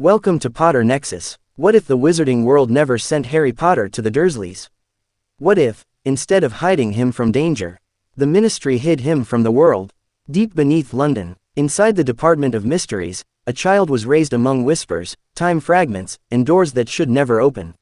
Welcome to Potter Nexus. What if the wizarding world never sent Harry Potter to the Dursleys? What if, instead of hiding him from danger, the Ministry hid him from the world? Deep beneath London, inside the Department of Mysteries, a child was raised among whispers, time fragments, and doors that should never open.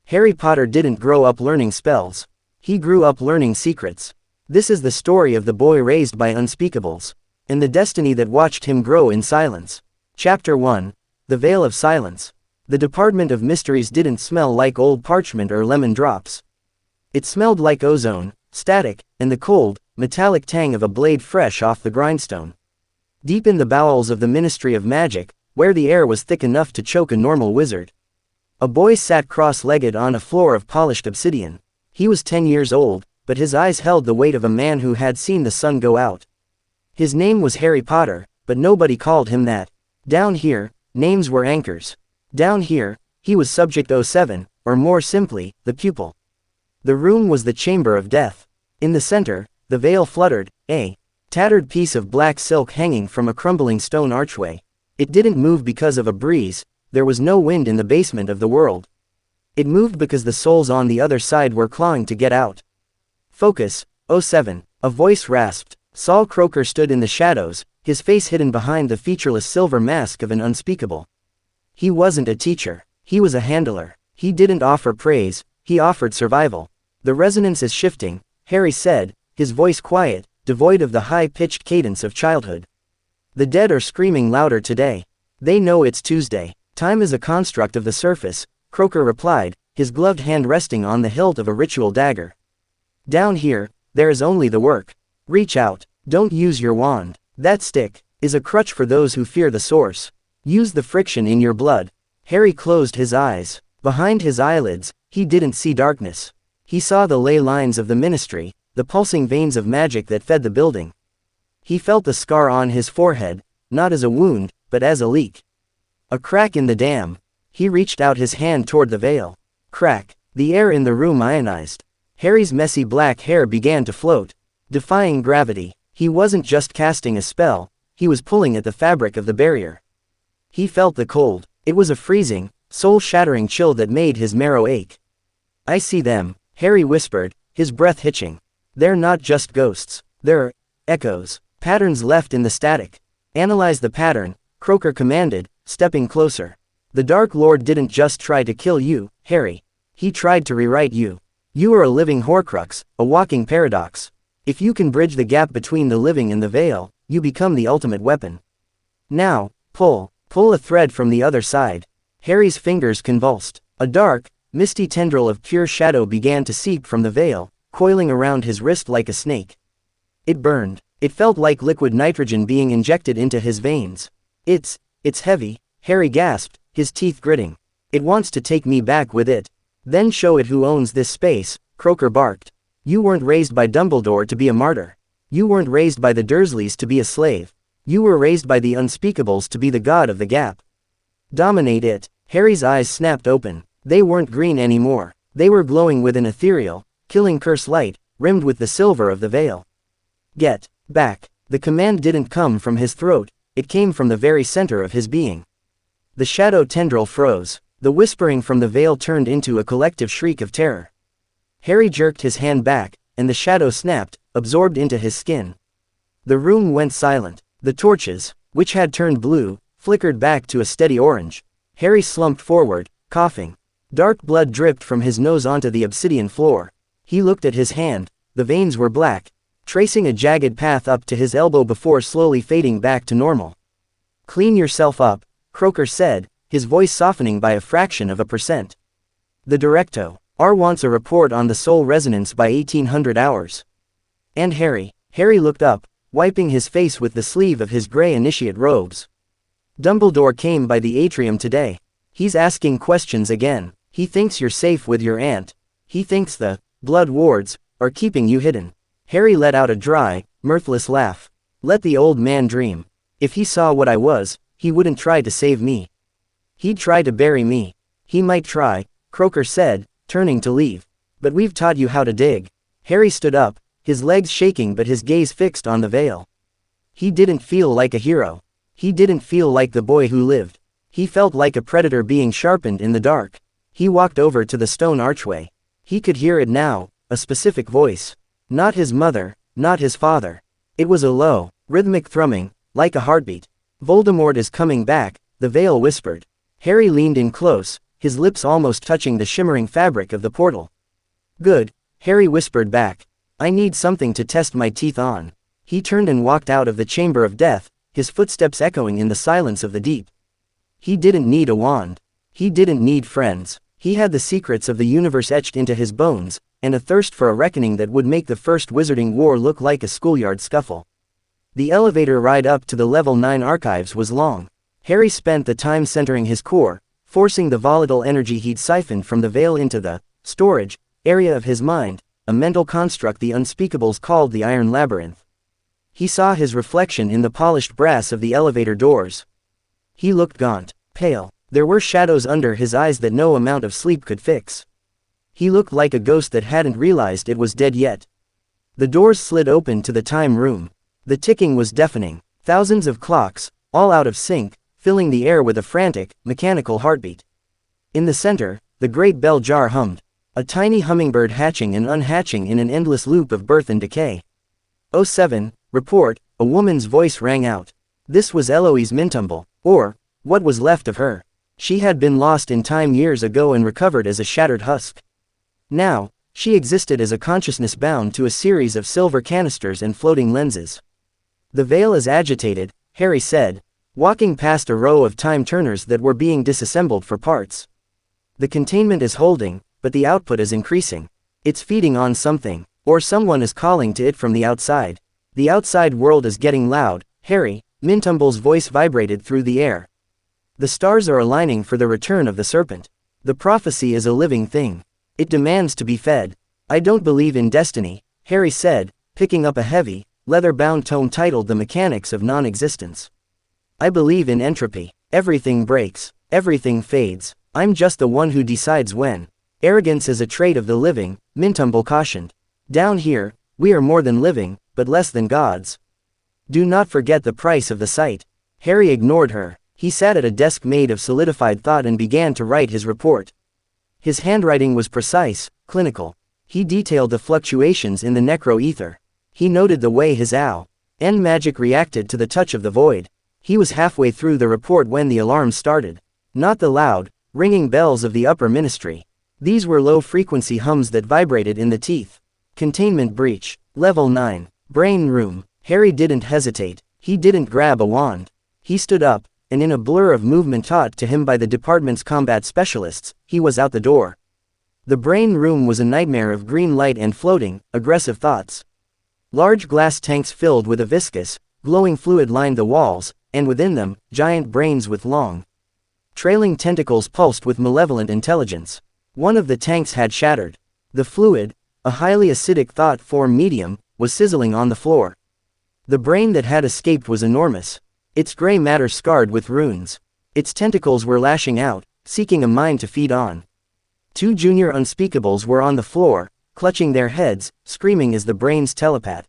Harry Potter didn't grow up learning spells. He grew up learning secrets. This is the story of the boy raised by Unspeakables, and the destiny that watched him grow in silence. Chapter 1. The Veil of Silence. The Department of Mysteries didn't smell like old parchment or lemon drops. It smelled like ozone, static, and the cold, metallic tang of a blade fresh off the grindstone. Deep in the bowels of the Ministry of Magic, where the air was thick enough to choke a normal wizard, a boy sat cross-legged on a floor of polished obsidian. He was 10 years old, but his eyes held the weight of a man who had seen the sun go out. His name was Harry Potter, but nobody called him that. Down here, names were anchors. Down here, he was Subject 07, or more simply, the pupil. The room was the chamber of death. In the center, the veil fluttered, a tattered piece of black silk hanging from a crumbling stone archway. It didn't move because of a breeze. There was no wind in the basement of the world. It moved because the souls on the other side were clawing to get out. Focus, 07, a voice rasped. Saul Croaker stood in the shadows, his face hidden behind the featureless silver mask of an unspeakable. He wasn't a teacher. He was a handler. He didn't offer praise, he offered survival. The resonance is shifting, Harry said, his voice quiet, devoid of the high-pitched cadence of childhood. The dead are screaming louder today. They know it's Tuesday. Time is a construct of the surface, Croaker replied, his gloved hand resting on the hilt of a ritual dagger. Down here, there is only the work. Reach out. Don't use your wand. That stick is a crutch for those who fear the source. Use the friction in your blood. Harry closed his eyes. Behind his eyelids, he didn't see darkness. He saw the ley lines of the Ministry, the pulsing veins of magic that fed the building. He felt the scar on his forehead, not as a wound, but as a leak. A crack in the dam. He reached out his hand toward the veil. Crack. The air in the room ionized. Harry's messy black hair began to float, defying gravity. He wasn't just casting a spell, he was pulling at the fabric of the barrier. He felt the cold. It was a freezing, soul-shattering chill that made his marrow ache. I see them, Harry whispered, his breath hitching. They're not just ghosts. They're echoes, patterns left in the static. Analyze the pattern, Croaker commanded, stepping closer. The Dark Lord didn't just try to kill you, Harry. He tried to rewrite you. You are a living Horcrux, a walking paradox. If you can bridge the gap between the living and the veil, you become the ultimate weapon. Now, pull a thread from the other side. Harry's fingers convulsed. A dark, misty tendril of pure shadow began to seep from the veil, coiling around his wrist like a snake. It burned. It felt like liquid nitrogen being injected into his veins. It's heavy, Harry gasped, his teeth gritting. It wants to take me back with it. Then show it who owns this space, Croaker barked. You weren't raised by Dumbledore to be a martyr. You weren't raised by the Dursleys to be a slave. You were raised by the Unspeakables to be the god of the gap. Dominate it. Harry's eyes snapped open. They weren't green anymore. They were glowing with an ethereal, killing curse light, rimmed with the silver of the veil. Get back. The command didn't come from his throat, it came from the very center of his being. The shadow tendril froze. The whispering from the veil turned into a collective shriek of terror. Harry jerked his hand back, and the shadow snapped, absorbed into his skin. The room went silent. The torches, which had turned blue, flickered back to a steady orange. Harry slumped forward, coughing. Dark blood dripped from his nose onto the obsidian floor. He looked at his hand. The veins were black, tracing a jagged path up to his elbow before slowly fading back to normal. Clean yourself up, Croaker said, his voice softening by a fraction of a percent. The Directo R wants a report on the soul resonance by 1800 hours. And Harry looked up, wiping his face with the sleeve of his gray initiate robes. Dumbledore came by the atrium today. He's asking questions again. He thinks you're safe with your aunt. He thinks the blood wards are keeping you hidden. Harry let out a dry, mirthless laugh. Let the old man dream. If he saw what I was, he wouldn't try to save me. He'd try to bury me. He might try, Croaker said, turning to leave. But we've taught you how to dig. Harry stood up, his legs shaking but his gaze fixed on the veil. He didn't feel like a hero. He didn't feel like the boy who lived. He felt like a predator being sharpened in the dark. He walked over to the stone archway. He could hear it now, a specific voice. Not his mother, not his father. It was a low, rhythmic thrumming, like a heartbeat. Voldemort is coming back, the veil whispered. Harry leaned in close, his lips almost touching the shimmering fabric of the portal. Good, Harry whispered back. I need something to test my teeth on. He turned and walked out of the chamber of death, his footsteps echoing in the silence of the deep. He didn't need a wand. He didn't need friends. He had the secrets of the universe etched into his bones, and a thirst for a reckoning that would make the first Wizarding War look like a schoolyard scuffle. The elevator ride up to the Level 9 archives was long. Harry spent the time centering his core, forcing the volatile energy he'd siphoned from the veil into the storage area of his mind, a mental construct the Unspeakables called the Iron Labyrinth. He saw his reflection in the polished brass of the elevator doors. He looked gaunt, pale. There were shadows under his eyes that no amount of sleep could fix. He looked like a ghost that hadn't realized it was dead yet. The doors slid open to the time room. The ticking was deafening. Thousands of clocks, all out of sync, filling the air with a frantic, mechanical heartbeat. In the center, the great bell jar hummed. A tiny hummingbird hatching and unhatching in an endless loop of birth and decay. "07, report," a woman's voice rang out. This was Eloise Mintumble, or what was left of her. She had been lost in time years ago and recovered as a shattered husk. Now, she existed as a consciousness bound to a series of silver canisters and floating lenses. "The veil is agitated," Harry said, walking past a row of time turners that were being disassembled for parts. "The containment is holding, but the output is increasing. It's feeding on something, or someone is calling to it from the outside. The outside world is getting loud." Harry, Mintumble's voice vibrated through the air. "The stars are aligning for the return of the serpent. The prophecy is a living thing. It demands to be fed." "I don't believe in destiny," Harry said, picking up a heavy, leather-bound tome titled The Mechanics of Non-Existence. "I believe in entropy. Everything breaks, everything fades. I'm just the one who decides when." "Arrogance is a trait of the living," Mintumble cautioned. "Down here, we are more than living, but less than gods. Do not forget the price of the sight." Harry ignored her. He sat at a desk made of solidified thought and began to write his report. His handwriting was precise, clinical. He detailed the fluctuations in the necro-ether. He noted the way his N magic reacted to the touch of the void. He was halfway through the report when the alarm started. Not the loud, ringing bells of the upper ministry. These were low-frequency hums that vibrated in the teeth. Containment breach. Level 9. Brain room. Harry didn't hesitate. He didn't grab a wand. He stood up, and in a blur of movement taught to him by the department's combat specialists, he was out the door. The brain room was a nightmare of green light and floating, aggressive thoughts. Large glass tanks filled with a viscous, glowing fluid lined the walls, and within them, giant brains with long, trailing tentacles pulsed with malevolent intelligence. One of the tanks had shattered. The fluid, a highly acidic thought-form medium, was sizzling on the floor. The brain that had escaped was enormous. Its gray matter scarred with runes. Its tentacles were lashing out, seeking a mind to feed on. Two junior Unspeakables were on the floor, clutching their heads, screaming as the brain's telepath.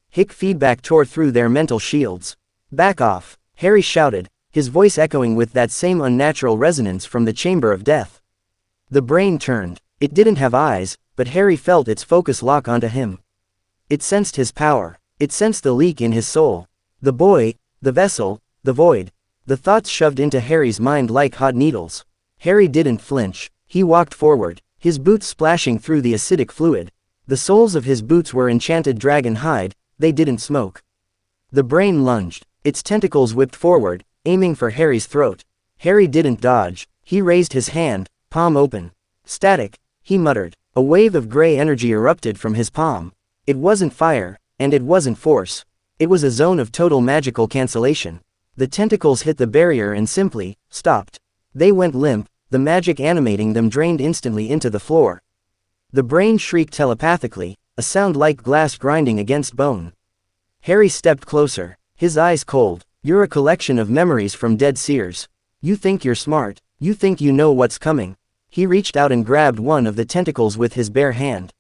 Hick feedback tore through their mental shields. "Back off," Harry shouted, his voice echoing with that same unnatural resonance from the chamber of death. The brain turned. It didn't have eyes, but Harry felt its focus lock onto him. It sensed his power. It sensed the leak in his soul. The boy, the vessel, the void. The thoughts shoved into Harry's mind like hot needles. Harry didn't flinch. He walked forward, his boots splashing through the acidic fluid. The soles of his boots were enchanted dragon hide, they didn't smoke. The brain lunged. Its tentacles whipped forward, aiming for Harry's throat. Harry didn't dodge. He raised his hand, palm open. "Static," he muttered. A wave of gray energy erupted from his palm. It wasn't fire, and it wasn't force. It was a zone of total magical cancellation. The tentacles hit the barrier and simply stopped. They went limp, the magic animating them drained instantly into the floor. The brain shrieked telepathically, a sound like glass grinding against bone. Harry stepped closer, his eyes cold. "You're a collection of memories from dead seers. You think you're smart, you think you know what's coming." He reached out and grabbed one of the tentacles with his bare hand.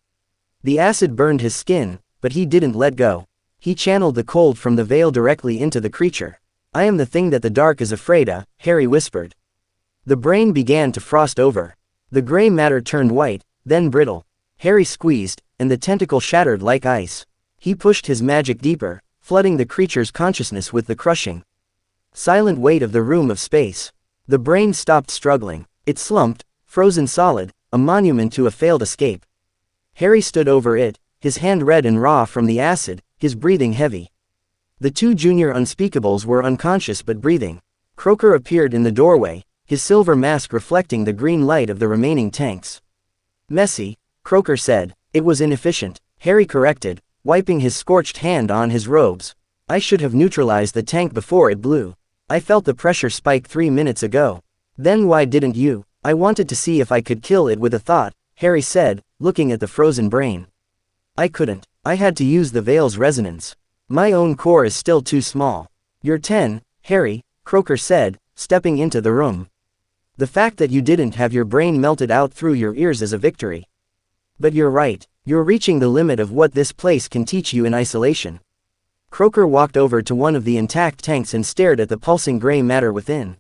The acid burned his skin, but he didn't let go. He channeled the cold from the veil directly into the creature. "I am the thing that the dark is afraid of," Harry whispered. The brain began to frost over. The gray matter turned white, then brittle. Harry squeezed, and the tentacle shattered like ice. He pushed his magic deeper, flooding the creature's consciousness with the crushing, silent weight of the room of space. The brain stopped struggling. It slumped, frozen solid, a monument to a failed escape. Harry stood over it, his hand red and raw from the acid, his breathing heavy. The two junior Unspeakables were unconscious but breathing. Croaker appeared in the doorway, his silver mask reflecting the green light of the remaining tanks. Messy, Croaker said. It was inefficient, Harry corrected, wiping his scorched hand on his robes. I should have neutralized the tank before it blew. I felt the pressure spike 3 minutes ago. Then why didn't you? I wanted to see if I could kill it with a thought, Harry said, looking at the frozen brain. I couldn't. I had to use the veil's resonance. My own core is still too small. You're 10, Harry, Croaker said, stepping into the room. The fact that you didn't have your brain melted out through your ears is a victory. But you're right, you're reaching the limit of what this place can teach you in isolation. Croaker walked over to one of the intact tanks and stared at the pulsing gray matter within.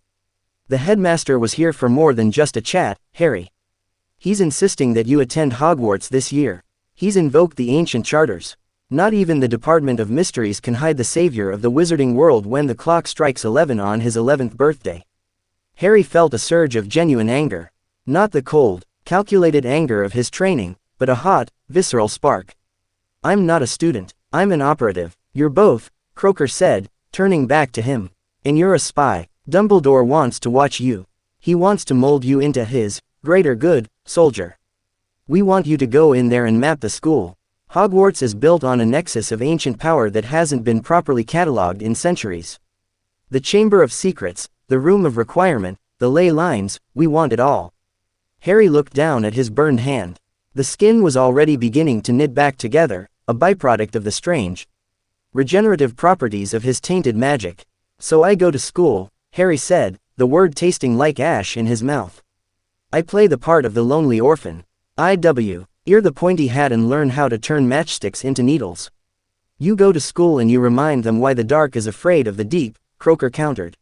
The headmaster was here for more than just a chat, Harry. He's insisting that you attend Hogwarts this year. He's invoked the ancient charters. Not even the Department of Mysteries can hide the savior of the wizarding world when the clock strikes 11 on his 11th birthday. Harry felt a surge of genuine anger. Not the cold, calculated anger of his training, but a hot, visceral spark. I'm not a student, I'm an operative. You're both, Croaker said, turning back to him. And you're a spy. Dumbledore wants to watch you. He wants to mold you into his greater good, soldier. We want you to go in there and map the school. Hogwarts is built on a nexus of ancient power that hasn't been properly catalogued in centuries. The Chamber of Secrets, the Room of Requirement, the ley lines, we want it all. Harry looked down at his burned hand. The skin was already beginning to knit back together, a byproduct of the strange, regenerative properties of his tainted magic. So I go to school, Harry said, the word tasting like ash in his mouth. I play the part of the lonely orphan. Ear the pointy hat and learn how to turn matchsticks into needles. You go to school and you remind them why the dark is afraid of the deep, Croaker countered.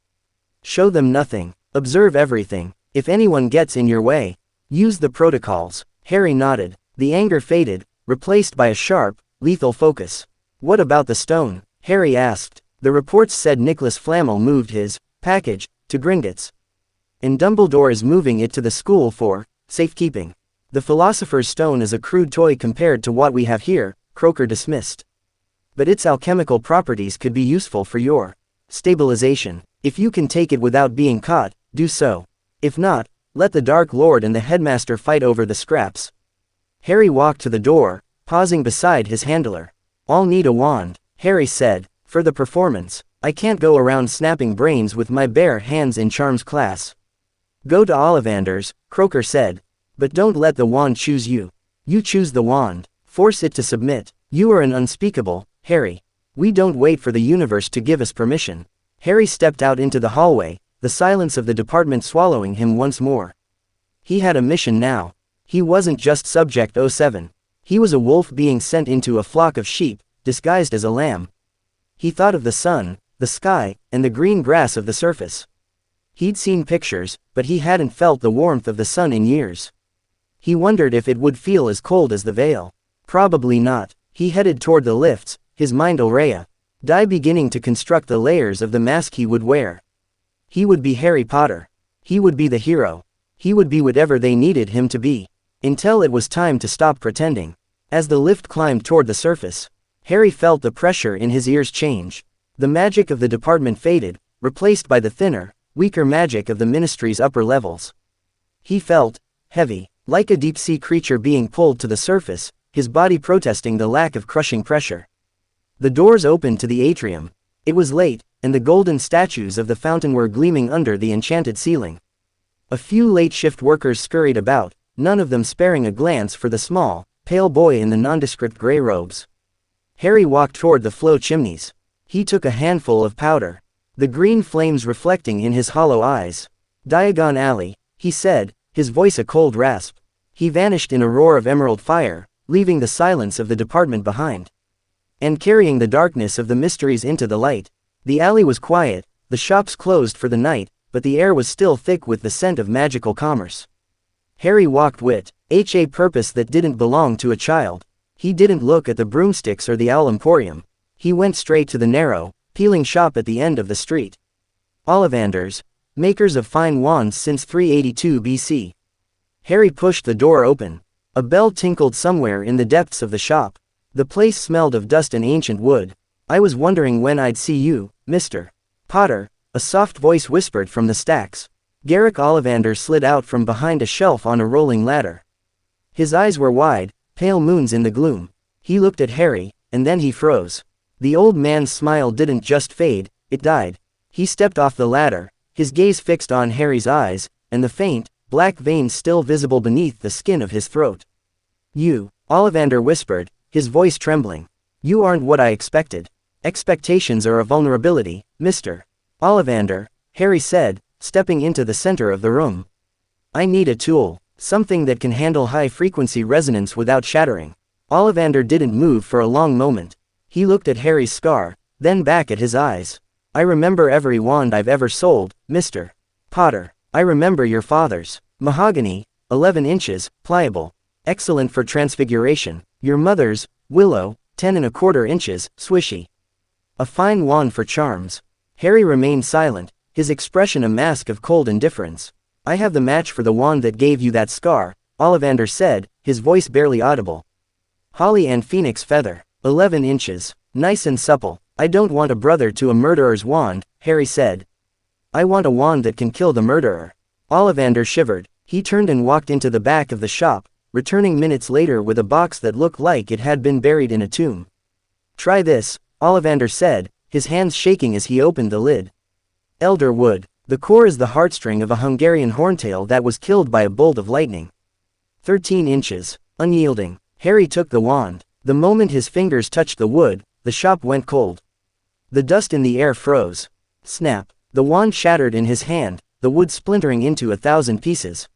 Show them nothing. Observe everything. If anyone gets in your way, use the protocols. Harry nodded. The anger faded, replaced by a sharp, lethal focus. What about the stone? Harry asked. The reports said Nicholas Flamel moved his package to Gringotts. And Dumbledore is moving it to the school for safekeeping. The Philosopher's Stone is a crude toy compared to what we have here, Croaker dismissed. But its alchemical properties could be useful for your stabilization. If you can take it without being caught, do so. If not, let the Dark Lord and the headmaster fight over the scraps. Harry walked to the door, pausing beside his handler. I'll need a wand, Harry said, for the performance. I can't go around snapping brains with my bare hands in charms class. Go to Ollivander's, Croaker said. But don't let the wand choose you. You choose the wand. Force it to submit. You are an unspeakable, Harry. We don't wait for the universe to give us permission. Harry stepped out into the hallway, the silence of the department swallowing him once more. He had a mission now. He wasn't just Subject 07. He was a wolf being sent into a flock of sheep, disguised as a lamb. He thought of the sun, the sky, and the green grass of the surface. He'd seen pictures, but he hadn't felt the warmth of the sun in years. He wondered if it would feel as cold as the veil. Probably not. He headed toward the lifts, his mind alrea, beginning to construct the layers of the mask he would wear. He would be Harry Potter. He would be the hero. He would be whatever they needed him to be. Until it was time to stop pretending. As the lift climbed toward the surface, Harry felt the pressure in his ears change. The magic of the department faded, replaced by the thinner, weaker magic of the ministry's upper levels. He felt heavy, like a deep-sea creature being pulled to the surface, his body protesting the lack of crushing pressure. The doors opened to the atrium. It was late, and the golden statues of the fountain were gleaming under the enchanted ceiling. A few late-shift workers scurried about, none of them sparing a glance for the small, pale boy in the nondescript gray robes. Harry walked toward the flow chimneys. He took a handful of powder, the green flames reflecting in his hollow eyes. Diagon Alley, he said, his voice a cold rasp. He vanished in a roar of emerald fire, leaving the silence of the department behind. And carrying the darkness of the mysteries into the light. The alley was quiet, the shops closed for the night, but the air was still thick with the scent of magical commerce. Harry walked with a purpose that didn't belong to a child. He didn't look at the broomsticks or the owl emporium. He went straight to the narrow, peeling shop at the end of the street. Ollivanders, makers of fine wands since 382 BC. Harry pushed the door open. A bell tinkled somewhere in the depths of the shop. The place smelled of dust and ancient wood. "I was wondering when I'd see you, Mr. Potter," a soft voice whispered from the stacks. Garrick Ollivander slid out from behind a shelf on a rolling ladder. His eyes were wide, pale moons in the gloom. He looked at Harry, and then he froze. The old man's smile didn't just fade, it died. He stepped off the ladder, his gaze fixed on Harry's eyes, and the faint, black veins still visible beneath the skin of his throat. "You," Ollivander whispered, his voice trembling. "You aren't what I expected. Expectations are a vulnerability, Mr. Ollivander," Harry said, stepping into the center of the room. "I need a tool, something that can handle high-frequency resonance without shattering." Ollivander didn't move for a long moment. He looked at Harry's scar, then back at his eyes. "I remember every wand I've ever sold, Mr. Potter. I remember your father's. Mahogany, 11 inches, pliable. Excellent for transfiguration. Your mother's, willow, 10¼ inches, swishy. A fine wand for charms." Harry remained silent, his expression a mask of cold indifference. "I have the match for the wand that gave you that scar," Ollivander said, his voice barely audible. "Holly and phoenix feather, 11 inches, nice and supple. I don't want a brother to a murderer's wand," Harry said. "I want a wand that can kill the murderer." Ollivander shivered. He turned and walked into the back of the shop, returning minutes later with a box that looked like it had been buried in a tomb. "Try this," Ollivander said, his hands shaking as he opened the lid. Elder wood. The core is the heartstring of a Hungarian horntail that was killed by a bolt of lightning. 13 inches. Unyielding. Harry took the wand. The moment his fingers touched the wood, the shop went cold. The dust in the air froze. Snap. The wand shattered in his hand, the wood splintering into 1,000 pieces.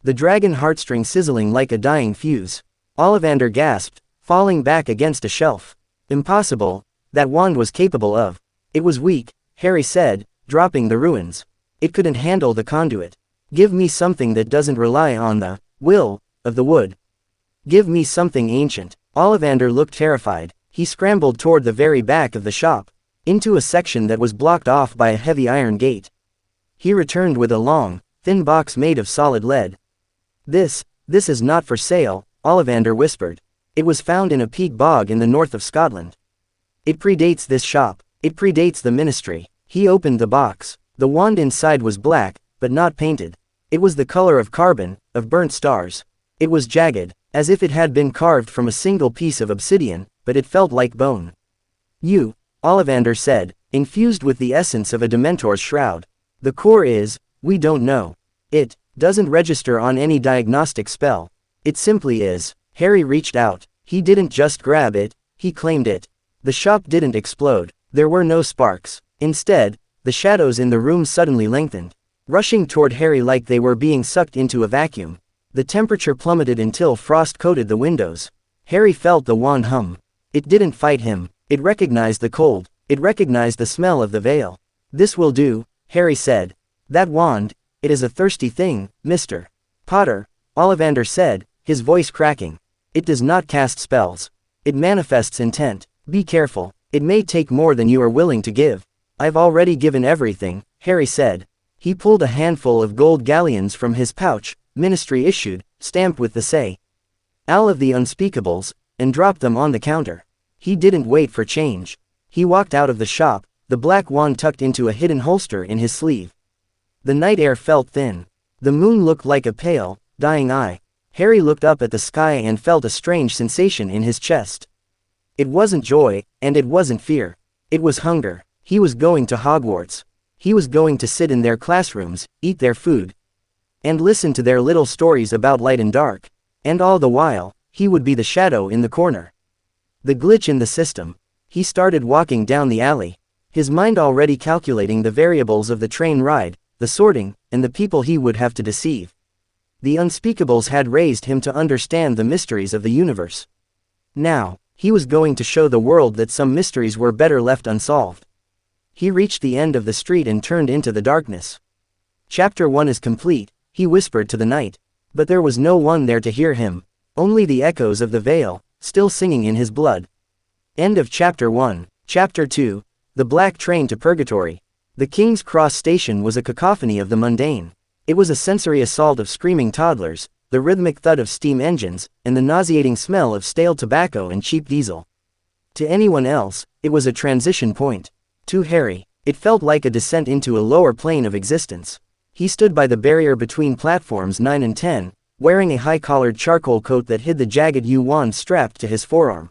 The dragon heartstring sizzling like a dying fuse. Ollivander gasped, falling back against a shelf. "Impossible. That wand was capable of." "It was weak," Harry said, dropping the ruins. "It couldn't handle the conduit. Give me something that doesn't rely on the will of the wood. Give me something ancient." Ollivander looked terrified. He scrambled toward the very back of the shop, into a section that was blocked off by a heavy iron gate. He returned with a long, thin box made of solid lead. This is not for sale," Ollivander whispered. "It was found in a peat bog in the north of Scotland. It predates this shop. It predates the ministry." He opened the box. The wand inside was black, but not painted. It was the color of carbon, of burnt stars. It was jagged, as if it had been carved from a single piece of obsidian, but it felt like bone. "You," Ollivander said, infused with the essence of a Dementor's shroud. "The core is, we don't know. It doesn't register on any diagnostic spell. It simply is." Harry reached out. He didn't just grab it, he claimed it. The shop didn't explode. There were no sparks. Instead, the shadows in the room suddenly lengthened, rushing toward Harry like they were being sucked into a vacuum. The temperature plummeted until frost coated the windows. Harry felt the wand hum. It didn't fight him. It recognized the cold. It recognized the smell of the veil. "This will do," Harry said. "That wand, it is a thirsty thing, Mr. Potter," Ollivander said, his voice cracking. "It does not cast spells. It manifests intent. Be careful. It may take more than you are willing to give." "I've already given everything," Harry said. He pulled a handful of gold galleons from his pouch, ministry issued, stamped with the say "Al of the Unspeakables," and dropped them on the counter. He didn't wait for change. He walked out of the shop, the black wand tucked into a hidden holster in his sleeve. The night air felt thin. The moon looked like a pale, dying eye. Harry looked up at the sky and felt a strange sensation in his chest. It wasn't joy, and it wasn't fear. It was hunger. He was going to Hogwarts. He was going to sit in their classrooms, eat their food, and listen to their little stories about light and dark. And all the while, he would be the shadow in the corner. The glitch in the system. He started walking down the alley, his mind already calculating the variables of the train ride, the sorting, and the people he would have to deceive. The Unspeakables had raised him to understand the mysteries of the universe. Now, he was going to show the world that some mysteries were better left unsolved. He reached the end of the street and turned into the darkness. Chapter 1 is complete, he whispered to the night. But there was no one there to hear him. Only the echoes of the veil, still singing in his blood. End of Chapter 1. Chapter 2. The Black Train to Purgatory. The King's Cross station was a cacophony of the mundane. It was a sensory assault of screaming toddlers, the rhythmic thud of steam engines, and the nauseating smell of stale tobacco and cheap diesel. To anyone else, it was a transition point. To Harry, it felt like a descent into a lower plane of existence. He stood by the barrier between platforms 9 and 10, wearing a high-collared charcoal coat that hid the jagged yew wand strapped to his forearm.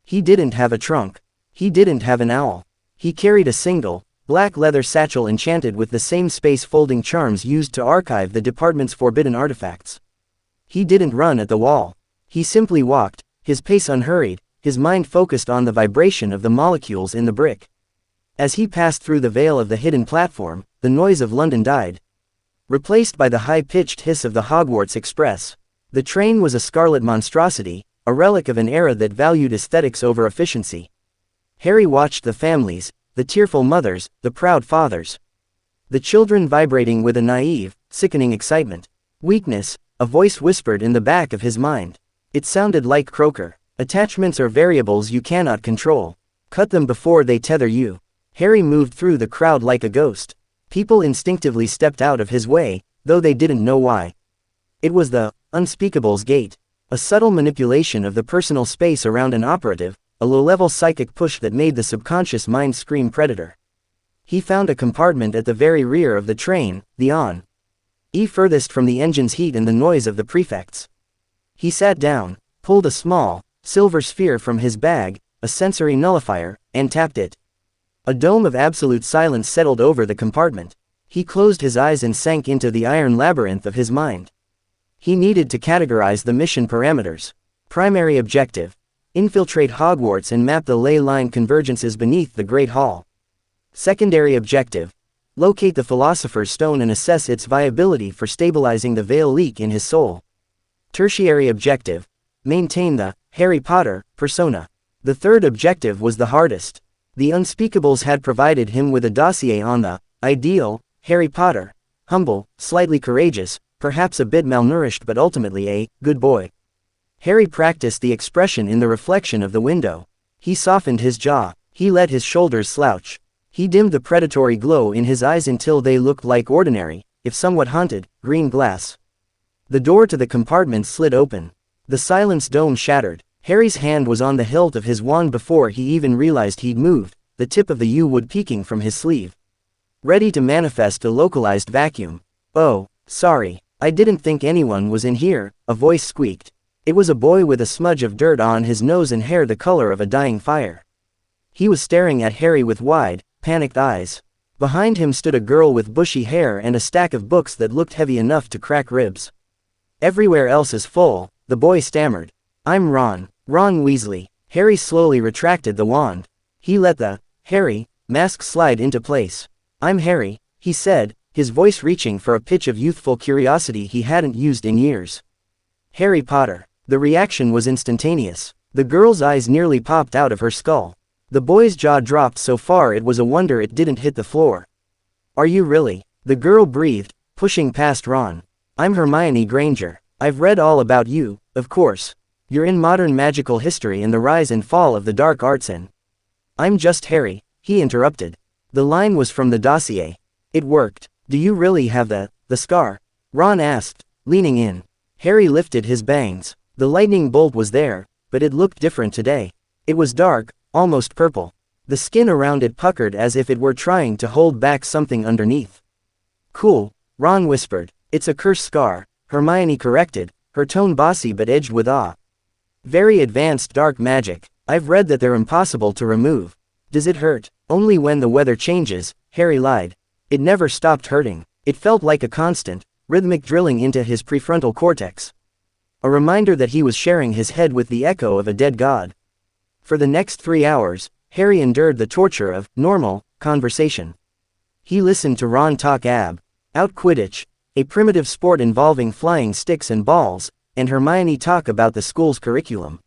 He didn't have a trunk. He didn't have an owl. He carried a single, black leather satchel enchanted with the same space-folding charms used to archive the department's forbidden artifacts. He didn't run at the wall. He simply walked, his pace unhurried, his mind focused on the vibration of the molecules in the brick. As he passed through the veil of the hidden platform, the noise of London died, replaced by the high-pitched hiss of the Hogwarts Express. The train was a scarlet monstrosity, a relic of an era that valued aesthetics over efficiency. Harry watched the families, the tearful mothers, the proud fathers. The children vibrating with a naive, sickening excitement. Weakness, a voice whispered in the back of his mind. It sounded like Croaker. Attachments are variables you cannot control. Cut them before they tether you. Harry moved through the crowd like a ghost. People instinctively stepped out of his way, though they didn't know why. It was the Unspeakables gate, a subtle manipulation of the personal space around an operative, a low-level psychic push that made the subconscious mind scream predator. He found a compartment at the very rear of the train, the on-e furthest from the engine's heat and the noise of the prefects. He sat down, pulled a small, silver sphere from his bag, a sensory nullifier, and tapped it. A dome of absolute silence settled over the compartment. He closed his eyes and sank into the iron labyrinth of his mind. He needed to categorize the mission parameters. Primary objective: infiltrate Hogwarts and map the ley line convergences beneath the Great Hall. Secondary objective: locate the Philosopher's Stone and assess its viability for stabilizing the veil leak in his soul. Tertiary objective: maintain the Harry Potter persona. The third objective was the hardest. The Unspeakables had provided him with a dossier on the ideal Harry Potter. Humble, slightly courageous, perhaps a bit malnourished but ultimately a good boy. Harry practiced the expression in the reflection of the window. He softened his jaw. He let his shoulders slouch. He dimmed the predatory glow in his eyes until they looked like ordinary, if somewhat haunted, green glass. The door to the compartment slid open. The silenced dome shattered. Harry's hand was on the hilt of his wand before he even realized he'd moved, the tip of the yew-wood peeking from his sleeve. Ready to manifest a localized vacuum. "Oh, sorry, I didn't think anyone was in here," a voice squeaked. It was a boy with a smudge of dirt on his nose and hair the color of a dying fire. He was staring at Harry with wide, panicked eyes. Behind him stood a girl with bushy hair and a stack of books that looked heavy enough to crack ribs. "Everywhere else is full," the boy stammered. "I'm Ron Weasley." Harry slowly retracted the wand. He let the Harry mask slide into place. "I'm Harry," he said, his voice reaching for a pitch of youthful curiosity he hadn't used in years. "Harry Potter." The reaction was instantaneous. The girl's eyes nearly popped out of her skull. The boy's jaw dropped so far it was a wonder it didn't hit the floor. "Are you really?" the girl breathed, pushing past Ron. "I'm Hermione Granger. I've read all about you, of course. You're in modern magical history and the rise and fall of the dark arts and—" "I'm just Harry," he interrupted. The line was from the dossier. It worked. "Do you really have the scar?" Ron asked, leaning in. Harry lifted his bangs. The lightning bolt was there, but it looked different today. It was dark, almost purple. The skin around it puckered as if it were trying to hold back something underneath. "Cool," Ron whispered. "It's a curse scar," Hermione corrected, her tone bossy but edged with awe. "Very advanced dark magic. I've read that they're impossible to remove." "Does it hurt?" "Only when the weather changes," Harry lied. It never stopped hurting. It felt like a constant, rhythmic drilling into his prefrontal cortex. A reminder that he was sharing his head with the echo of a dead god. For the next 3 hours, Harry endured the torture of normal conversation. He listened to Ron talk out Quidditch, a primitive sport involving flying sticks and balls, and Hermione talk about the school's curriculum.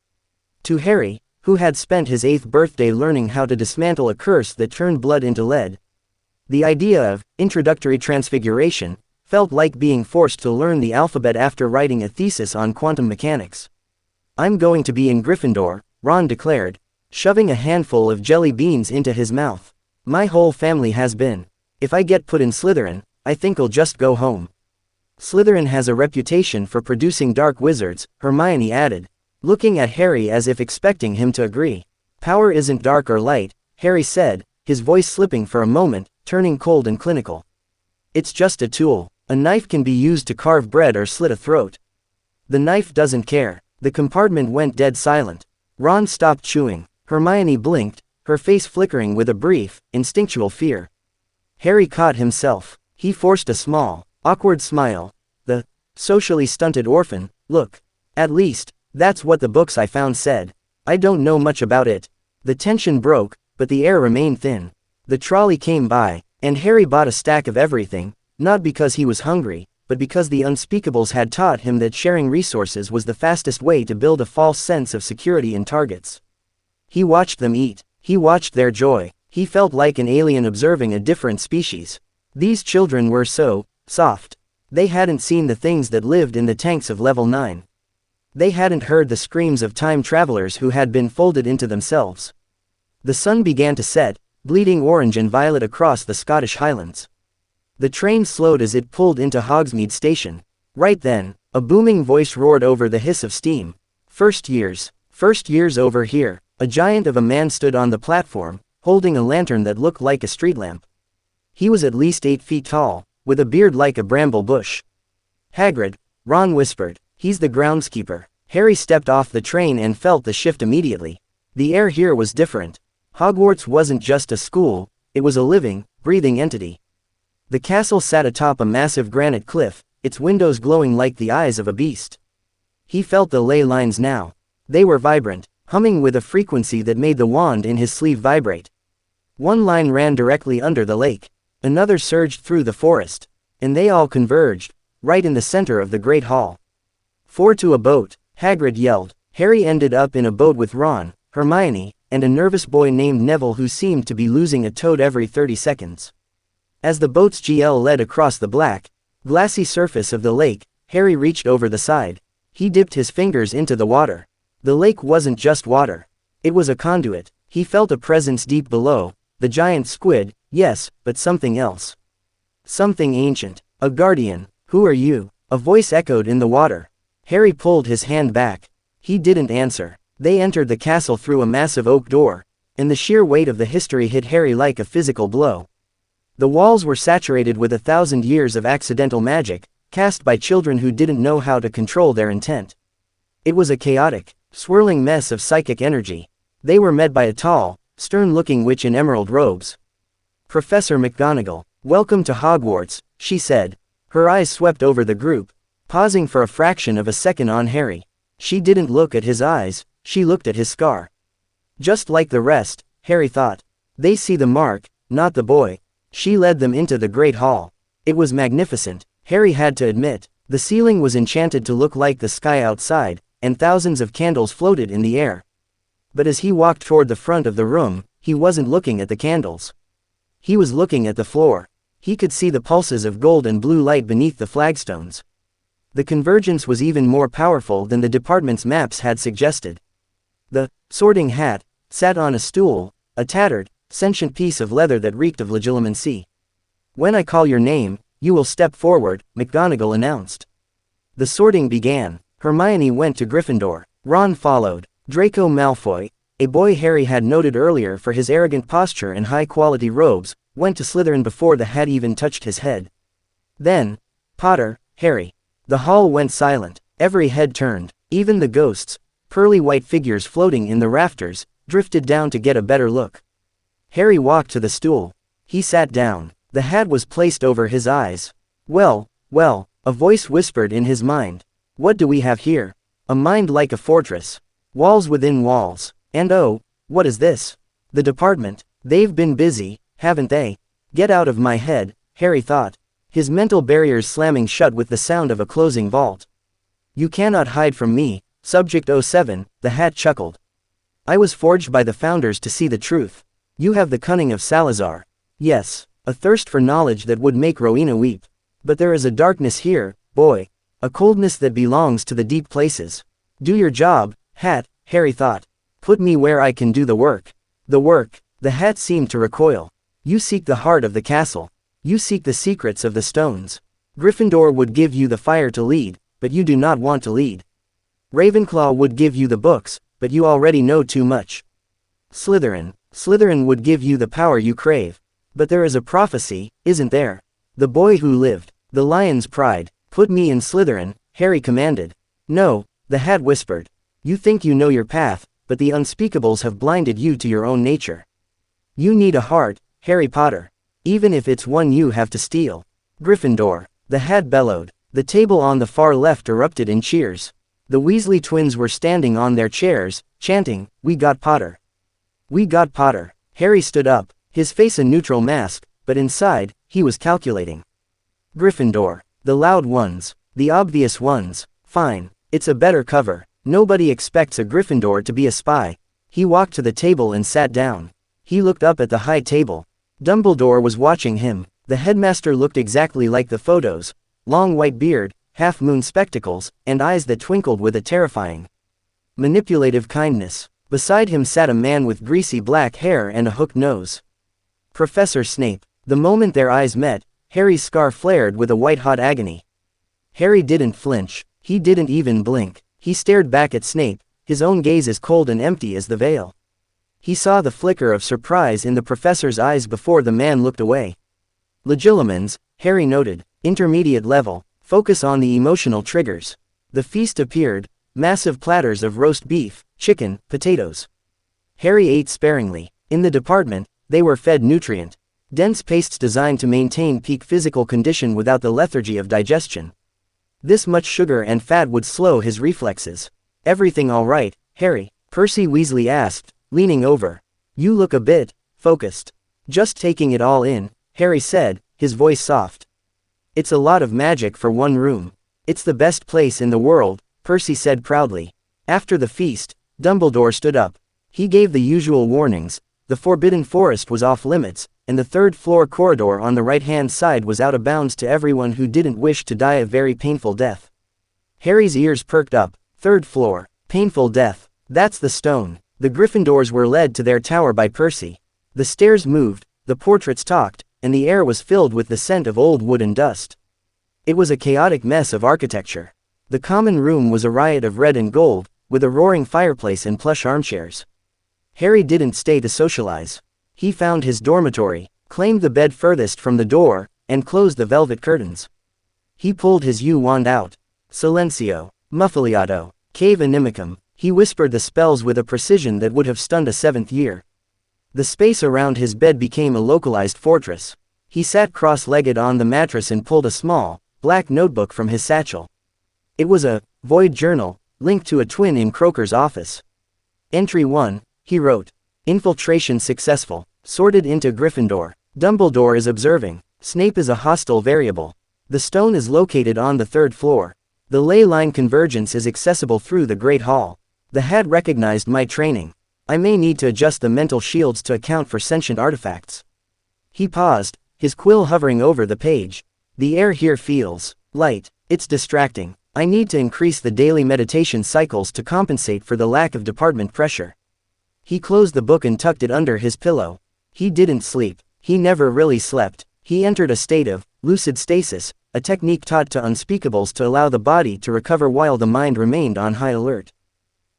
To Harry, who had spent his 8th birthday learning how to dismantle a curse that turned blood into lead, The idea of introductory transfiguration felt like being forced to learn the alphabet after writing a thesis on quantum mechanics. I'm going to be in Gryffindor, Ron declared, shoving a handful of jelly beans into his mouth. My whole family has been. If I get put in Slytherin, I think I'll just go home. Slytherin has a reputation for producing dark wizards, Hermione added, looking at Harry as if expecting him to agree. Power isn't dark or light, Harry said, his voice slipping for a moment, turning cold and clinical. It's just a tool. A knife can be used to carve bread or slit a throat. The knife doesn't care. The compartment went dead silent. Ron stopped chewing. Hermione blinked, her face flickering with a brief, instinctual fear. Harry caught himself. He forced a small, awkward smile. The socially stunted orphan, look. At least, that's what the books I found said. I don't know much about it. The tension broke, but the air remained thin. The trolley came by, and Harry bought a stack of everything, not because he was hungry, but because the Unspeakables had taught him that sharing resources was the fastest way to build a false sense of security in targets. He watched them eat. He watched their joy. He felt like an alien observing a different species. These children were so soft. They hadn't seen the things that lived in the tanks of level 9. They hadn't heard the screams of time travelers who had been folded into themselves. The sun began to set, bleeding orange and violet across the Scottish Highlands. The train slowed as it pulled into Hogsmeade Station. Right then, a booming voice roared over the hiss of steam. First years over here. A giant of a man stood on the platform, holding a lantern that looked like a street lamp. He was at least 8 feet tall, with a beard like a bramble bush. Hagrid, Ron whispered. He's the groundskeeper. Harry stepped off the train and felt the shift immediately. The air here was different. Hogwarts wasn't just a school, it was a living, breathing entity. The castle sat atop a massive granite cliff, its windows glowing like the eyes of a beast. He felt the ley lines now. They were vibrant, humming with a frequency that made the wand in his sleeve vibrate. One line ran directly under the lake. Another surged through the forest. And they all converged, right in the center of the Great Hall. 4 to a boat, Hagrid yelled. Harry ended up in a boat with Ron, Hermione, and a nervous boy named Neville who seemed to be losing a toad every 30 seconds. As the boat's GL led across the black, glassy surface of the lake, Harry reached over the side. He dipped his fingers into the water. The lake wasn't just water. It was a conduit. He felt a presence deep below, the giant squid, yes, but something else. Something ancient. A guardian. Who are you? A voice echoed in the water. Harry pulled his hand back. He didn't answer. They entered the castle through a massive oak door, and the sheer weight of the history hit Harry like a physical blow. The walls were saturated with 1,000 years of accidental magic, cast by children who didn't know how to control their intent. It was a chaotic, swirling mess of psychic energy. They were met by a tall, stern-looking witch in emerald robes. Professor McGonagall, welcome to Hogwarts, she said. Her eyes swept over the group, pausing for a fraction of a second on Harry. She didn't look at his eyes, she looked at his scar. Just like the rest, Harry thought. They see the mark, not the boy. She led them into the Great Hall. It was magnificent, Harry had to admit. The ceiling was enchanted to look like the sky outside, and thousands of candles floated in the air. But as he walked toward the front of the room, he wasn't looking at the candles. He was looking at the floor. He could see the pulses of gold and blue light beneath the flagstones. The convergence was even more powerful than the department's maps had suggested. The sorting hat sat on a stool, a tattered, sentient piece of leather that reeked of legilimency. When I call your name, you will step forward, McGonagall announced. The sorting began. Hermione went to Gryffindor. Ron followed. Draco Malfoy, a boy Harry had noted earlier for his arrogant posture and high-quality robes, went to Slytherin before the hat even touched his head. Then, Potter, Harry. The hall went silent. Every head turned. Even the ghosts, pearly white figures floating in the rafters, drifted down to get a better look. Harry walked to the stool. He sat down. The hat was placed over his eyes. Well, a voice whispered in his mind. What do we have here? A mind like a fortress. Walls within walls. And oh, what is this? The department. They've been busy, haven't they? Get out of my head, Harry thought, his mental barriers slamming shut with the sound of a closing vault. You cannot hide from me, Subject 07, the hat chuckled. I was forged by the founders to see the truth. You have the cunning of Salazar. Yes, A thirst for knowledge that would make Rowena weep. But there is a darkness here, boy. A coldness that belongs to the deep places. Do your job, Hat, Harry thought. Put me where I can do the work. The work. The Hat seemed to recoil. You seek the heart of the castle. You seek the secrets of the stones. Gryffindor would give you the fire to lead, but you do not want to lead. Ravenclaw would give you the books, but you already know too much. Slytherin would give you the power you crave. But there is a prophecy, isn't there? The boy who lived. The lion's pride. Put me in Slytherin, Harry commanded. No, the Hat whispered. You think you know your path, but the Unspeakables have blinded you to your own nature. You need a heart, Harry Potter. Even if it's one you have to steal. Gryffindor. The Hat bellowed. The table on the far left erupted in cheers. The Weasley twins were standing on their chairs, chanting, "We got Potter. We got Potter." Harry stood up, his face a neutral mask, but inside, he was calculating. Gryffindor. The loud ones. The obvious ones. Fine. It's a better cover. Nobody expects a Gryffindor to be a spy. He walked to the table and sat down. He looked up at the high table. Dumbledore was watching him. The headmaster looked exactly like the photos. Long white beard, half-moon spectacles, and eyes that twinkled with a terrifying, manipulative kindness. Beside him sat a man with greasy black hair and a hooked nose. Professor Snape. The moment their eyes met, Harry's scar flared with a white-hot agony. Harry didn't flinch. He didn't even blink. He stared back at Snape, his own gaze as cold and empty as the veil. He saw the flicker of surprise in the professor's eyes before the man looked away. Legilimens, Harry noted. Intermediate level. Focus on the emotional triggers. The feast appeared. Massive platters of roast beef, chicken, potatoes. Harry ate sparingly. In the department, they were fed nutrient dense pastes designed to maintain peak physical condition without the lethargy of digestion. This much sugar and fat would slow his reflexes. Everything all right, Harry? Percy Weasley asked, leaning over. You look a bit focused. Just taking it all in, Harry said, his voice soft. It's a lot of magic for one room. It's the best place in the world, Percy said proudly. After the feast, Dumbledore stood up. He gave the usual warnings. The Forbidden Forest was off limits, and the third-floor corridor on the right-hand side was out of bounds to everyone who didn't wish to die a very painful death. Harry's ears perked up. Third floor. Painful death. That's the stone. The Gryffindors were led to their tower by Percy. The stairs moved, the portraits talked, and the air was filled with the scent of old wood and dust. It was a chaotic mess of architecture. The common room was a riot of red and gold, with a roaring fireplace and plush armchairs. Harry didn't stay to socialize. He found his dormitory, claimed the bed furthest from the door, and closed the velvet curtains. He pulled his U-wand out. Silencio. Muffiliato. Cave Inimicum. He whispered the spells with a precision that would have stunned a 7th year. The space around his bed became a localized fortress. He sat cross-legged on the mattress and pulled a small, black notebook from his satchel. It was a void journal, linked to a twin in Croker's office. Entry 1, he wrote. Infiltration successful. Sorted into Gryffindor. Dumbledore is observing. Snape is a hostile variable. The stone is located on the 3rd floor. The ley line convergence is accessible through the Great Hall. The Hat recognized my training. I may need to adjust the mental shields to account for sentient artifacts. He paused, his quill hovering over the page. The air here feels light. It's distracting. I need to increase the daily meditation cycles to compensate for the lack of department pressure. He closed the book and tucked it under his pillow. He didn't sleep. He never really slept. He entered a state of lucid stasis, a technique taught to Unspeakables to allow the body to recover while the mind remained on high alert.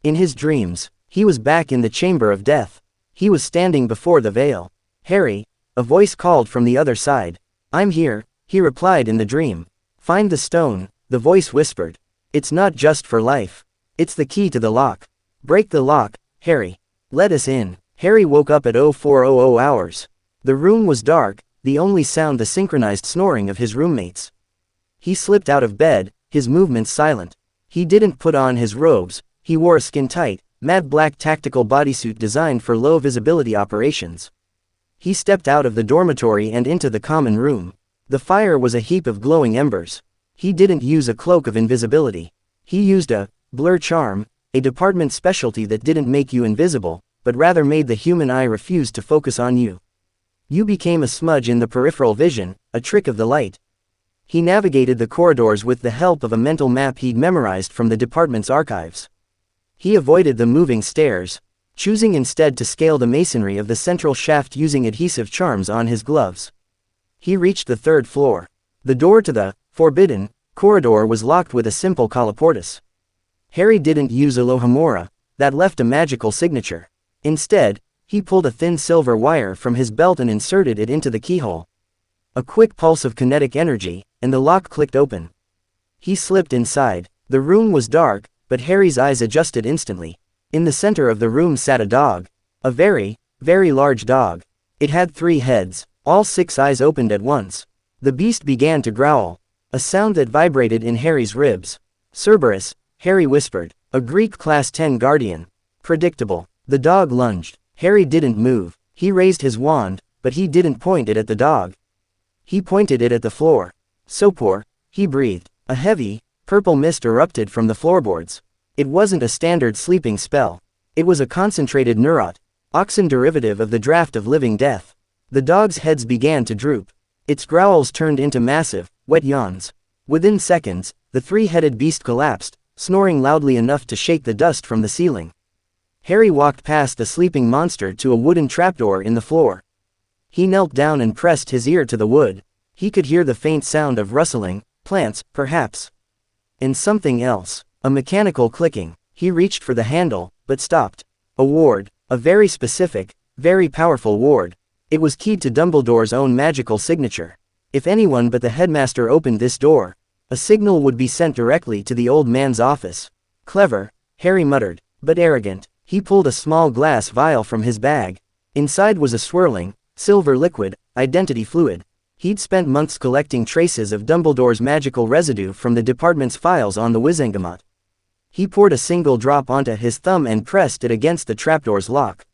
In his dreams, he was back in the chamber of death. He was standing before the veil. Harry, a voice called from the other side. I'm here, he replied in the dream. Find the stone, the voice whispered. It's not just for life. It's the key to the lock. Break the lock, Harry. Let us in. Harry woke up at 0400 hours. The room was dark, the only sound the synchronized snoring of his roommates. He slipped out of bed, his movements silent. He didn't put on his robes, he wore a skin-tight, matte black tactical bodysuit designed for low-visibility operations. He stepped out of the dormitory and into the common room. The fire was a heap of glowing embers. He didn't use a cloak of invisibility. He used a blur charm, a department specialty that didn't make you invisible, but rather made the human eye refuse to focus on you. You became a smudge in the peripheral vision, a trick of the light. He navigated the corridors with the help of a mental map he'd memorized from the department's archives. He avoided the moving stairs, choosing instead to scale the masonry of the central shaft using adhesive charms on his gloves. He reached the 3rd floor. The door to the forbidden corridor was locked with a simple colloportus. Harry didn't use Alohomora, that left a magical signature. Instead, he pulled a thin silver wire from his belt and inserted it into the keyhole. A quick pulse of kinetic energy, and the lock clicked open. He slipped inside. The room was dark, but Harry's eyes adjusted instantly. In the center of the room sat a dog. A very, very large dog. It had 3 heads. All 6 eyes opened at once. The beast began to growl, a sound that vibrated in Harry's ribs. Cerberus, Harry whispered. A Greek Class 10 guardian. Predictable. The dog lunged. Harry didn't move. He raised his wand, but he didn't point it at the dog. He pointed it at the floor. Sopor, he breathed. A heavy, purple mist erupted from the floorboards. It wasn't a standard sleeping spell. It was a concentrated neurot, oxen derivative of the draft of living death. The dog's heads began to droop. Its growls turned into massive, wet yawns. Within seconds, the 3-headed beast collapsed, snoring loudly enough to shake the dust from the ceiling. Harry walked past the sleeping monster to a wooden trapdoor in the floor. He knelt down and pressed his ear to the wood. He could hear the faint sound of rustling, plants, perhaps. And something else, a mechanical clicking. He reached for the handle, but stopped. A ward, a very specific, very powerful ward. It was keyed to Dumbledore's own magical signature. If anyone but the headmaster opened this door, a signal would be sent directly to the old man's office. Clever, Harry muttered, but arrogant. He pulled a small glass vial from his bag. Inside was a swirling, silver liquid, identity fluid. He'd spent months collecting traces of Dumbledore's magical residue from the department's files on the Wizengamot. He poured a single drop onto his thumb and pressed it against the trapdoor's lock.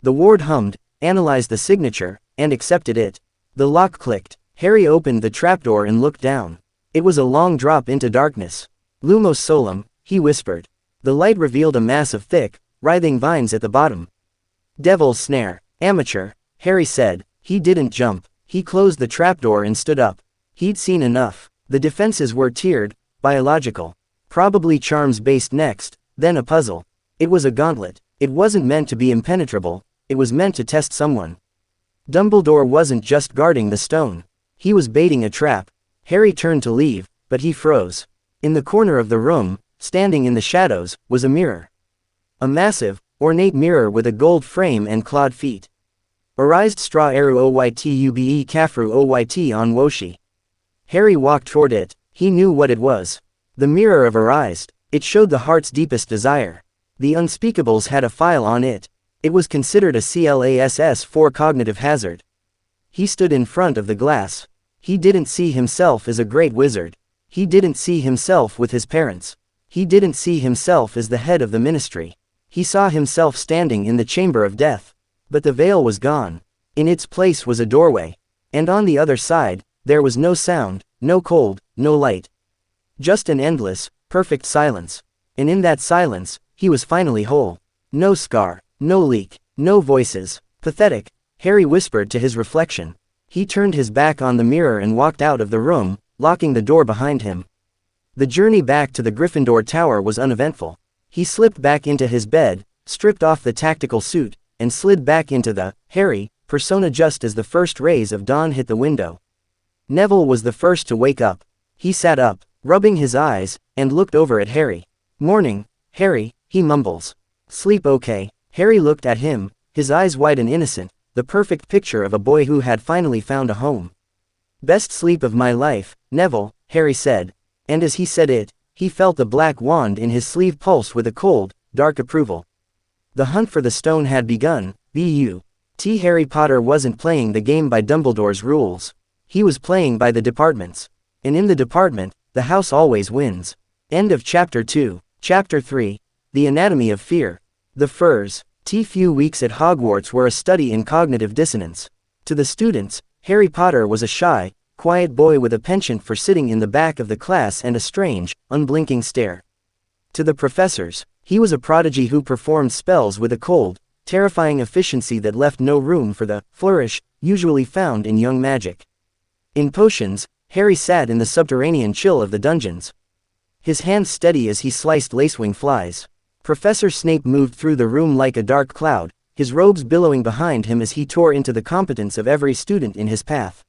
The ward hummed, analyzed the signature, and accepted it. The lock clicked. Harry opened the trapdoor and looked down. It was a long drop into darkness. Lumos Solum, he whispered. The light revealed a mass of thick, writhing vines at the bottom. Devil's snare. Amateur, Harry said. He didn't jump. He closed the trapdoor and stood up. He'd seen enough. The defenses were tiered, biological. Probably charms based next, then a puzzle. It was a gauntlet. It wasn't meant to be impenetrable, it was meant to test someone. Dumbledore wasn't just guarding the stone. He was baiting a trap. Harry turned to leave, but he froze. In the corner of the room, standing in the shadows, was a mirror. A massive, ornate mirror with a gold frame and clawed feet. Arised straw eru oytube kafru oyt on woshi. Harry walked toward it. He knew what it was. The mirror of Arised. It showed the heart's deepest desire. The Unspeakables had a file on it. It was considered a class 4 cognitive hazard. He stood in front of the glass. He didn't see himself as a great wizard. He didn't see himself with his parents. He didn't see himself as the head of the ministry. He saw himself standing in the chamber of death. But the veil was gone. In its place was a doorway. And on the other side, there was no sound, no cold, no light. Just an endless, perfect silence. And in that silence, he was finally whole. No scar, no leak, no voices. Pathetic, Harry whispered to his reflection. He turned his back on the mirror and walked out of the room, locking the door behind him. The journey back to the Gryffindor Tower was uneventful. He slipped back into his bed, stripped off the tactical suit, and slid back into the Harry persona just as the first rays of dawn hit the window. Neville was the first to wake up. He sat up, rubbing his eyes, and looked over at Harry. "Morning, Harry," he mumbles. "Sleep okay?" Harry looked at him, his eyes wide and innocent, the perfect picture of a boy who had finally found a home. "Best sleep of my life, Neville," Harry said. And as he said it, he felt the black wand in his sleeve pulse with a cold, dark approval. The hunt for the stone had begun. Harry Potter wasn't playing the game by Dumbledore's rules. He was playing by the department's. And in the department, the house always wins. End of Chapter 2. Chapter 3. The Anatomy of Fear. The first few weeks at Hogwarts were a study in cognitive dissonance. To the students, Harry Potter was a shy, quiet boy with a penchant for sitting in the back of the class and a strange, unblinking stare. To the professors, he was a prodigy who performed spells with a cold, terrifying efficiency that left no room for the flourish usually found in young magic. In potions, Harry sat in the subterranean chill of the dungeons. His hands steady as he sliced lacewing flies. Professor Snape moved through the room like a dark cloud, his robes billowing behind him as he tore into the competence of every student in his path.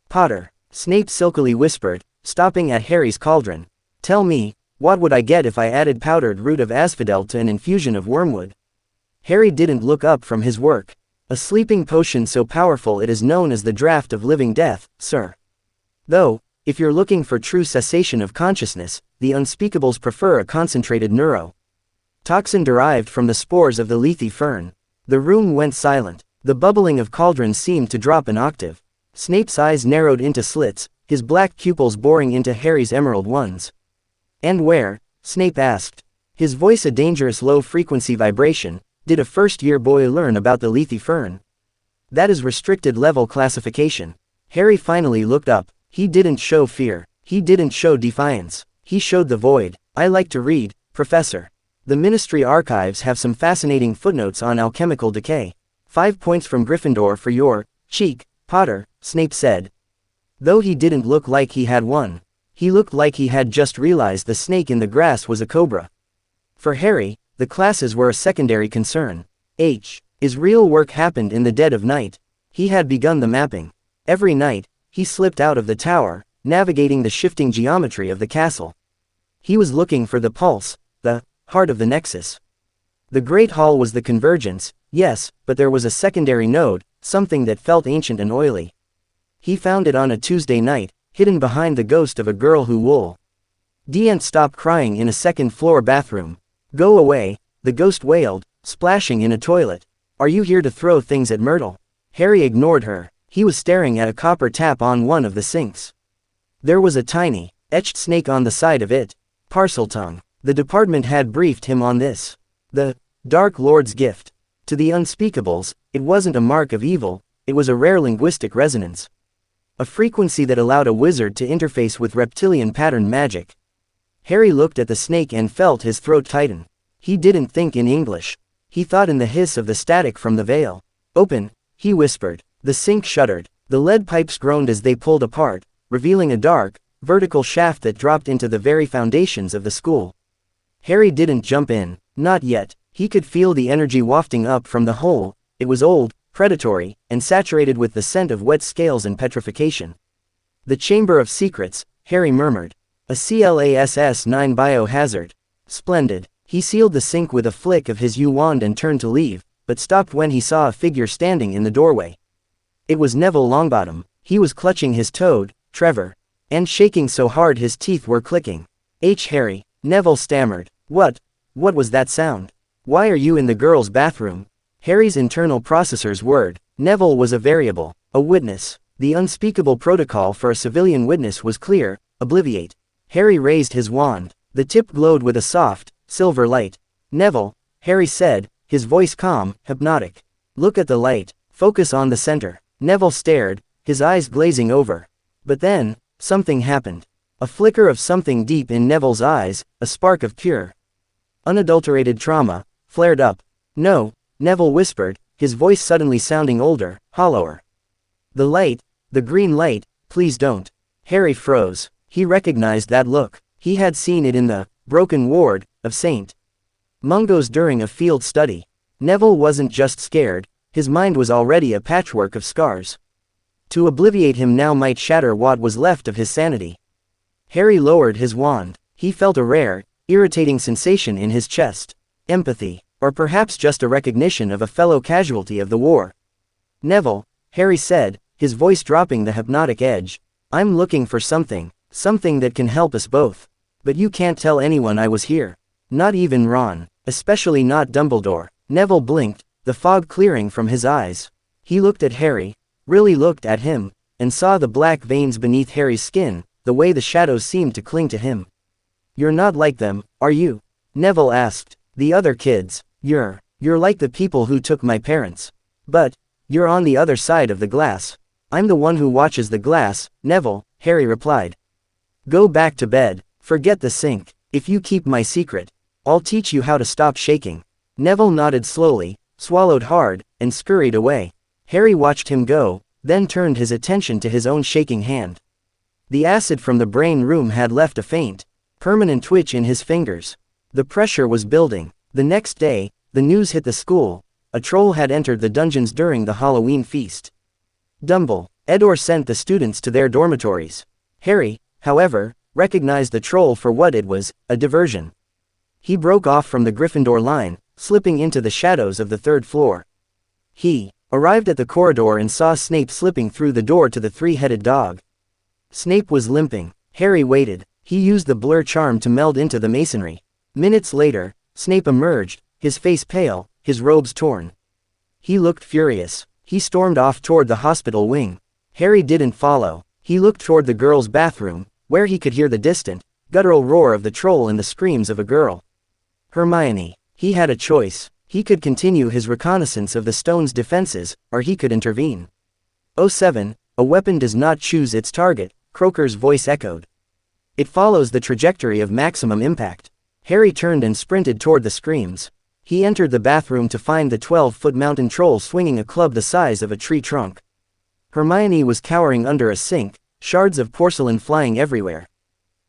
"Potter," Snape silkily whispered, stopping at Harry's cauldron. "Tell me, what would I get if I added powdered root of asphodel to an infusion of wormwood?" Harry didn't look up from his work. "A sleeping potion so powerful it is known as the draught of living death, sir. Though, if you're looking for true cessation of consciousness, the Unspeakables prefer a concentrated toxin derived from the spores of the lethe fern." The room went silent. The bubbling of cauldrons seemed to drop an octave. Snape's eyes narrowed into slits, his black pupils boring into Harry's emerald ones. "And where?" Snape asked. His voice a dangerous low-frequency vibration. "Did a first-year boy learn about the lethe fern?" "That is restricted level classification." Harry finally looked up. He didn't show fear. He didn't show defiance. He showed the void. "I like to read, Professor. The Ministry archives have some fascinating footnotes on alchemical decay. 5 points from Gryffindor for your cheek, Potter," Snape said. Though he didn't look like he had one. He looked like he had just realized the snake in the grass was a cobra. For Harry, the classes were a secondary concern. His real work happened in the dead of night. He had begun the mapping. Every night, he slipped out of the tower, navigating the shifting geometry of the castle. He was looking for the pulse, the heart of the Nexus. The Great Hall was the convergence, yes, but there was a secondary node, something that felt ancient and oily. He found it on a Tuesday night, hidden behind the ghost of a girl who didn't stop crying in a second-floor bathroom. "Go away," the ghost wailed, splashing in a toilet. "Are you here to throw things at Myrtle?" Harry ignored her. He was staring at a copper tap on one of the sinks. There was a tiny, etched snake on the side of it. Parseltongue. The department had briefed him on this. The Dark Lord's gift. To the Unspeakables, it wasn't a mark of evil, it was a rare linguistic resonance. A frequency that allowed a wizard to interface with reptilian pattern magic. Harry looked at the snake and felt his throat tighten. He didn't think in English. He thought in the hiss of the static from the veil. "Open," he whispered. The sink shuddered. The lead pipes groaned as they pulled apart, revealing a dark, vertical shaft that dropped into the very foundations of the school. Harry didn't jump in, not yet. He could feel the energy wafting up from the hole. It was old, predatory, and saturated with the scent of wet scales and petrification. "The Chamber of Secrets," Harry murmured. "A CLASS-9 biohazard. Splendid." He sealed the sink with a flick of his U-wand and turned to leave, but stopped when he saw a figure standing in the doorway. It was Neville Longbottom. He was clutching his toad, Trevor, and shaking so hard his teeth were clicking. Harry," Neville stammered. What was that sound? Why are you in the girls' bathroom?" Harry's internal processors whirred. Neville was a variable, a witness. The unspeakable protocol for a civilian witness was clear: obliviate. Harry raised his wand. The tip glowed with a soft, silver light. "Neville," Harry said, his voice calm, hypnotic. "Look at the light. Focus on the center." Neville stared, his eyes glazing over. But then, something happened. A flicker of something deep in Neville's eyes, a spark of pure, unadulterated trauma, flared up. "No," Neville whispered, his voice suddenly sounding older, hollower. "The light, the green light, please don't." Harry froze. He recognized that look. He had seen it in the broken ward of St. Mungo's during a field study. Neville wasn't just scared, his mind was already a patchwork of scars. To obliviate him now might shatter what was left of his sanity. Harry lowered his wand. He felt a rare, irritating sensation in his chest. Empathy, or perhaps just a recognition of a fellow casualty of the war. "Neville," Harry said, his voice dropping the hypnotic edge. "I'm looking for something that can help us both. But you can't tell anyone I was here. Not even Ron, especially not Dumbledore." Neville blinked, the fog clearing from his eyes. He looked at Harry, really looked at him, and saw the black veins beneath Harry's skin, the way the shadows seemed to cling to him. "You're not like them, are you?" Neville asked. "The other kids. You're like the people who took my parents. But you're on the other side of the glass." "I'm the one who watches the glass, Neville," Harry replied. "Go back to bed. Forget the sink. If you keep my secret, I'll teach you how to stop shaking." Neville nodded slowly, swallowed hard, and scurried away. Harry watched him go, then turned his attention to his own shaking hand. The acid from the brain room had left a faint, permanent twitch in his fingers. The pressure was building. The next day, the news hit the school. A troll had entered the dungeons during the Halloween feast. Dumbledore sent the students to their dormitories. Harry, however, recognized the troll for what it was, a diversion. He broke off from the Gryffindor line, slipping into the shadows of the third floor. He arrived at the corridor and saw Snape slipping through the door to the three-headed dog. Snape was limping. Harry waited. He used the blur charm to meld into the masonry. Minutes later, Snape emerged, his face pale, his robes torn. He looked furious. He stormed off toward the hospital wing. Harry didn't follow. He looked toward the girls' bathroom, where he could hear the distant, guttural roar of the troll and the screams of a girl. Hermione. He had a choice. He could continue his reconnaissance of the stone's defenses, or he could intervene. "Oh 7, a weapon does not choose its target," Croaker's voice echoed. "It follows the trajectory of maximum impact." Harry turned and sprinted toward the screams. He entered the bathroom to find the 12-foot mountain troll swinging a club the size of a tree trunk. Hermione was cowering under a sink, shards of porcelain flying everywhere.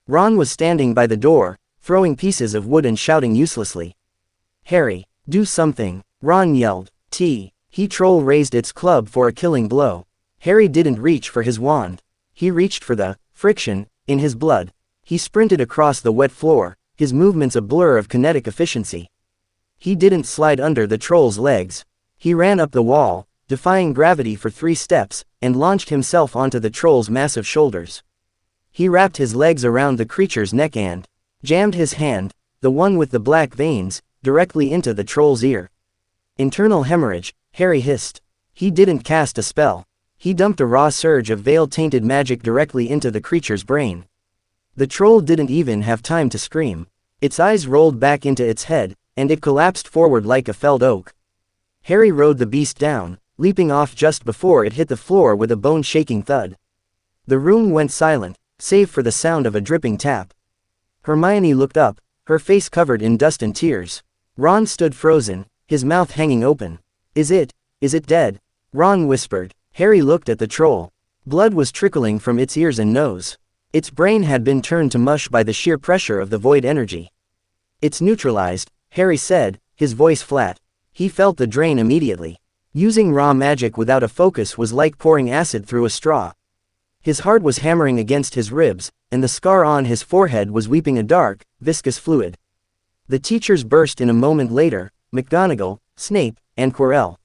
Ron was standing by the door, throwing pieces of wood and shouting uselessly. "Harry, do something," Ron yelled. He troll raised its club for a killing blow. Harry didn't reach for his wand. He reached for the friction in his blood. He sprinted across the wet floor, his movements a blur of kinetic efficiency. He didn't slide under the troll's legs. He ran up the wall, defying gravity for 3 steps, and launched himself onto the troll's massive shoulders. He wrapped his legs around the creature's neck and jammed his hand, the one with the black veins, directly into the troll's ear. Internal hemorrhage, Harry hissed. He didn't cast a spell. He dumped a raw surge of veil-tainted magic directly into the creature's brain. The troll didn't even have time to scream. Its eyes rolled back into its head, and it collapsed forward like a felled oak. Harry rode the beast down, leaping off just before it hit the floor with a bone-shaking thud. The room went silent, save for the sound of a dripping tap. Hermione looked up, her face covered in dust and tears. Ron stood frozen, his mouth hanging open. Is it dead?" Ron whispered. Harry looked at the troll. Blood was trickling from its ears and nose. Its brain had been turned to mush by the sheer pressure of the void energy. "It's neutralized," Harry said, his voice flat. He felt the drain immediately. Using raw magic without a focus was like pouring acid through a straw. His heart was hammering against his ribs, and the scar on his forehead was weeping a dark, viscous fluid. The teachers burst in a moment later, McGonagall, Snape, and Quirrell.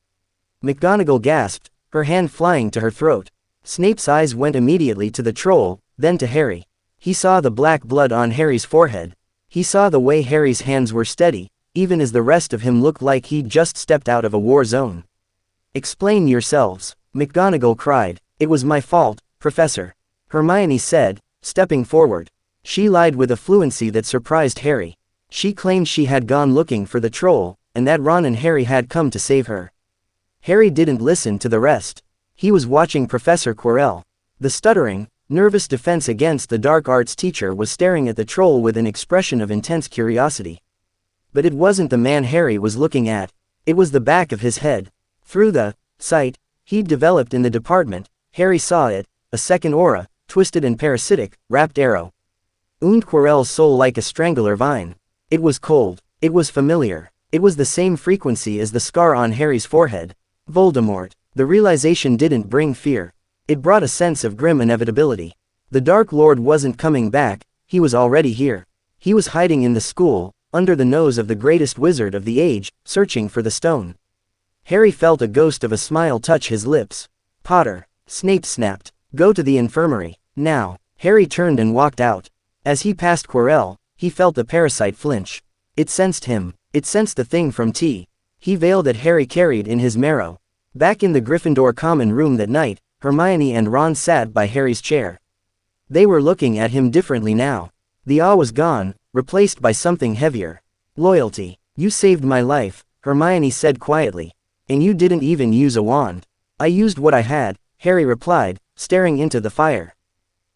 McGonagall gasped, her hand flying to her throat. Snape's eyes went immediately to the troll, then to Harry. He saw the black blood on Harry's forehead. He saw the way Harry's hands were steady, even as the rest of him looked like he'd just stepped out of a war zone. "Explain yourselves," McGonagall cried. "It was my fault, Professor," Hermione said, stepping forward. She lied with a fluency that surprised Harry. She claimed she had gone looking for the troll, and that Ron and Harry had come to save her. Harry didn't listen to the rest. He was watching Professor Quirrell. The stuttering, nervous defense against the dark arts teacher was staring at the troll with an expression of intense curiosity. But it wasn't the man Harry was looking at. It was the back of his head. Through the sight he'd developed in the department, Harry saw it, a second aura, twisted and parasitic, wrapped arrow. Wound Quirrell's soul like a strangler vine. It was cold. It was familiar. It was the same frequency as the scar on Harry's forehead. Voldemort. The realization didn't bring fear. It brought a sense of grim inevitability. The Dark Lord wasn't coming back, he was already here. He was hiding in the school, under the nose of the greatest wizard of the age, searching for the stone. Harry felt a ghost of a smile touch his lips. "Potter," Snape snapped, "go to the infirmary, now." Harry turned and walked out. As he passed Quirrell, he felt the parasite flinch. It sensed him. It sensed the thing from he veiled that Harry carried in his marrow. Back in the Gryffindor common room that night, Hermione and Ron sat by Harry's chair. They were looking at him differently now. The awe was gone, replaced by something heavier. "Loyalty. You saved my life," Hermione said quietly. "And you didn't even use a wand." "I used what I had," Harry replied, staring into the fire.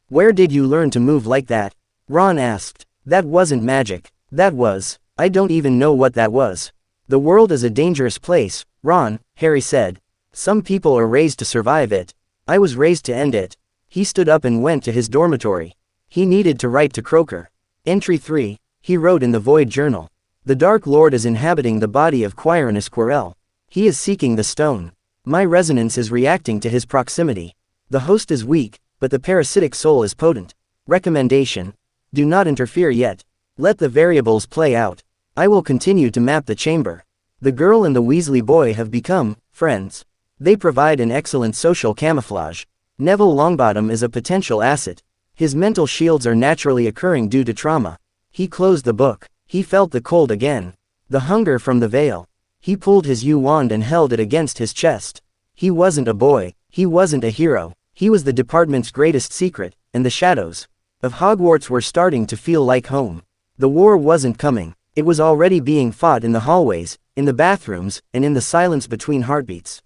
"Where did you learn to move like that?" Ron asked. "That wasn't magic. That was, I don't even know what that was." "The world is a dangerous place, Ron," Harry said. "Some people are raised to survive it." I was raised to end it. He stood up and went to his dormitory. He needed to write to Croaker. Entry 3, he wrote in the Void Journal. The Dark Lord is inhabiting the body of Quirinus Quirrell. He is seeking the stone. My resonance is reacting to his proximity. The host is weak, but the parasitic soul is potent. Recommendation: do not interfere yet. Let the variables play out. I will continue to map the chamber. The girl and the Weasley boy have become friends. They provide an excellent social camouflage. Neville Longbottom is a potential asset. His mental shields are naturally occurring due to trauma. He closed the book. He felt the cold again. The hunger from the veil. He pulled his U-wand and held it against his chest. He wasn't a boy. He wasn't a hero. He was the department's greatest secret, and the shadows of Hogwarts were starting to feel like home. The war wasn't coming. It was already being fought in the hallways, in the bathrooms, and in the silence between heartbeats.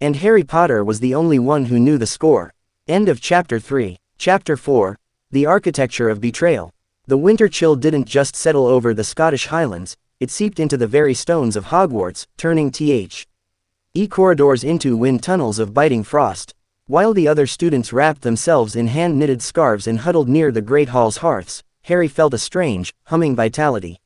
And Harry Potter was the only one who knew the score. End of Chapter 3. Chapter 4. The Architecture of Betrayal. The winter chill didn't just settle over the Scottish Highlands, it seeped into the very stones of Hogwarts, turning the corridors into wind tunnels of biting frost. While the other students wrapped themselves in hand-knitted scarves and huddled near the Great Hall's hearths, Harry felt a strange, humming vitality.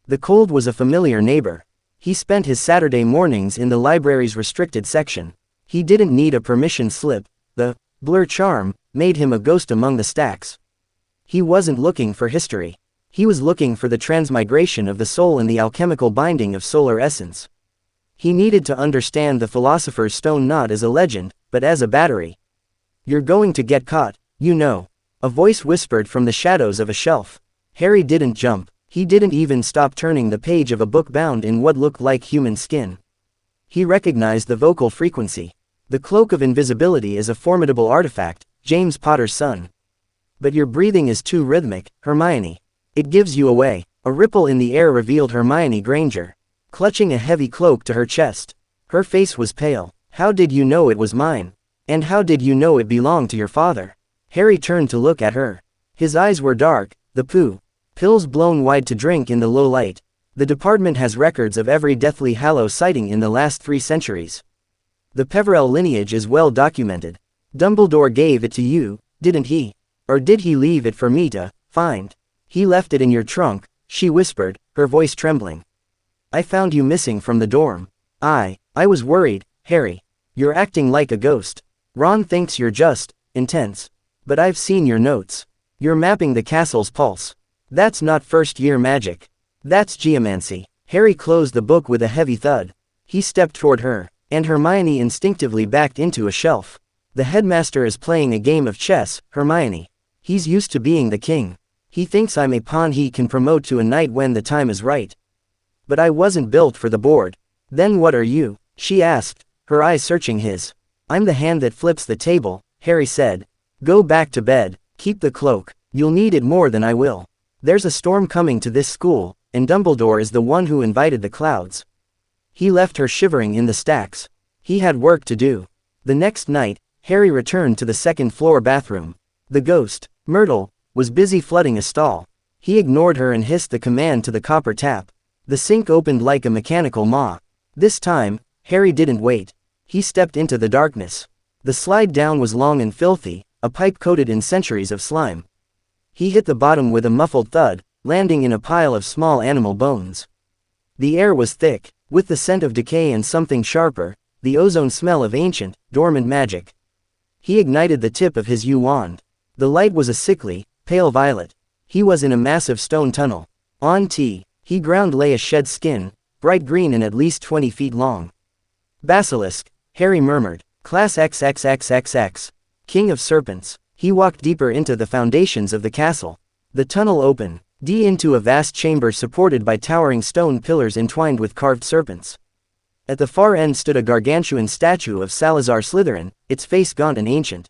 The cold was a familiar neighbor. He spent his Saturday mornings in the library's restricted section. He didn't need a permission slip. The blur charm made him a ghost among the stacks. He wasn't looking for history. He was looking for the transmigration of the soul in the alchemical binding of solar essence. He needed to understand the Philosopher's Stone not as a legend, but as a battery. You're going to get caught, you know. A voice whispered from the shadows of a shelf. Harry didn't jump. He didn't even stop turning the page of a book bound in what looked like human skin. He recognized the vocal frequency. The cloak of invisibility is a formidable artifact, James Potter's son. But your breathing is too rhythmic, Hermione. It gives you away. A ripple in the air revealed Hermione Granger, clutching a heavy cloak to her chest. Her face was pale. How did you know it was mine? And how did you know it belonged to your father? Harry turned to look at her. His eyes were dark, the pills blown wide to drink in the low light. The department has records of every Deathly Hallows sighting in the last 3 centuries. The Peverell lineage is well documented. Dumbledore gave it to you, didn't he? Or did he leave it for me to find? He left it in your trunk, she whispered, her voice trembling. I found you missing from the dorm. I was worried, Harry. You're acting like a ghost. Ron thinks you're just intense. But I've seen your notes. You're mapping the castle's pulse. That's not first-year magic. That's geomancy. Harry closed the book with a heavy thud. He stepped toward her, and Hermione instinctively backed into a shelf. The headmaster is playing a game of chess, Hermione. He's used to being the king. He thinks I'm a pawn he can promote to a knight when the time is right. But I wasn't built for the board. Then what are you? She asked, her eyes searching his. I'm the hand that flips the table, Harry said. Go back to bed, keep the cloak. You'll need it more than I will. There's a storm coming to this school, and Dumbledore is the one who invited the clouds. He left her shivering in the stacks. He had work to do. The next night, Harry returned to the second-floor bathroom. The ghost, Myrtle, was busy flooding a stall. He ignored her and hissed the command to the copper tap. The sink opened like a mechanical maw. This time, Harry didn't wait. He stepped into the darkness. The slide down was long and filthy, a pipe coated in centuries of slime. He hit the bottom with a muffled thud, landing in a pile of small animal bones. The air was thick, with the scent of decay and something sharper, the ozone smell of ancient, dormant magic. He ignited the tip of his U-wand. The light was a sickly, pale violet. He was in a massive stone tunnel. On he ground lay a shed skin, bright green and at least 20 feet long. Basilisk, Harry murmured. Class XXXXX. King of Serpents. He walked deeper into the foundations of the castle. The tunnel opened into a vast chamber supported by towering stone pillars entwined with carved serpents. At the far end stood a gargantuan statue of Salazar Slytherin, its face gaunt and ancient.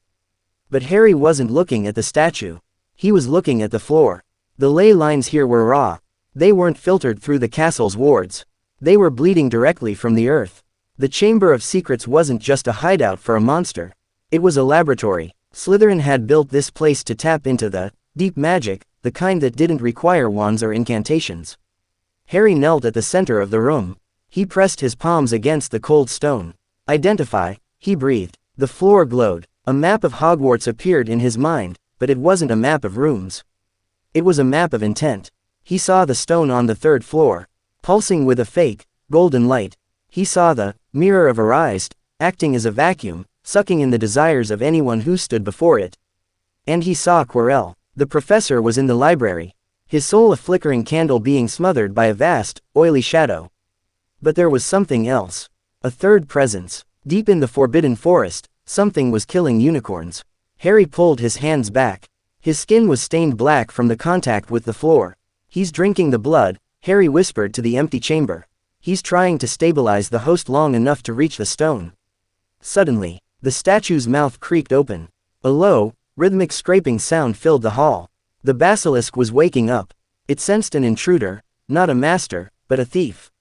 But Harry wasn't looking at the statue. He was looking at the floor. The ley lines here were raw. They weren't filtered through the castle's wards. They were bleeding directly from the earth. The Chamber of Secrets wasn't just a hideout for a monster. It was a laboratory. Slytherin had built this place to tap into the deep magic, the kind that didn't require wands or incantations. Harry knelt at the center of the room. He pressed his palms against the cold stone. Identify, he breathed. The floor glowed. A map of Hogwarts appeared in his mind, but it wasn't a map of rooms. It was a map of intent. He saw the stone on the 3rd floor, pulsing with a fake, golden light. He saw the mirror of Arised, acting as a vacuum, sucking in the desires of anyone who stood before it. And he saw Quirrell. The professor was in the library, his soul a flickering candle being smothered by a vast, oily shadow. But there was something else. A third presence. Deep in the Forbidden Forest, something was killing unicorns. Harry pulled his hands back. His skin was stained black from the contact with the floor. He's drinking the blood, Harry whispered to the empty chamber. He's trying to stabilize the host long enough to reach the stone. Suddenly, the statue's mouth creaked open. A low, rhythmic scraping sound filled the hall. The basilisk was waking up. It sensed an intruder, not a master, but a thief.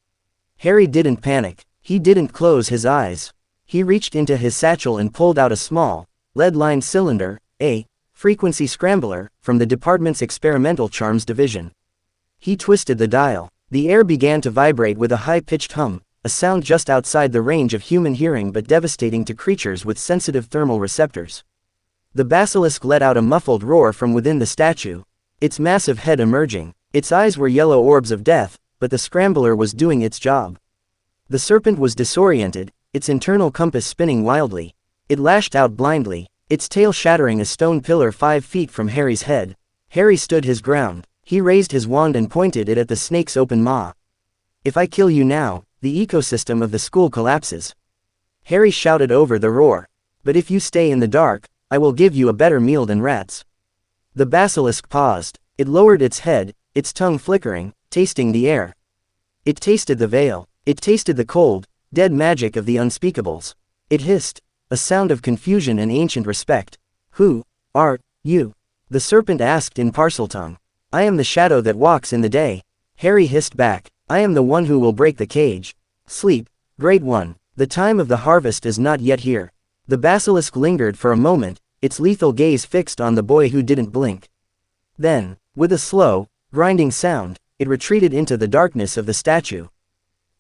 Harry didn't panic. He didn't close his eyes. He reached into his satchel and pulled out a small, lead-lined cylinder, a frequency scrambler, from the department's experimental charms division. He twisted the dial. The air began to vibrate with a high-pitched hum, a sound just outside the range of human hearing but devastating to creatures with sensitive thermal receptors. The basilisk let out a muffled roar from within the statue, its massive head emerging. Its eyes were yellow orbs of death, but the scrambler was doing its job. The serpent was disoriented, its internal compass spinning wildly. It lashed out blindly, its tail shattering a stone pillar 5 feet from Harry's head. Harry stood his ground. He raised his wand and pointed it at the snake's open maw. "If I kill you now, the ecosystem of the school collapses." Harry shouted over the roar. "But if you stay in the dark, I will give you a better meal than rats." The basilisk paused. It lowered its head, its tongue flickering, tasting the air. It tasted the veil. It tasted the cold, dead magic of the Unspeakables. It hissed, a sound of confusion and ancient respect. "Who are you?" the serpent asked in Parseltongue. "I am the shadow that walks in the day." Harry hissed back. "I am the one who will break the cage. Sleep, Great One. The time of the harvest is not yet here." The basilisk lingered for a moment, its lethal gaze fixed on the boy who didn't blink. Then, with a slow, grinding sound, it retreated into the darkness of the statue.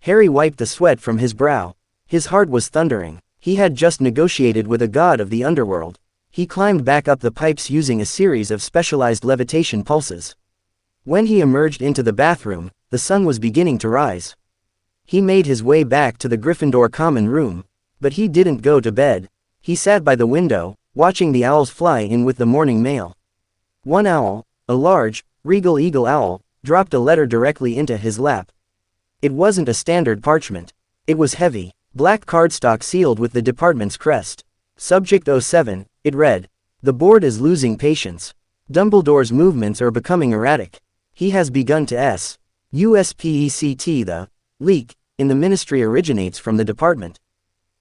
Harry wiped the sweat from his brow. His heart was thundering. He had just negotiated with a god of the underworld. He climbed back up the pipes using a series of specialized levitation pulses. When he emerged into the bathroom, the sun was beginning to rise. He made his way back to the Gryffindor common room, but he didn't go to bed. He sat by the window, watching the owls fly in with the morning mail. One owl, a large, regal eagle owl, dropped a letter directly into his lap. It wasn't a standard parchment. It was heavy, black cardstock sealed with the department's crest. Subject 07, it read. "The board is losing patience. Dumbledore's movements are becoming erratic. He has begun to USPECT. The leak in the ministry originates from the department.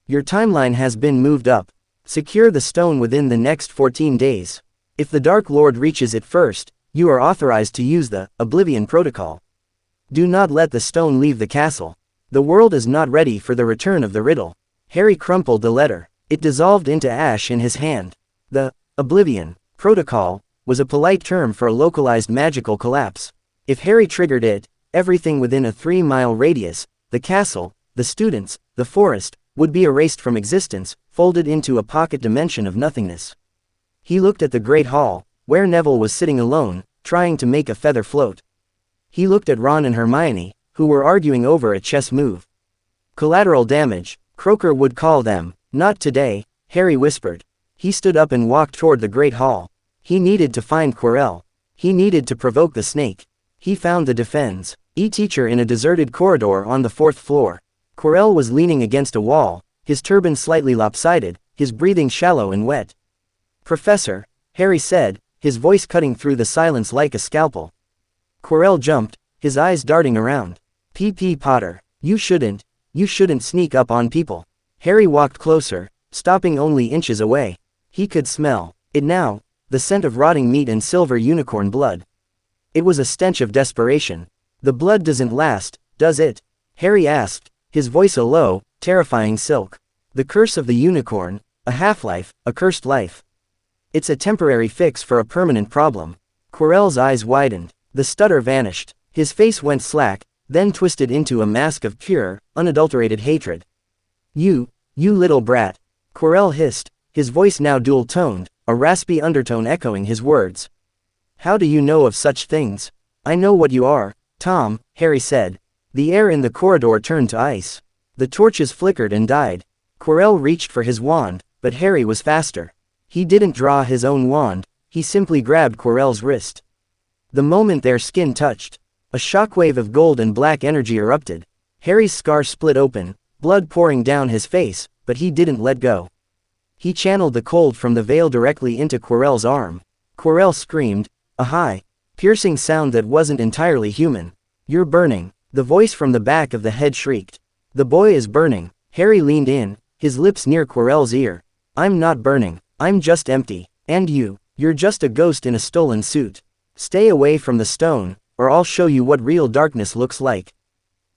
Your timeline has been moved up. Secure the stone within the next 14 days. If the Dark Lord reaches it first, you are authorized to use the Oblivion Protocol. Do not let the stone leave the castle. The world is not ready for the return of the riddle." Harry crumpled the letter. It dissolved into ash in his hand. The Oblivion Protocol was a polite term for a localized magical collapse. If Harry triggered it, everything within a 3-mile radius, the castle, the students, the forest, would be erased from existence, folded into a pocket dimension of nothingness. He looked at the Great Hall, where Neville was sitting alone, trying to make a feather float. He looked at Ron and Hermione, who were arguing over a chess move. Collateral damage, Croaker would call them. "Not today," Harry whispered. He stood up and walked toward the Great Hall. He needed to find Quirrell. He needed to provoke the snake. He found the Defense teacher in a deserted corridor on the 4th floor. Quirrell was leaning against a wall, his turban slightly lopsided, his breathing shallow and wet. "Professor," Harry said, his voice cutting through the silence like a scalpel. Quirrell jumped, his eyes darting around. Potter, you shouldn't sneak up on people." Harry walked closer, stopping only inches away. He could smell it now, the scent of rotting meat and silver unicorn blood. It was a stench of desperation. "The blood doesn't last, does it?" Harry asked, his voice a low, terrifying silk. "The curse of the unicorn, a half-life, a cursed life. It's a temporary fix for a permanent problem." Quirrell's eyes widened. The stutter vanished. His face went slack, then twisted into a mask of pure, unadulterated hatred. You little brat," Quirrell hissed, his voice now dual-toned, a raspy undertone echoing his words. "How do you know of such things?" "I know what you are, Tom," Harry said. The air in the corridor turned to ice. The torches flickered and died. Quirrell reached for his wand, but Harry was faster. He didn't draw his own wand, he simply grabbed Quirrell's wrist. The moment their skin touched, a shockwave of gold and black energy erupted. Harry's scar split open, blood pouring down his face, but he didn't let go. He channeled the cold from the veil directly into Quirrell's arm. Quirrell screamed, a high, piercing sound that wasn't entirely human. "You're burning," the voice from the back of the head shrieked. "The boy is burning." Harry leaned in, his lips near Quirrell's ear. "I'm not burning, I'm just empty. And you're just a ghost in a stolen suit. Stay away from the stone, or I'll show you what real darkness looks like."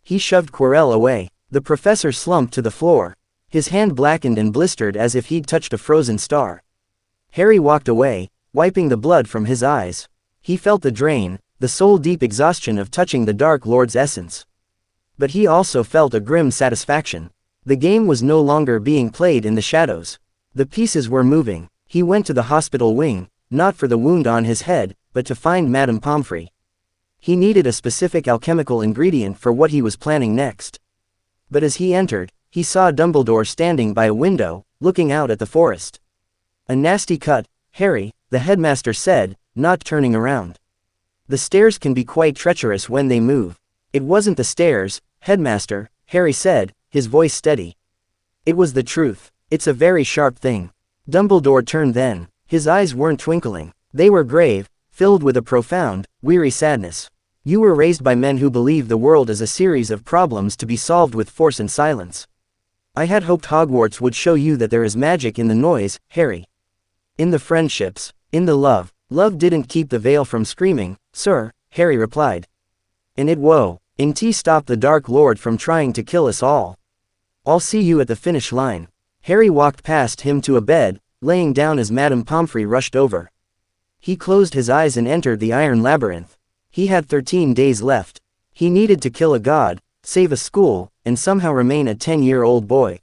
He shoved Quirrell away. The professor slumped to the floor. His hand blackened and blistered as if he'd touched a frozen star. Harry walked away, wiping the blood from his eyes. He felt the drain, the soul-deep exhaustion of touching the Dark Lord's essence. But he also felt a grim satisfaction. The game was no longer being played in the shadows. The pieces were moving. He went to the hospital wing, not for the wound on his head, but to find Madame Pomfrey. He needed a specific alchemical ingredient for what he was planning next. But as he entered, he saw Dumbledore standing by a window, looking out at the forest. "A nasty cut, Harry," the headmaster said, not turning around. "The stairs can be quite treacherous when they move." "It wasn't the stairs, headmaster," Harry said, his voice steady. "It was the truth. It's a very sharp thing." Dumbledore turned then. His eyes weren't twinkling. They were grave, filled with a profound, weary sadness. "You were raised by men who believe the world is a series of problems to be solved with force and silence. I had hoped Hogwarts would show you that there is magic in the noise, Harry. In the friendships, in the love." "Love didn't keep the veil from screaming, sir," Harry replied. "And it won't stop the Dark Lord from trying to kill us all. I'll see you at the finish line." Harry walked past him to a bed, laying down as Madame Pomfrey rushed over. He closed his eyes and entered the Iron Labyrinth. He had 13 days left. He needed to kill a god, save a school, and somehow remain a 10-year-old boy.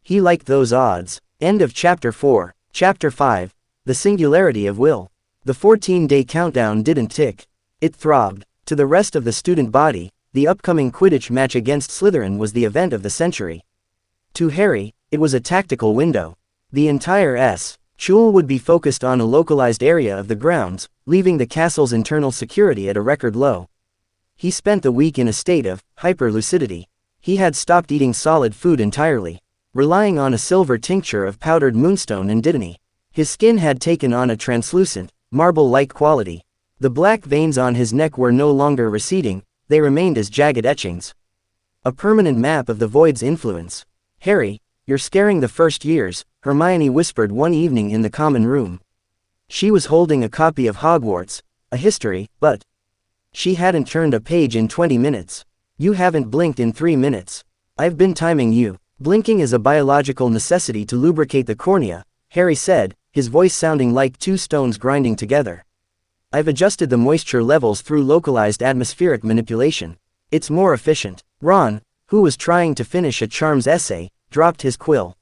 He liked those odds. End of Chapter 4. Chapter 5. The Singularity of Will. The 14-day countdown didn't tick. It throbbed. To the rest of the student body, the upcoming Quidditch match against Slytherin was the event of the century. To Harry, it was a tactical window. The entire school would be focused on a localized area of the grounds, leaving the castle's internal security at a record low. He spent the week in a state of hyper-lucidity. He had stopped eating solid food entirely, relying on a silver tincture of powdered moonstone and dittany. His skin had taken on a translucent, marble-like quality. The black veins on his neck were no longer receding, they remained as jagged etchings. A permanent map of the void's influence. "Harry, you're scaring the first years," Hermione whispered one evening in the common room. She was holding a copy of Hogwarts, a history, but she hadn't turned a page in 20 minutes. "You haven't blinked in 3 minutes. I've been timing you." "Blinking is a biological necessity to lubricate the cornea," Harry said, his voice sounding like two stones grinding together. "I've adjusted the moisture levels through localized atmospheric manipulation. It's more efficient." Ron, who was trying to finish a charms essay, dropped his quill.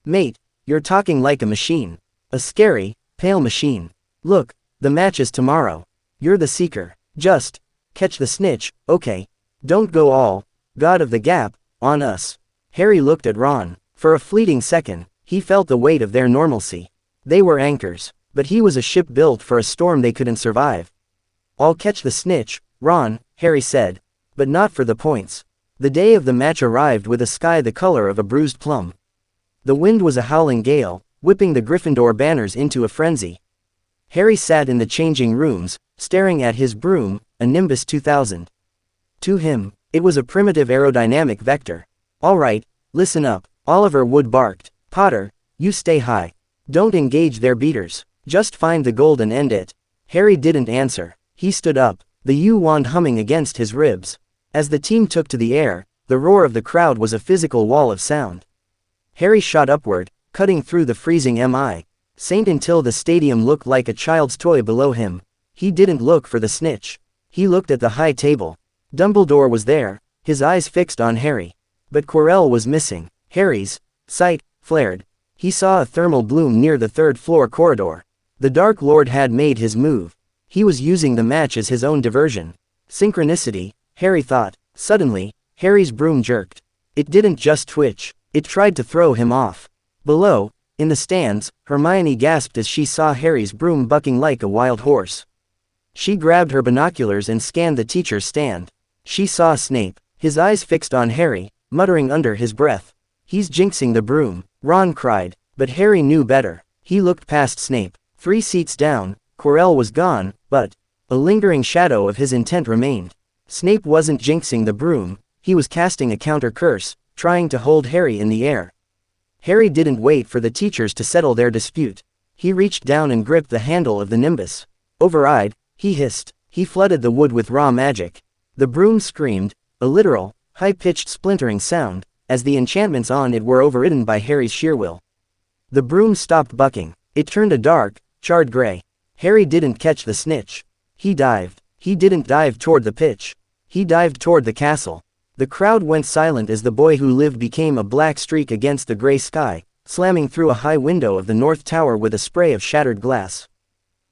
"Mate, you're talking like a machine. A scary, pale machine. Look, the match is tomorrow. You're the seeker. Just catch the snitch, okay? Don't go all God of the Gap on us." Harry looked at Ron. For a fleeting second, he felt the weight of their normalcy. They were anchors, but he was a ship built for a storm they couldn't survive. "I'll catch the snitch, Ron," Harry said. "But not for the points." The day of the match arrived with a sky the color of a bruised plum. The wind was a howling gale, whipping the Gryffindor banners into a frenzy. Harry sat in the changing rooms, staring at his broom, a Nimbus 2000. To him, it was a primitive aerodynamic vector. "All right, listen up," Oliver Wood barked. "Potter, you stay high. Don't engage their beaters. Just find the gold and end it." Harry didn't answer. He stood up, the U-wand humming against his ribs. As the team took to the air, the roar of the crowd was a physical wall of sound. Harry shot upward, cutting through the freezing Saint until the stadium looked like a child's toy below him. He didn't look for the snitch. He looked at the high table. Dumbledore was there, his eyes fixed on Harry. But Quirrell was missing. Harry's sight flared. He saw a thermal bloom near the third-floor corridor. The Dark Lord had made his move. He was using the match as his own diversion. Synchronicity, Harry thought. Suddenly, Harry's broom jerked. It didn't just twitch. It tried to throw him off. Below, in the stands, Hermione gasped as she saw Harry's broom bucking like a wild horse. She grabbed her binoculars and scanned the teacher's stand. She saw Snape, his eyes fixed on Harry, muttering under his breath. "He's jinxing the broom," Ron cried, but Harry knew better. He looked past Snape. 3 seats down, Quirrell was gone, but a lingering shadow of his intent remained. Snape wasn't jinxing the broom, he was casting a counter curse, trying to hold Harry in the air. Harry didn't wait for the teachers to settle their dispute. He reached down and gripped the handle of the nimbus. Over-eyed, he hissed. He flooded the wood with raw magic. The broom screamed, a literal, high-pitched splintering sound, as the enchantments on it were overridden by Harry's sheer will. The broom stopped bucking. It turned a dark, charred gray. Harry didn't catch the snitch. He dived. He didn't dive toward the pitch. He dived toward the castle. The crowd went silent as the boy who lived became a black streak against the gray sky, slamming through a high window of the north tower with a spray of shattered glass.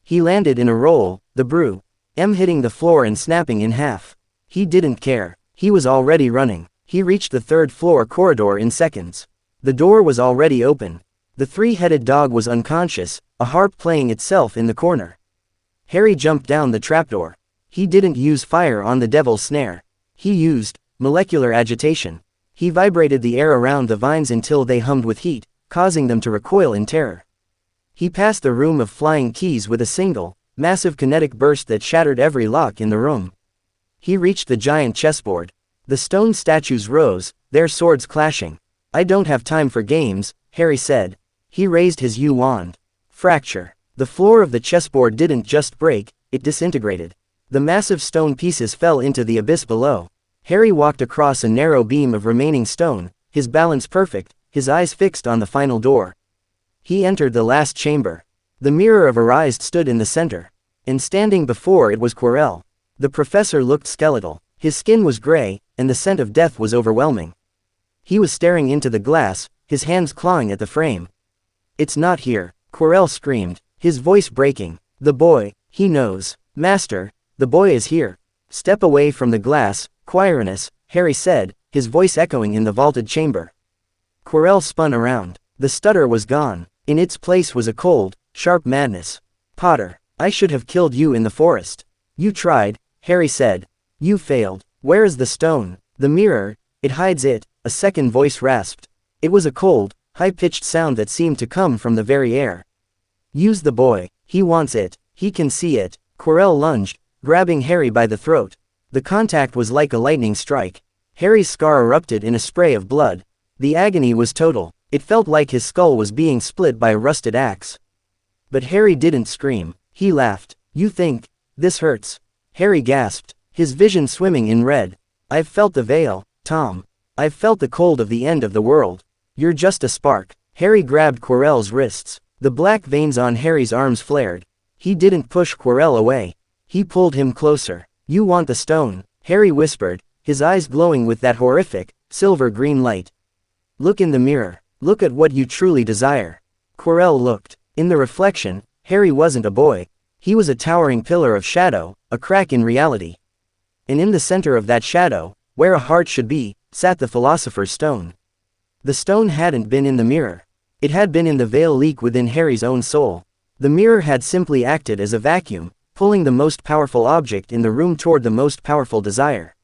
He landed in a roll, the broom hitting the floor and snapping in half. He didn't care. He was already running. He reached the third-floor corridor in seconds. The door was already open. The 3-headed dog was unconscious, a harp playing itself in the corner. Harry jumped down the trapdoor. He didn't use fire on the devil's snare. He used molecular agitation. He vibrated the air around the vines until they hummed with heat, causing them to recoil in terror. He passed the room of flying keys with a single, massive kinetic burst that shattered every lock in the room. He reached the giant chessboard. The stone statues rose, their swords clashing. "I don't have time for games," Harry said. He raised his U-wand. Fracture. The floor of the chessboard didn't just break, it disintegrated. The massive stone pieces fell into the abyss below. Harry walked across a narrow beam of remaining stone, his balance perfect, his eyes fixed on the final door. He entered the last chamber. The mirror of Arise stood in the center. And standing before it was Quirrell. The professor looked skeletal. His skin was gray, and the scent of death was overwhelming. He was staring into the glass, his hands clawing at the frame. "It's not here," Quirrell screamed, his voice breaking. "The boy, he knows. Master, the boy is here." "Step away from the glass, Quirinus," Harry said, his voice echoing in the vaulted chamber. Quirrell spun around. The stutter was gone. In its place was a cold, sharp madness. "Potter, I should have killed you in the forest." "You tried," Harry said. "You failed. Where is the stone?" "The mirror, it hides it," a second voice rasped. It was a cold, high-pitched sound that seemed to come from the very air. "Use the boy. He wants it. He can see it." Quirrell lunged, grabbing Harry by the throat. The contact was like a lightning strike. Harry's scar erupted in a spray of blood. The agony was total. It felt like his skull was being split by a rusted axe. But Harry didn't scream. He laughed. "You think this hurts?" Harry gasped, his vision swimming in red. "I've felt the veil, Tom. I've felt the cold of the end of the world. You're just a spark." Harry grabbed Quirrell's wrists. The black veins on Harry's arms flared. He didn't push Quirrell away. He pulled him closer. "You want the stone," Harry whispered, his eyes glowing with that horrific, silver-green light. "Look in the mirror. Look at what you truly desire." Quirrell looked. In the reflection, Harry wasn't a boy. He was a towering pillar of shadow, a crack in reality. And in the center of that shadow, where a heart should be, sat the Philosopher's Stone. The stone hadn't been in the mirror. It had been in the veil leak within Harry's own soul. The mirror had simply acted as a vacuum, pulling the most powerful object in the room toward the most powerful desire.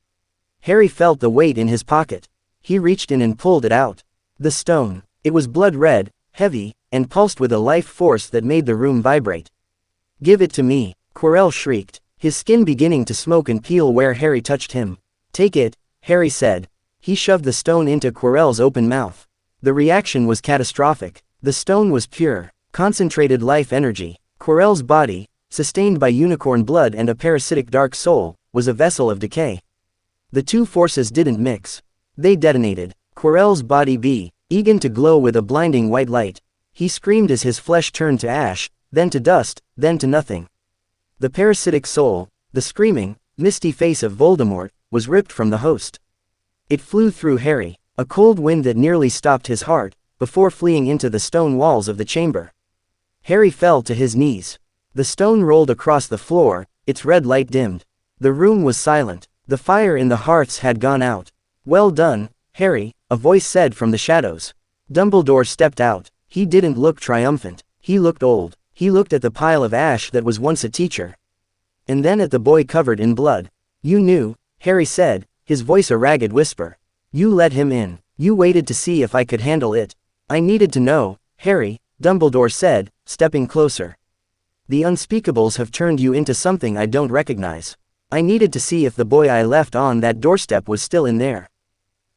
Harry felt the weight in his pocket. He reached in and pulled it out. The stone. It was blood red, heavy, and pulsed with a life force that made the room vibrate. "Give it to me," Quirrell shrieked, his skin beginning to smoke and peel where Harry touched him. "Take it," Harry said. He shoved the stone into Quirrell's open mouth. The reaction was catastrophic. The stone was pure, concentrated life energy. Quirrell's body, sustained by unicorn blood and a parasitic dark soul, was a vessel of decay. The two forces didn't mix. They detonated. Quirrell's body began to glow with a blinding white light. He screamed as his flesh turned to ash, then to dust, then to nothing. The parasitic soul, the screaming, misty face of Voldemort, was ripped from the host. It flew through Harry, a cold wind that nearly stopped his heart, before fleeing into the stone walls of the chamber. Harry fell to his knees. The stone rolled across the floor, its red light dimmed. The room was silent. The fire in the hearths had gone out. "Well done, Harry," a voice said from the shadows. Dumbledore stepped out. He didn't look triumphant. He looked old. He looked at the pile of ash that was once a teacher. And then at the boy covered in blood. "You knew," Harry said, his voice a ragged whisper. "You let him in. You waited to see if I could handle it." "I needed to know, Harry," Dumbledore said, stepping closer. "The Unspeakables have turned you into something I don't recognize. I needed to see if the boy I left on that doorstep was still in there."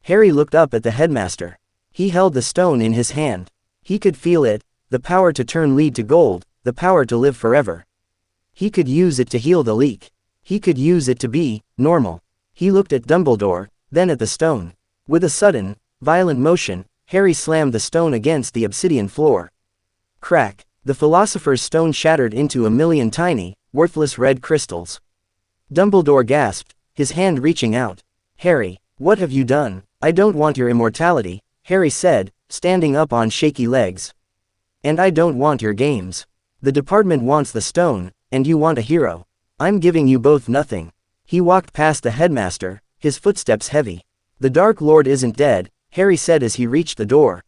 Harry looked up at the headmaster. He held the stone in his hand. He could feel it, the power to turn lead to gold, the power to live forever. He could use it to heal the leak. He could use it to be normal. He looked at Dumbledore, then at the stone. With a sudden, violent motion, Harry slammed the stone against the obsidian floor. Crack! The philosopher's stone shattered into a million tiny, worthless red crystals. Dumbledore gasped, his hand reaching out. "Harry, what have you done?" "I don't want your immortality," Harry said, standing up on shaky legs. "And I don't want your games. The department wants the stone, and you want a hero. I'm giving you both nothing." He walked past the headmaster, his footsteps heavy. "The Dark Lord isn't dead," Harry said as he reached the door.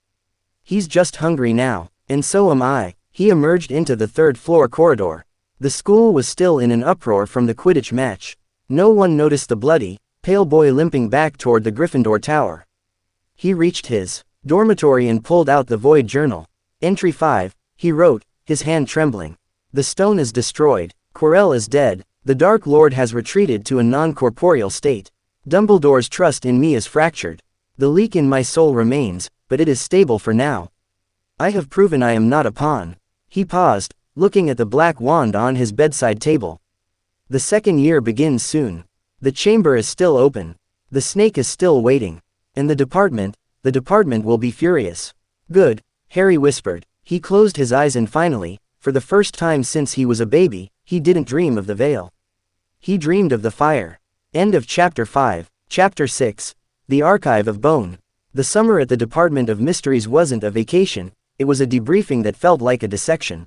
"He's just hungry now, and so am I." He emerged into the third-floor corridor. The school was still in an uproar from the Quidditch match. No one noticed the bloody, pale boy limping back toward the Gryffindor Tower. He reached his dormitory and pulled out the void journal. "Entry 5, he wrote, his hand trembling. "The stone is destroyed. Quirrell is dead. The Dark Lord has retreated to a non-corporeal state. Dumbledore's trust in me is fractured. The leak in my soul remains, but it is stable for now. I have proven I am not a pawn." He paused, looking at the black wand on his bedside table. "The second year begins soon. The chamber is still open. The snake is still waiting. And the department will be furious." "Good," Harry whispered. He closed his eyes and finally, for the first time since he was a baby, he didn't dream of the veil. He dreamed of the fire. End of Chapter 5. Chapter 6. The Archive of Bone. The summer at the Department of Mysteries wasn't a vacation, it was a debriefing that felt like a dissection.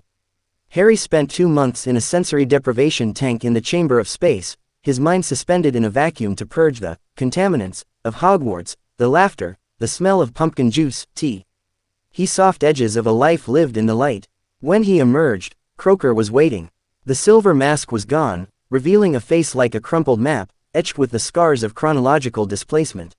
Harry spent 2 months in a sensory deprivation tank in the Chamber of Space, his mind suspended in a vacuum to purge the contaminants of Hogwarts, the laughter, the smell of pumpkin juice, tea. He soft edges of a life lived in the light. When he emerged, Croaker was waiting. The silver mask was gone, revealing a face like a crumpled map, etched with the scars of chronological displacement.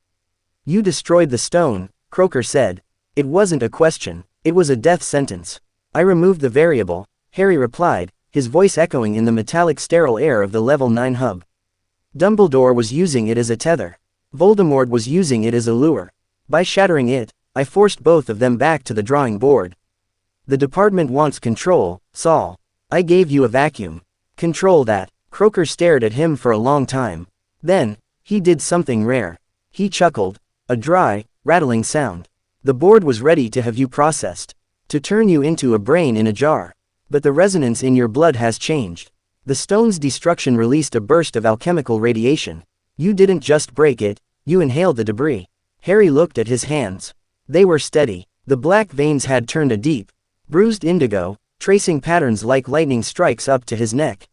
"You destroyed the stone," Croaker said. "It wasn't a question, it was a death sentence." "I removed the variable," Harry replied, his voice echoing in the metallic sterile air of the Level 9 hub. "Dumbledore was using it as a tether. Voldemort was using it as a lure. By shattering it, I forced both of them back to the drawing board. The department wants control, Saul. I gave you a vacuum. Control that." Croaker stared at him for a long time. Then, he did something rare. He chuckled. A dry, rattling sound. "The board was ready to have you processed. To turn you into a brain in a jar. But the resonance in your blood has changed. The stone's destruction released a burst of alchemical radiation. You didn't just break it, you inhaled the debris." Harry looked at his hands. They were steady. The black veins had turned a deep, bruised indigo, tracing patterns like lightning strikes up to his neck.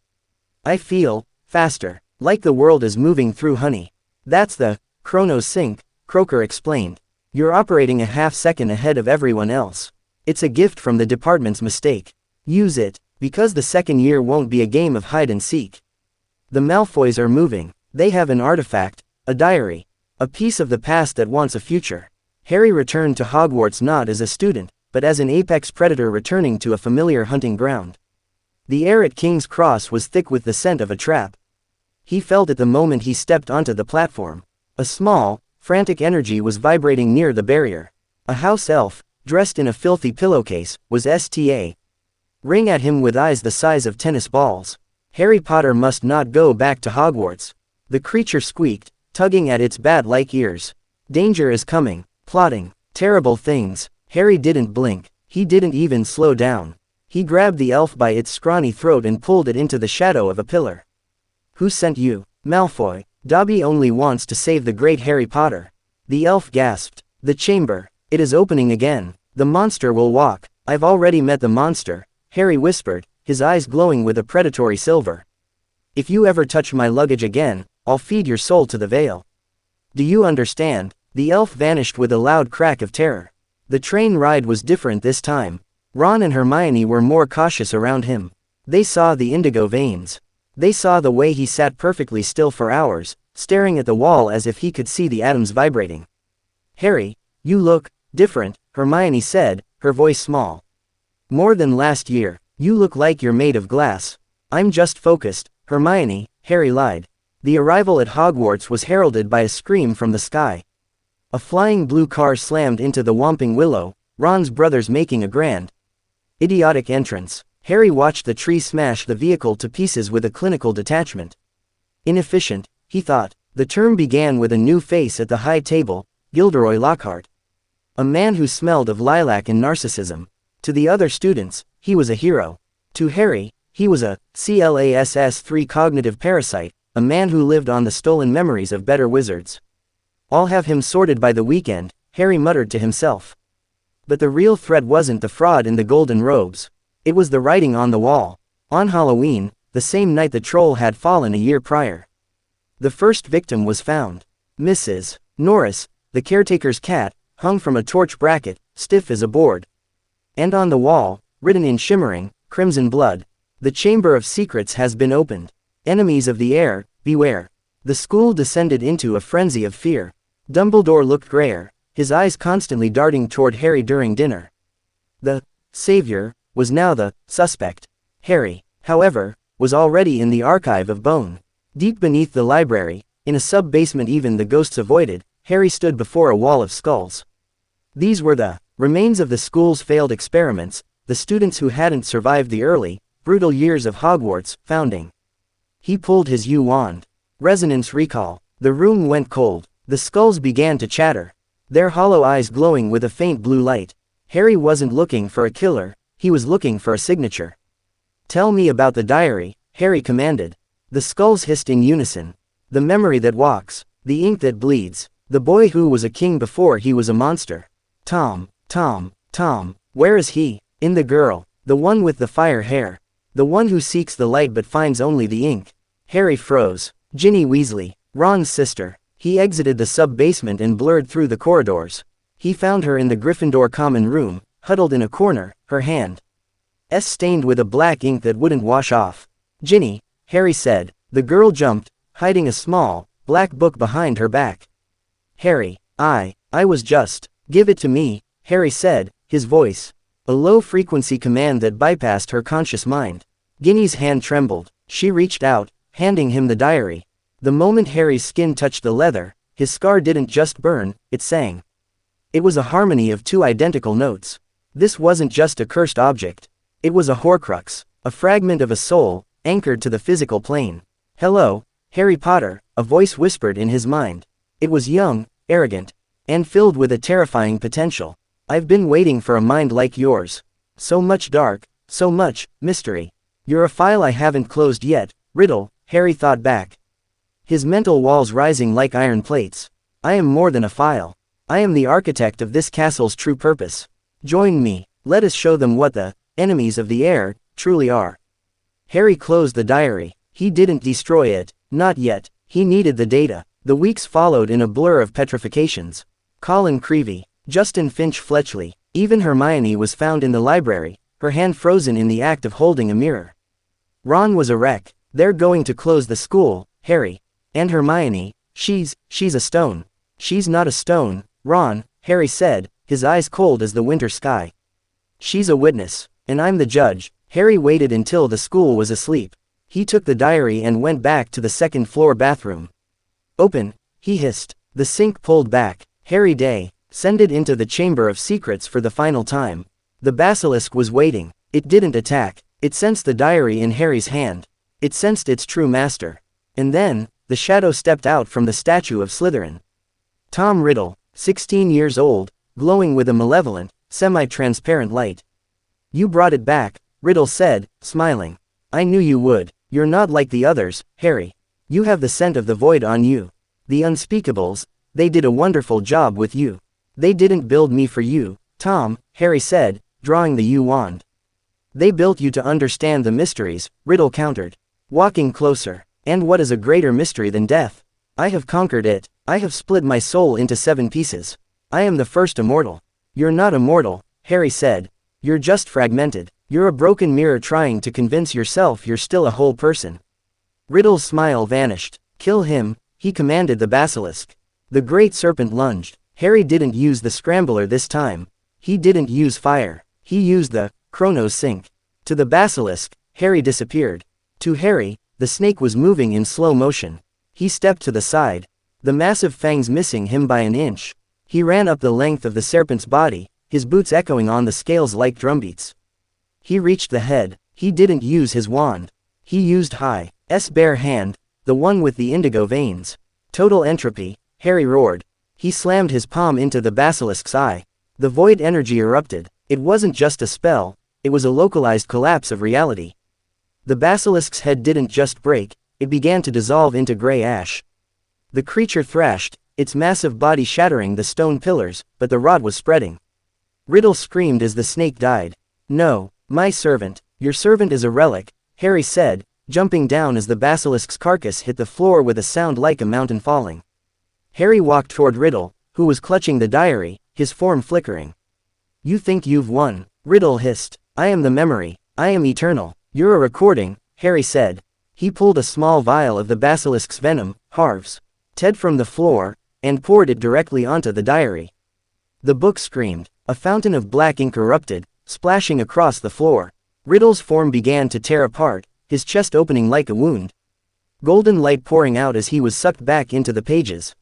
"I feel faster, like the world is moving through honey." "That's the chronos sync," Croaker explained. "You're operating a half-second ahead of everyone else. It's a gift from the department's mistake. Use it, because the second year won't be a game of hide-and-seek. The Malfoys are moving. They have an artifact, a diary, a piece of the past that wants a future." Harry returned to Hogwarts not as a student, but as an apex predator returning to a familiar hunting ground. The air at King's Cross was thick with the scent of a trap. He felt it the moment he stepped onto the platform. A small, frantic energy was vibrating near the barrier. A house elf, dressed in a filthy pillowcase, was ring at him with eyes the size of tennis balls. Harry Potter must not go back to Hogwarts. The creature squeaked, tugging at its bat-like ears. "Danger is coming, plotting, terrible things." Harry didn't blink, he didn't even slow down. He grabbed the elf by its scrawny throat and pulled it into the shadow of a pillar. "Who sent you, Malfoy? Dobby only wants to save the great Harry Potter." The elf gasped. "The chamber, it is opening again." The monster will walk. I've already met the monster, Harry whispered, his eyes glowing with a predatory silver. If you ever touch my luggage again, I'll feed your soul to the veil. Do you understand? The elf vanished with a loud crack of terror. The train ride was different this time. Ron and Hermione were more cautious around him. They saw the indigo veins. They saw the way he sat perfectly still for hours, staring at the wall as if he could see the atoms vibrating. Harry, you look different, Hermione said, her voice small. More than last year. You look like you're made of glass. I'm just focused, Hermione, Harry lied. The arrival at Hogwarts was heralded by a scream from the sky. A flying blue car slammed into the Whomping Willow, Ron's brothers making a grand, idiotic entrance. Harry watched the tree smash the vehicle to pieces with a clinical detachment. Inefficient, he thought. The term began with a new face at the high table, Gilderoy Lockhart. A man who smelled of lilac and narcissism. To the other students, he was a hero. To Harry, he was a CLASS-3 cognitive parasite, a man who lived on the stolen memories of better wizards. I'll have him sorted by the weekend, Harry muttered to himself. But the real threat wasn't the fraud in the golden robes. It was the writing on the wall. On Halloween, the same night the troll had fallen a year prior. The first victim was found. Mrs. Norris, the caretaker's cat, hung from a torch bracket, stiff as a board. And on the wall, written in shimmering, crimson blood, the Chamber of Secrets has been opened. Enemies of the heir, beware. The school descended into a frenzy of fear. Dumbledore looked grayer, his eyes constantly darting toward Harry during dinner. The savior was now the suspect. Harry, however, was already in the archive of bone. Deep beneath the library, in a sub-basement even the ghosts avoided, Harry stood before a wall of skulls. These were the remains of the school's failed experiments, the students who hadn't survived the early, brutal years of Hogwarts' founding. He pulled his U-wand. Resonance recall. The room went cold. The skulls began to chatter, their hollow eyes glowing with a faint blue light. Harry wasn't looking for a killer, he was looking for a signature. Tell me about the diary, Harry commanded. The skulls hissed in unison. The memory that walks, the ink that bleeds, the boy who was a king before he was a monster. Tom, where is he? In the girl, the one with the fire hair. The one who seeks the light but finds only the ink. Harry froze. Ginny Weasley, Ron's sister. He exited the sub-basement and blurred through the corridors. He found her in the Gryffindor common room, huddled in a corner, her hand stained with a black ink that wouldn't wash off. Ginny, Harry said. The girl jumped, hiding a small, black book behind her back. Harry, I was just. Give it to me, Harry said, his voice a low-frequency command that bypassed her conscious mind. Ginny's hand trembled. She reached out, handing him the diary. The moment Harry's skin touched the leather, his scar didn't just burn, it sang. It was a harmony of two identical notes. This wasn't just a cursed object. It was a Horcrux, a fragment of a soul, anchored to the physical plane. Hello, Harry Potter, a voice whispered in his mind. It was young, arrogant, and filled with a terrifying potential. I've been waiting for a mind like yours. So much dark, so much mystery. You're a file I haven't closed yet, riddle, Harry thought back. His mental walls rising like iron plates. I am more than a file. I am the architect of this castle's true purpose. Join me, let us show them what the enemies of the heir truly are. Harry closed the diary. He didn't destroy it, not yet. He needed the data. The weeks followed in a blur of petrifications. Colin Creevey, Justin Finch Fletchley, even Hermione was found in the library, her hand frozen in the act of holding a mirror. Ron was a wreck. They're going to close the school, Harry. And Hermione, she's a stone. She's not a stone, Ron, Harry said, his eyes cold as the winter sky. She's a witness, and I'm the judge. Harry waited until the school was asleep. He took the diary and went back to the second-floor bathroom. Open, he hissed. The sink pulled back. Harry descended into the Chamber of Secrets for the final time. The basilisk was waiting. It didn't attack. It sensed the diary in Harry's hand. It sensed its true master. And then, the shadow stepped out from the statue of Slytherin. Tom Riddle, 16 years old, glowing with a malevolent, semi-transparent light. You brought it back, Riddle said, smiling. I knew you would. You're not like the others, Harry. You have the scent of the void on you. The Unspeakables, they did a wonderful job with you. They didn't build me for you, Tom, Harry said, drawing the U-wand. They built you to understand the mysteries, Riddle countered. Walking closer. And what is a greater mystery than death? I have conquered it. I have split my soul into 7 pieces. I am the first immortal. You're not immortal, Harry said. You're just fragmented. You're a broken mirror trying to convince yourself you're still a whole person. Riddle's smile vanished. Kill him, he commanded the basilisk. The great serpent lunged. Harry didn't use the scrambler this time. He didn't use fire. He used the Chronos Sync. To the basilisk, Harry disappeared. To Harry, the snake was moving in slow motion. He stepped to the side. The massive fangs missing him by an inch. He ran up the length of the serpent's body, his boots echoing on the scales like drumbeats. He reached the head. He didn't use his wand. He used High's bare hand, the one with the indigo veins. Total entropy, Harry roared. He slammed his palm into the basilisk's eye. The void energy erupted. It wasn't just a spell, it was a localized collapse of reality. The basilisk's head didn't just break, it began to dissolve into gray ash. The creature thrashed, its massive body shattering the stone pillars, but the rot was spreading. Riddle screamed as the snake died. No, my servant, your servant is a relic, Harry said, jumping down as the basilisk's carcass hit the floor with a sound like a mountain falling. Harry walked toward Riddle, who was clutching the diary, his form flickering. You think you've won, Riddle hissed. I am the memory, I am eternal. You're a recording, Harry said. He pulled a small vial of the basilisk's venom, Harv's, Ted from the floor, and poured it directly onto the diary. The book screamed. A fountain of black ink erupted, splashing across the floor. Riddle's form began to tear apart, his chest opening like a wound. Golden light pouring out as he was sucked back into the pages.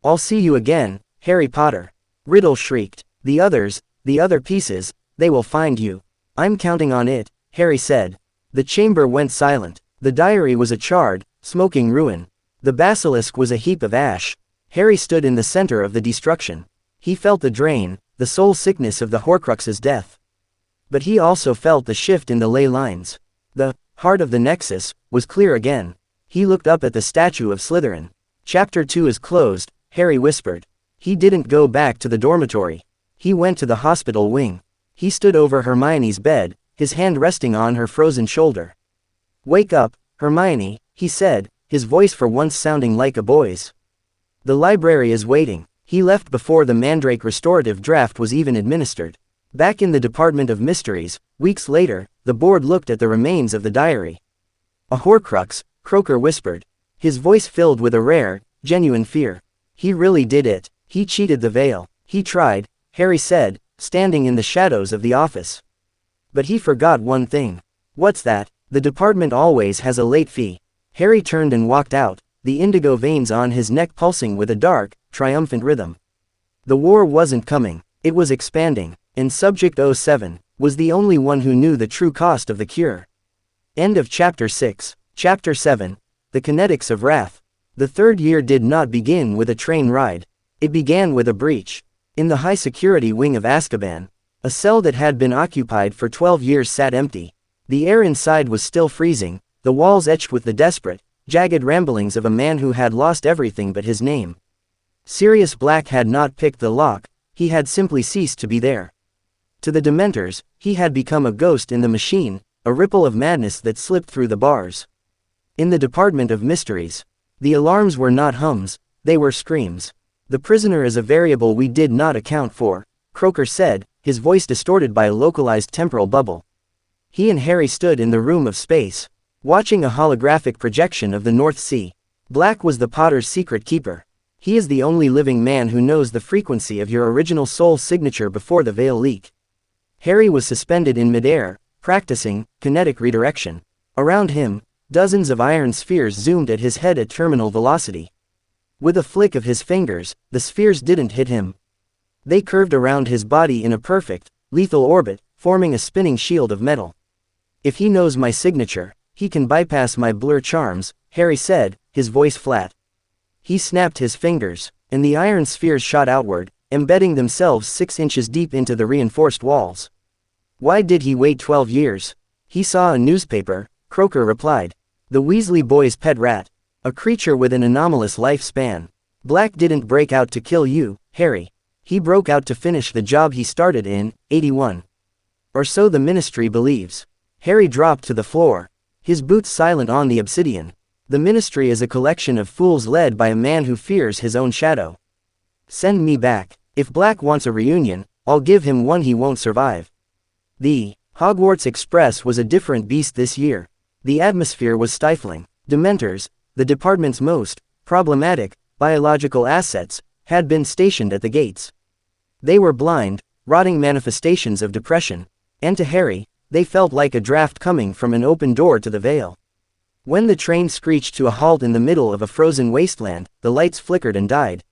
I'll see you again, Harry Potter. Riddle shrieked. The other pieces, they will find you. I'm counting on it, Harry said. The chamber went silent. The diary was a charred, smoking ruin. The basilisk was a heap of ash. Harry stood in the center of the destruction. He felt the drain, the soul sickness of the Horcrux's death. But he also felt the shift in the ley lines. The heart of the Nexus was clear again. He looked up at the statue of Slytherin. Chapter 2 is closed, Harry whispered. He didn't go back to the dormitory. He went to the hospital wing. He stood over Hermione's bed, his hand resting on her frozen shoulder. Wake up, Hermione, he said, his voice for once sounding like a boy's. The library is waiting. He left before the Mandrake restorative draft was even administered. Back in the Department of Mysteries, weeks later, the board looked at the remains of the diary. A Horcrux, Croaker whispered. His voice filled with a rare, genuine fear. He really did it. He cheated the veil. He tried, Harry said, standing in the shadows of the office. But he forgot one thing. What's that? The department always has a late fee. Harry turned and walked out, the indigo veins on his neck pulsing with a dark, triumphant rhythm. The war wasn't coming, it was expanding, and Subject 07 was the only one who knew the true cost of the cure. End of Chapter 6. Chapter 7. The Kinetics of Wrath. The third year did not begin with a train ride. It began with a breach. In the high-security wing of Azkaban, a cell that had been occupied for 12 years sat empty. The air inside was still freezing, the walls etched with the desperate, jagged ramblings of a man who had lost everything but his name. Sirius Black had not picked the lock, he had simply ceased to be there. To the Dementors, he had become a ghost in the machine, a ripple of madness that slipped through the bars. In the Department of Mysteries, the alarms were not hums, they were screams. The prisoner is a variable we did not account for, Croaker said, his voice distorted by a localized temporal bubble. He and Harry stood in the room of space, watching a holographic projection of the North Sea. Black was the Potter's secret keeper. He is the only living man who knows the frequency of your original soul signature before the veil leak. Harry was suspended in midair, practicing kinetic redirection. Around him, dozens of iron spheres zoomed at his head at terminal velocity. With a flick of his fingers, the spheres didn't hit him. They curved around his body in a perfect, lethal orbit, forming a spinning shield of metal. If he knows my signature, he can bypass my blur charms, Harry said, his voice flat. He snapped his fingers, and the iron spheres shot outward, embedding themselves 6 inches deep into the reinforced walls. Why did he wait 12 years? He saw a newspaper, Croaker replied. The Weasley boy's pet rat. A creature with an anomalous lifespan. Black didn't break out to kill you, Harry. He broke out to finish the job he started in 81. Or so the Ministry believes. Harry dropped to the floor, his boots silent on the obsidian. The Ministry is a collection of fools led by a man who fears his own shadow. Send me back. If Black wants a reunion, I'll give him one he won't survive. The Hogwarts Express was a different beast this year. The atmosphere was stifling. Dementors, the department's most problematic biological assets, had been stationed at the gates. They were blind, rotting manifestations of depression, and to Harry, they felt like a draft coming from an open door to the Vale. When the train screeched to a halt in the middle of a frozen wasteland, the lights flickered and died.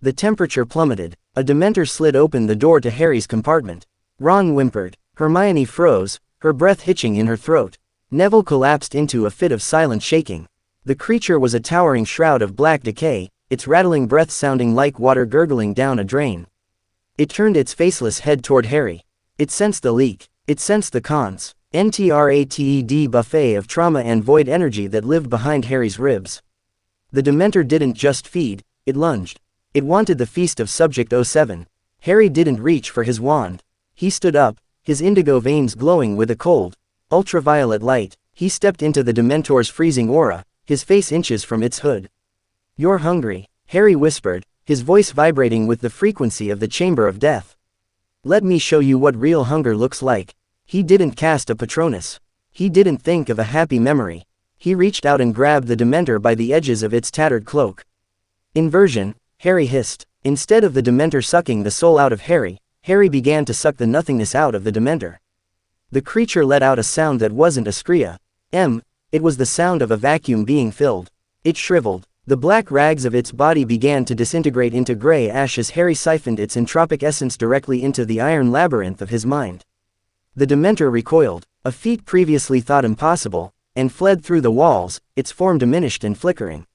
The temperature plummeted. A Dementor slid open the door to Harry's compartment. Ron whimpered. Hermione froze, her breath hitching in her throat. Neville collapsed into a fit of silent shaking. The creature was a towering shroud of black decay, its rattling breath sounding like water gurgling down a drain. It turned its faceless head toward Harry. It sensed the leak. It sensed the NTRATED buffet of trauma and void energy that lived behind Harry's ribs. The Dementor didn't just feed, it lunged. It wanted the feast of Subject 07. Harry didn't reach for his wand. He stood up, his indigo veins glowing with a cold, ultraviolet light. He stepped into the Dementor's freezing aura, his face inches from its hood. You're hungry, Harry whispered, his voice vibrating with the frequency of the Chamber of Death. Let me show you what real hunger looks like. He didn't cast a Patronus. He didn't think of a happy memory. He reached out and grabbed the Dementor by the edges of its tattered cloak. Inversion, Harry hissed. Instead of the Dementor sucking the soul out of Harry, Harry began to suck the nothingness out of the Dementor. The creature let out a sound that wasn't a scream. It was the sound of a vacuum being filled. It shriveled. The black rags of its body began to disintegrate into gray ash as Harry siphoned its entropic essence directly into the iron labyrinth of his mind. The Dementor recoiled, a feat previously thought impossible, and fled through the walls, its form diminished and flickering.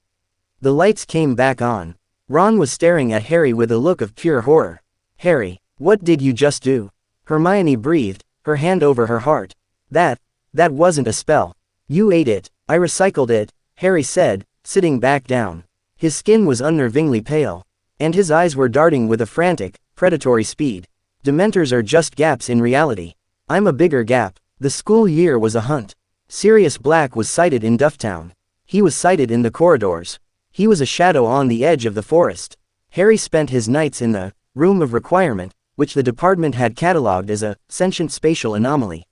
The lights came back on. Ron was staring at Harry with a look of pure horror. Harry, what did you just do? Hermione breathed, her hand over her heart. That wasn't a spell. You ate it. I recycled it, Harry said, sitting back down. His skin was unnervingly pale, and his eyes were darting with a frantic, predatory speed. Dementors are just gaps in reality. I'm a bigger gap. The school year was a hunt. Sirius Black was sighted in Dufftown. He was sighted in the corridors. He was a shadow on the edge of the forest. Harry spent his nights in the Room of Requirement, which the department had catalogued as a sentient spatial anomaly.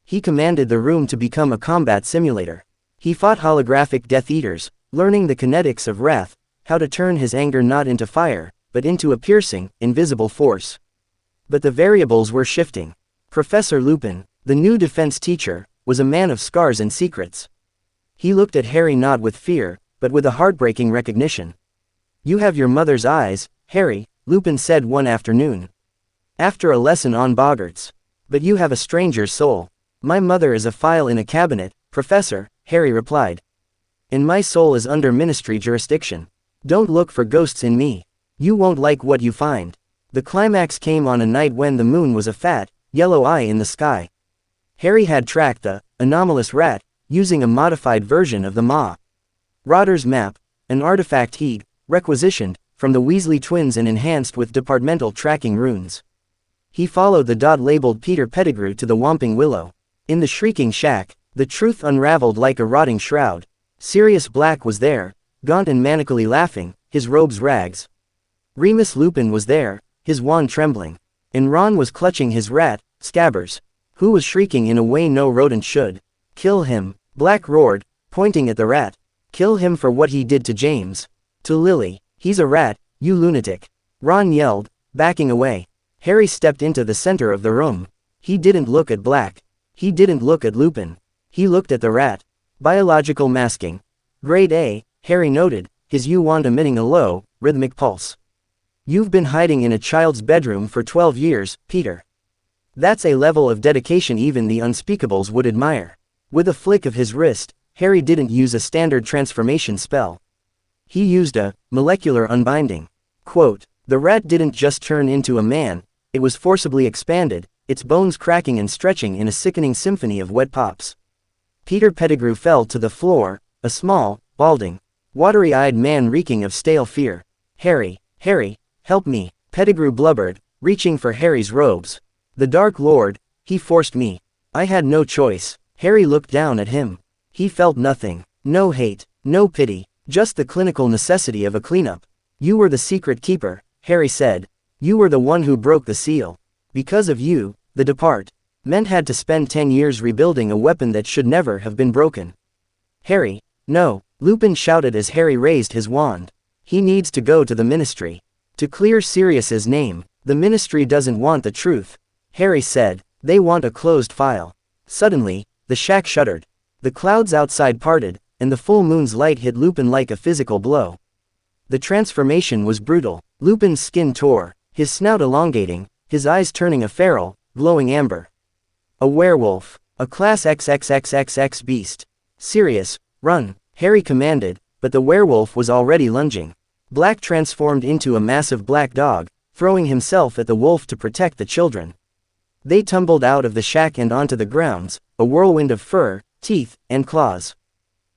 He commanded the room to become a combat simulator. He fought holographic Death Eaters, learning the kinetics of wrath, how to turn his anger not into fire, but into a piercing, invisible force. But the variables were shifting. Professor Lupin, the new defense teacher, was a man of scars and secrets. He looked at Harry not with fear, but with a heartbreaking recognition. You have your mother's eyes, Harry, Lupin said one afternoon. After a lesson on boggarts. But you have a stranger's soul. My mother is a file in a cabinet, Professor, Harry replied. And my soul is under Ministry jurisdiction. Don't look for ghosts in me. You won't like what you find. The climax came on a night when the moon was a fat, yellow eye in the sky. Harry had tracked the anomalous rat, using a modified version of the Marauder's map, an artifact he'd requisitioned from the Weasley twins and enhanced with departmental tracking runes. He followed the dot labeled Peter Pettigrew to the Whomping Willow. In the Shrieking Shack, the truth unraveled like a rotting shroud. Sirius Black was there, gaunt and manically laughing, his robes rags. Remus Lupin was there, his wand trembling. And Ron was clutching his rat, Scabbers, who was shrieking in a way no rodent should. Kill him, Black roared, pointing at the rat. Kill him for what he did to James. To Lily, he's a rat, you lunatic. Ron yelled, backing away. Harry stepped into the center of the room. He didn't look at Black. He didn't look at Lupin. He looked at the rat. Biological masking. Grade A, Harry noted, his U-wand emitting a low, rhythmic pulse. You've been hiding in a child's bedroom for 12 years, Peter. That's a level of dedication even the Unspeakables would admire. With a flick of his wrist, Harry didn't use a standard transformation spell. He used a molecular unbinding. Quote, the rat didn't just turn into a man, it was forcibly expanded, its bones cracking and stretching in a sickening symphony of wet pops. Peter Pettigrew fell to the floor, a small, balding, watery-eyed man reeking of stale fear. Harry, help me. Pettigrew blubbered, reaching for Harry's robes. The Dark Lord, he forced me. I had no choice. Harry looked down at him. He felt nothing. No hate, no pity, just the clinical necessity of a cleanup. You were the secret keeper, Harry said. You were the one who broke the seal. Because of you, the Department had to spend 10 years rebuilding a weapon that should never have been broken. Harry, no, Lupin shouted as Harry raised his wand. He needs to go to the Ministry. To clear Sirius's name. The Ministry doesn't want the truth, Harry said. They want a closed file. Suddenly, the shack shuddered. The clouds outside parted, and the full moon's light hit Lupin like a physical blow. The transformation was brutal. Lupin's skin tore, his snout elongating, his eyes turning a feral, glowing amber. A werewolf, a class XXXXX beast. Sirius, run, Harry commanded, but the werewolf was already lunging. Black transformed into a massive black dog, throwing himself at the wolf to protect the children. They tumbled out of the shack and onto the grounds, a whirlwind of fur, teeth, and claws.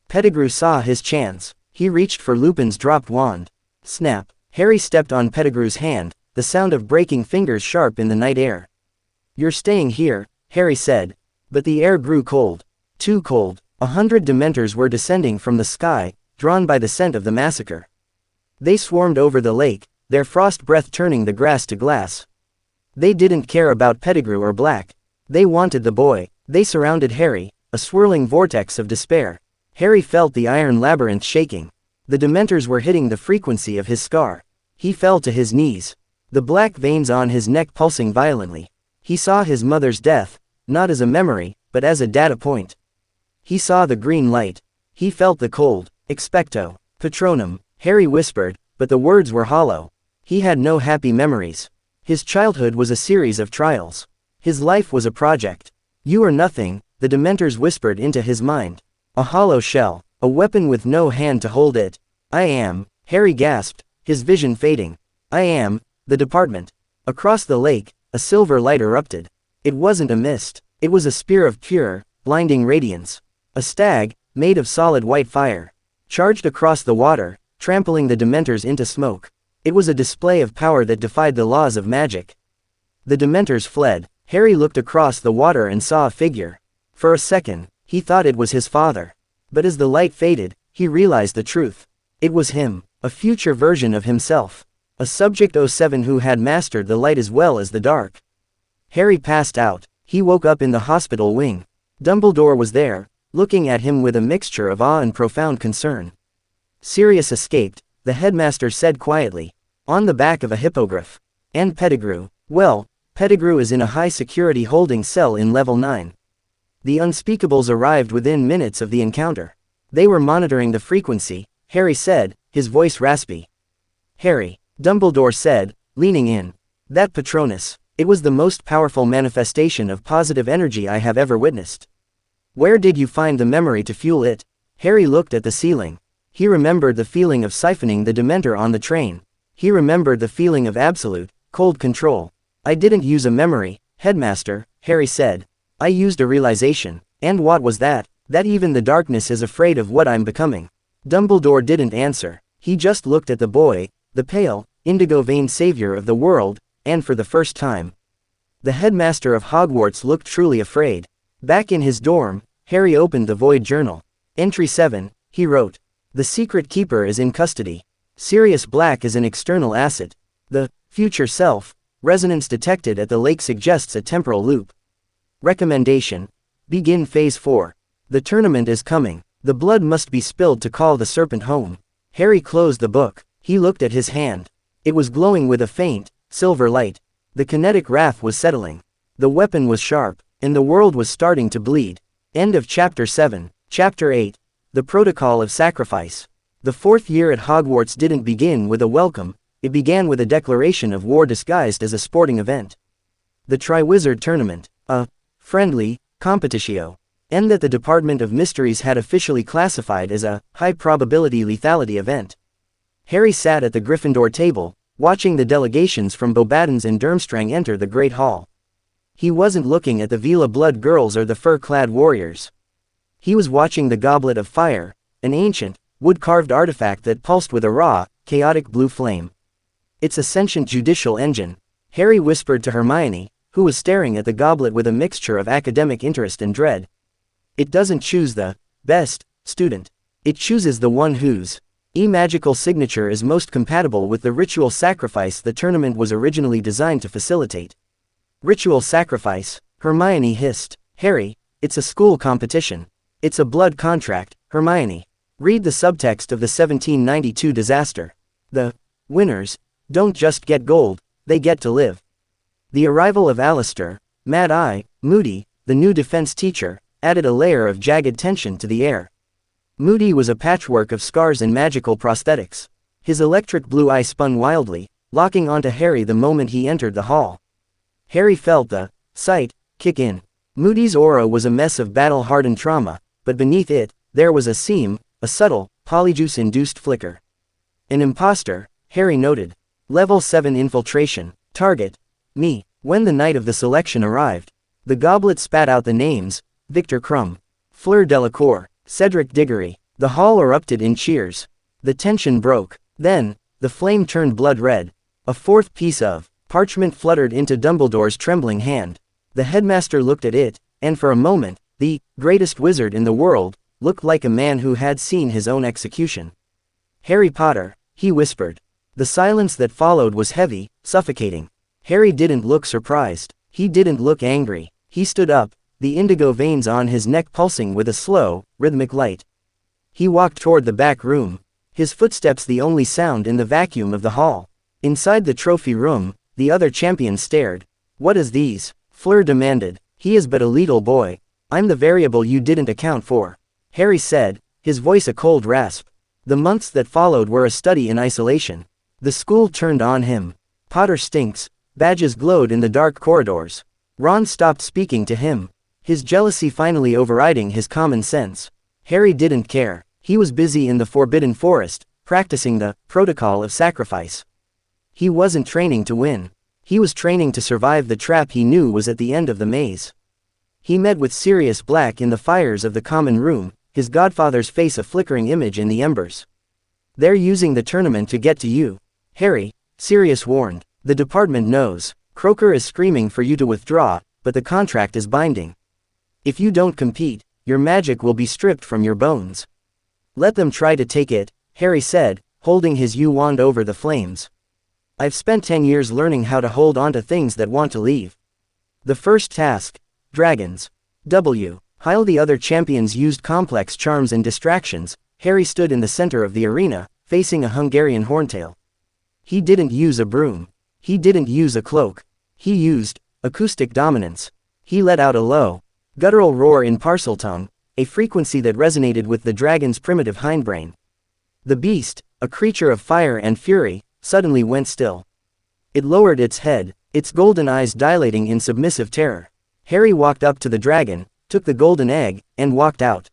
Pettigrew saw his chance. He reached for Lupin's dropped wand. Snap! Harry stepped on Pettigrew's hand, the sound of breaking fingers sharp in the night air. You're staying here, Harry said. But the air grew cold. Too cold. 100 Dementors were descending from the sky, drawn by the scent of the massacre. They swarmed over the lake, their frost breath turning the grass to glass. They didn't care about Pettigrew or Black. They wanted the boy. They surrounded Harry, a swirling vortex of despair. Harry felt the iron labyrinth shaking. The Dementors were hitting the frequency of his scar. He fell to his knees. The black veins on his neck pulsing violently. He saw his mother's death, not as a memory, but as a data point. He saw the green light. He felt the cold. Expecto Patronum, Harry whispered, but the words were hollow. He had no happy memories. His childhood was a series of trials. His life was a project. You are nothing, the Dementors whispered into his mind. A hollow shell, a weapon with no hand to hold it. I am, Harry gasped, his vision fading. I am, the Department. Across the lake, a silver light erupted. It wasn't a mist. It was a spear of pure, blinding radiance. A stag, made of solid white fire, charged across the water, trampling the Dementors into smoke. It was a display of power that defied the laws of magic. The Dementors fled. Harry looked across the water and saw a figure. For a second, he thought it was his father. But as the light faded, he realized the truth. It was him, a future version of himself. A Subject 07 who had mastered the light as well as the dark. Harry passed out. He woke up in the hospital wing. Dumbledore was there, looking at him with a mixture of awe and profound concern. Sirius escaped, the headmaster said quietly. On the back of a hippogriff. And Pettigrew. Well, Pettigrew is in a high-security holding cell in Level 9. The Unspeakables arrived within minutes of the encounter. They were monitoring the frequency, Harry said, his voice raspy. Harry, Dumbledore said, leaning in. That Patronus. It was the most powerful manifestation of positive energy I have ever witnessed. Where did you find the memory to fuel it? Harry looked at the ceiling. He remembered the feeling of siphoning the Dementor on the train. He remembered the feeling of absolute, cold control. I didn't use a memory, Headmaster, Harry said. I used a realization. And what was that? That even the darkness is afraid of what I'm becoming. Dumbledore didn't answer. He just looked at the boy, the pale, indigo-veined savior of the world, and for the first time, the headmaster of Hogwarts looked truly afraid. Back in his dorm, Harry opened the Void Journal. Entry 7, he wrote. The secret keeper is in custody. Sirius Black is an external asset. The future self, resonance detected at the lake suggests a temporal loop. Recommendation. Begin Phase 4. The tournament is coming. The blood must be spilled to call the serpent home. Harry closed the book. He looked at his hand. It was glowing with a faint, silver light. The kinetic wrath was settling. The weapon was sharp, and the world was starting to bleed. End of Chapter 7. Chapter 8. The Protocol of Sacrifice. The fourth year at Hogwarts didn't begin with a welcome, it began with a declaration of war disguised as a sporting event. The Triwizard Tournament. A friendly competitio. And that the Department of Mysteries had officially classified as a high-probability lethality event. Harry sat at the Gryffindor table, watching the delegations from Beauxbatons and Durmstrang enter the Great Hall. He wasn't looking at the Vila Blood girls or the fur-clad warriors. He was watching the Goblet of Fire, an ancient, wood-carved artifact that pulsed with a raw, chaotic blue flame. It's a sentient judicial engine. Harry whispered to Hermione, who was staring at the goblet with a mixture of academic interest and dread. It doesn't choose the best student. It chooses the one whose magical signature is most compatible with the ritual sacrifice the tournament was originally designed to facilitate. Ritual sacrifice, Hermione hissed. Harry, it's a school competition. It's a blood contract, Hermione. Read the subtext of the 1792 disaster. The winners don't just get gold, they get to live. The arrival of Alistair, Mad-Eye, Moody, the new defense teacher, added a layer of jagged tension to the air. Moody was a patchwork of scars and magical prosthetics. His electric blue eye spun wildly, locking onto Harry the moment he entered the hall. Harry felt the sight kick in. Moody's aura was a mess of battle-hardened trauma, but beneath it, there was a seam, a subtle, polyjuice-induced flicker. An imposter, Harry noted. Level 7 infiltration. Target. Me. When the night of the selection arrived, the goblet spat out the names: Victor Crumb, Fleur Delacour, Cedric Diggory. The hall erupted in cheers. The tension broke. Then, the flame turned blood red. A fourth piece of parchment fluttered into Dumbledore's trembling hand. The headmaster looked at it, and for a moment, the greatest wizard in the world looked like a man who had seen his own execution. Harry Potter, he whispered. The silence that followed was heavy, suffocating. Harry didn't look surprised. He didn't look angry. He stood up, the indigo veins on his neck pulsing with a slow, rhythmic light. He walked toward the back room, his footsteps the only sound in the vacuum of the hall. Inside the trophy room, the other champions stared. What is these? Fleur demanded. He is but a little boy. I'm the variable you didn't account for, Harry said, his voice a cold rasp. The months that followed were a study in isolation. The school turned on him. Potter stinks. Badges glowed in the dark corridors. Ron stopped speaking to him, his jealousy finally overriding his common sense. Harry didn't care. He was busy in the Forbidden Forest, practicing the protocol of sacrifice. He wasn't training to win. He was training to survive the trap he knew was at the end of the maze. He met with Sirius Black in the fires of the common room, his godfather's face a flickering image in the embers. They're using the tournament to get to you, Harry, Sirius warned. The department knows. Croaker is screaming for you to withdraw, but the contract is binding. If you don't compete, your magic will be stripped from your bones. Let them try to take it, Harry said, holding his wand over the flames. I've spent 10 years learning how to hold on to things that want to leave. The first task. Dragons. While the other champions used complex charms and distractions, Harry stood in the center of the arena, facing a Hungarian horntail. He didn't use a broom. He didn't use a cloak. He used acoustic dominance. He let out a low, guttural roar in Parseltongue, a frequency that resonated with the dragon's primitive hindbrain. The beast, a creature of fire and fury, suddenly went still. It lowered its head, its golden eyes dilating in submissive terror. Harry walked up to the dragon, took the golden egg, and walked out.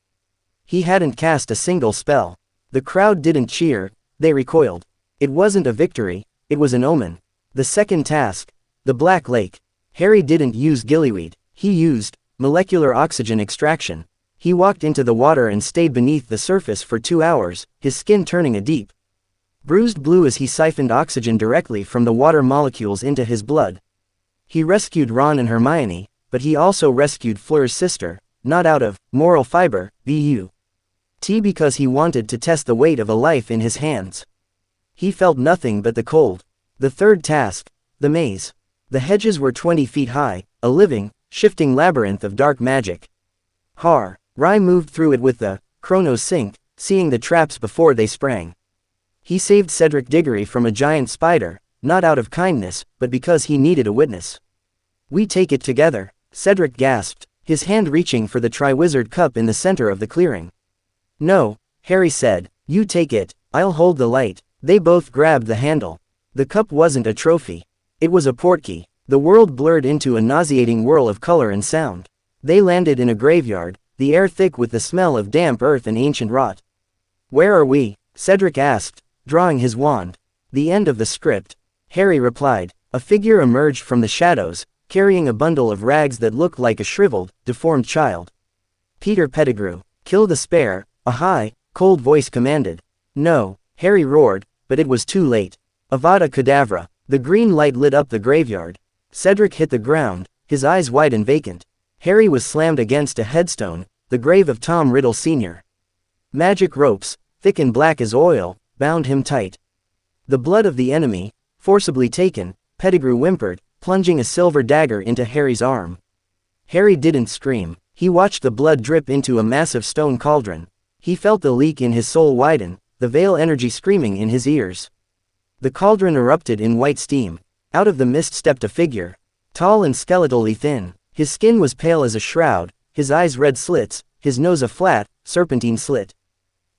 He hadn't cast a single spell. The crowd didn't cheer, they recoiled. It wasn't a victory, it was an omen. The second task. The Black Lake. Harry didn't use gillyweed. He used molecular oxygen extraction. He walked into the water and stayed beneath the surface for 2 hours, his skin turning a deep bruised blue as he siphoned oxygen directly from the water molecules into his blood. He rescued Ron and Hermione, but he also rescued Fleur's sister, not out of moral fiber, but because he wanted to test the weight of a life in his hands. He felt nothing but the cold. The third task. The maze. The hedges were 20 feet high, a living, shifting labyrinth of dark magic. Rai moved through it with the Chronos Sync, seeing the traps before they sprang. He saved Cedric Diggory from a giant spider, not out of kindness, but because he needed a witness. We take it together, Cedric gasped, his hand reaching for the Triwizard Cup in the center of the clearing. No, Harry said, you take it, I'll hold the light. They both grabbed the handle. The cup wasn't a trophy. It was a portkey. The world blurred into a nauseating whirl of color and sound. They landed in a graveyard, the air thick with the smell of damp earth and ancient rot. Where are we? Cedric asked, drawing his wand. The end of the script. Harry replied. A figure emerged from the shadows, carrying a bundle of rags that looked like a shriveled, deformed child. Peter Pettigrew. Kill the spare, a high, cold voice commanded. No, Harry roared, but it was too late. Avada Kedavra. The green light lit up the graveyard. Cedric hit the ground, his eyes wide and vacant. Harry was slammed against a headstone, the grave of Tom Riddle Sr. Magic ropes, thick and black as oil, bound him tight. The blood of the enemy, forcibly taken, Pettigrew whimpered, plunging a silver dagger into Harry's arm. Harry didn't scream. He watched the blood drip into a massive stone cauldron. He felt the leak in his soul widen, the veil energy screaming in his ears. The cauldron erupted in white steam. Out of the mist stepped a figure. Tall and skeletally thin. His skin was pale as a shroud, his eyes red slits, his nose a flat, serpentine slit.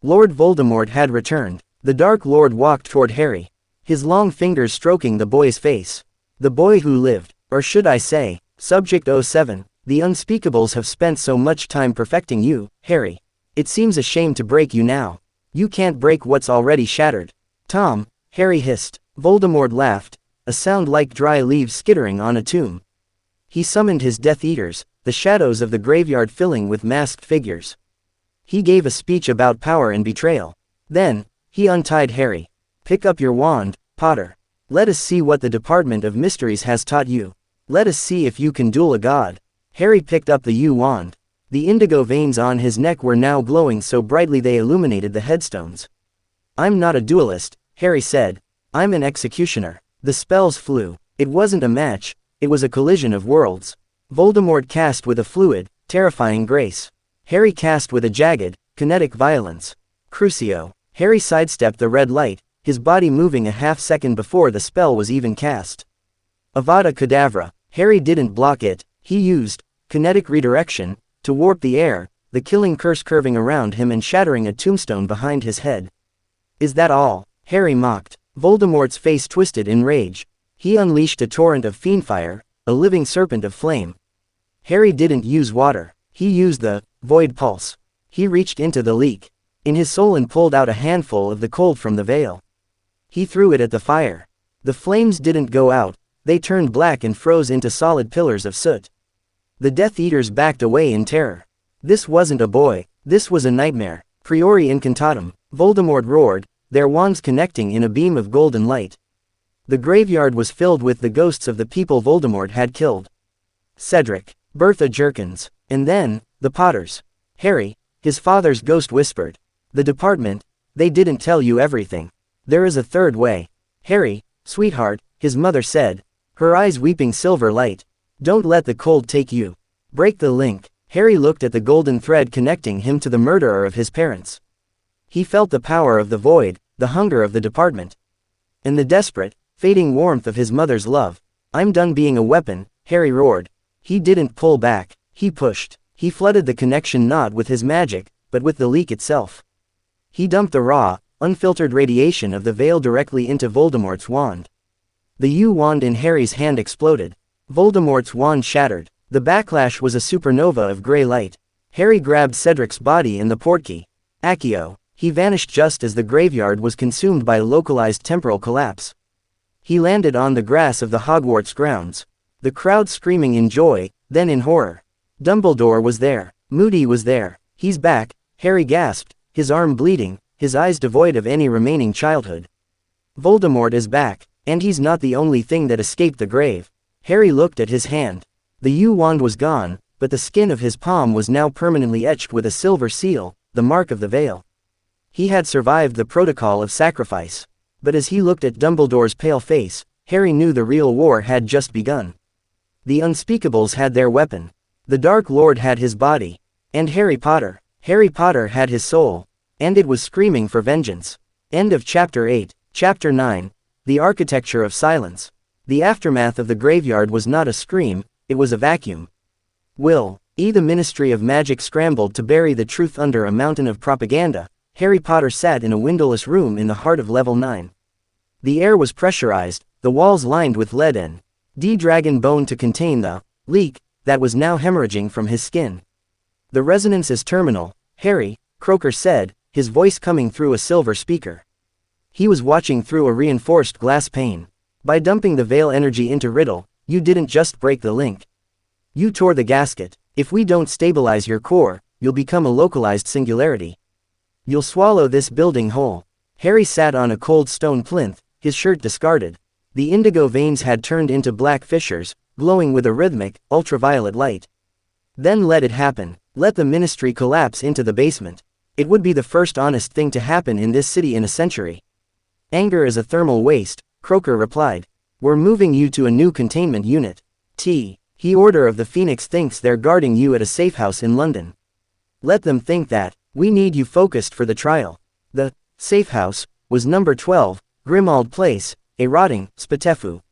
Lord Voldemort had returned. The Dark Lord walked toward Harry, his long fingers stroking the boy's face. The boy who lived, or should I say, Subject 07, the Unspeakables have spent so much time perfecting you, Harry. It seems a shame to break you now. You can't break what's already shattered. Tom, Harry hissed. Voldemort laughed, a sound like dry leaves skittering on a tomb. He summoned his Death Eaters, the shadows of the graveyard filling with masked figures. He gave a speech about power and betrayal. Then, he untied Harry. Pick up your wand, Potter. Let us see what the Department of Mysteries has taught you. Let us see if you can duel a god. Harry picked up the wand. The indigo veins on his neck were now glowing so brightly they illuminated the headstones. I'm not a duelist, Harry said. I'm an executioner. The spells flew. It wasn't a match, it was a collision of worlds. Voldemort cast with a fluid, terrifying grace. Harry cast with a jagged, kinetic violence. Crucio. Harry sidestepped the red light, his body moving a half-second before the spell was even cast. Avada Kedavra. Harry didn't block it, he used kinetic redirection to warp the air, the killing curse curving around him and shattering a tombstone behind his head. Is that all? Harry mocked. Voldemort's face twisted in rage. He unleashed a torrent of fiendfire, a living serpent of flame. Harry didn't use water. He used the void pulse. He reached into the leak in his soul and pulled out a handful of the cold from the veil. He threw it at the fire. The flames didn't go out, they turned black and froze into solid pillars of soot. The Death Eaters backed away in terror. This wasn't a boy, this was a nightmare. Priori incantatem. Voldemort roared, their wands connecting in a beam of golden light. The graveyard was filled with the ghosts of the people Voldemort had killed. Cedric, Bertha Jerkins, and then, the Potters. Harry, his father's ghost whispered. The department, they didn't tell you everything. There is a third way. Harry, sweetheart, his mother said, her eyes weeping silver light. Don't let the cold take you. Break the link. Harry looked at the golden thread connecting him to the murderer of his parents. He felt the power of the void, the hunger of the department, and the desperate, fading warmth of his mother's love. I'm done being a weapon, Harry roared. He didn't pull back, he pushed. He flooded the connection not with his magic, but with the leak itself. He dumped the raw, unfiltered radiation of the veil directly into Voldemort's wand. The wand in Harry's hand exploded. Voldemort's wand shattered. The backlash was a supernova of gray light. Harry grabbed Cedric's body in the portkey. Accio. He vanished just as the graveyard was consumed by localized temporal collapse. He landed on the grass of the Hogwarts grounds. The crowd screaming in joy, then in horror. Dumbledore was there. Moody was there. He's back, Harry gasped, his arm bleeding, his eyes devoid of any remaining childhood. Voldemort is back, and he's not the only thing that escaped the grave. Harry looked at his hand. The wand was gone, but the skin of his palm was now permanently etched with a silver seal, the mark of the veil. He had survived the protocol of sacrifice. But as he looked at Dumbledore's pale face, Harry knew the real war had just begun. The Unspeakables had their weapon. The Dark Lord had his body. And Harry Potter had his soul. And it was screaming for vengeance. End of Chapter 8. Chapter 9. The Architecture of Silence. The aftermath of the graveyard was not a scream, it was a vacuum. The Ministry of Magic scrambled to bury the truth under a mountain of propaganda. Harry Potter sat in a windowless room in the heart of Level 9. The air was pressurized, the walls lined with lead and dragon bone to contain the leak that was now hemorrhaging from his skin. The resonance is terminal, Harry, Croaker said, his voice coming through a silver speaker. He was watching through a reinforced glass pane. By dumping the veil energy into Riddle, you didn't just break the link. You tore the gasket. If we don't stabilize your core, you'll become a localized singularity. You'll swallow this building whole. Harry sat on a cold stone plinth, his shirt discarded. The indigo veins had turned into black fissures, glowing with a rhythmic, ultraviolet light. Then let it happen. Let the ministry collapse into the basement. It would be the first honest thing to happen in this city in a century. Anger is a thermal waste, Croker replied. We're moving you to a new containment unit. He Order of the Phoenix thinks they're guarding you at a safe house in London. Let them think that. We need you focused for the trial. The safe house was number 12, Grimald Place, a rotting, Spatefu.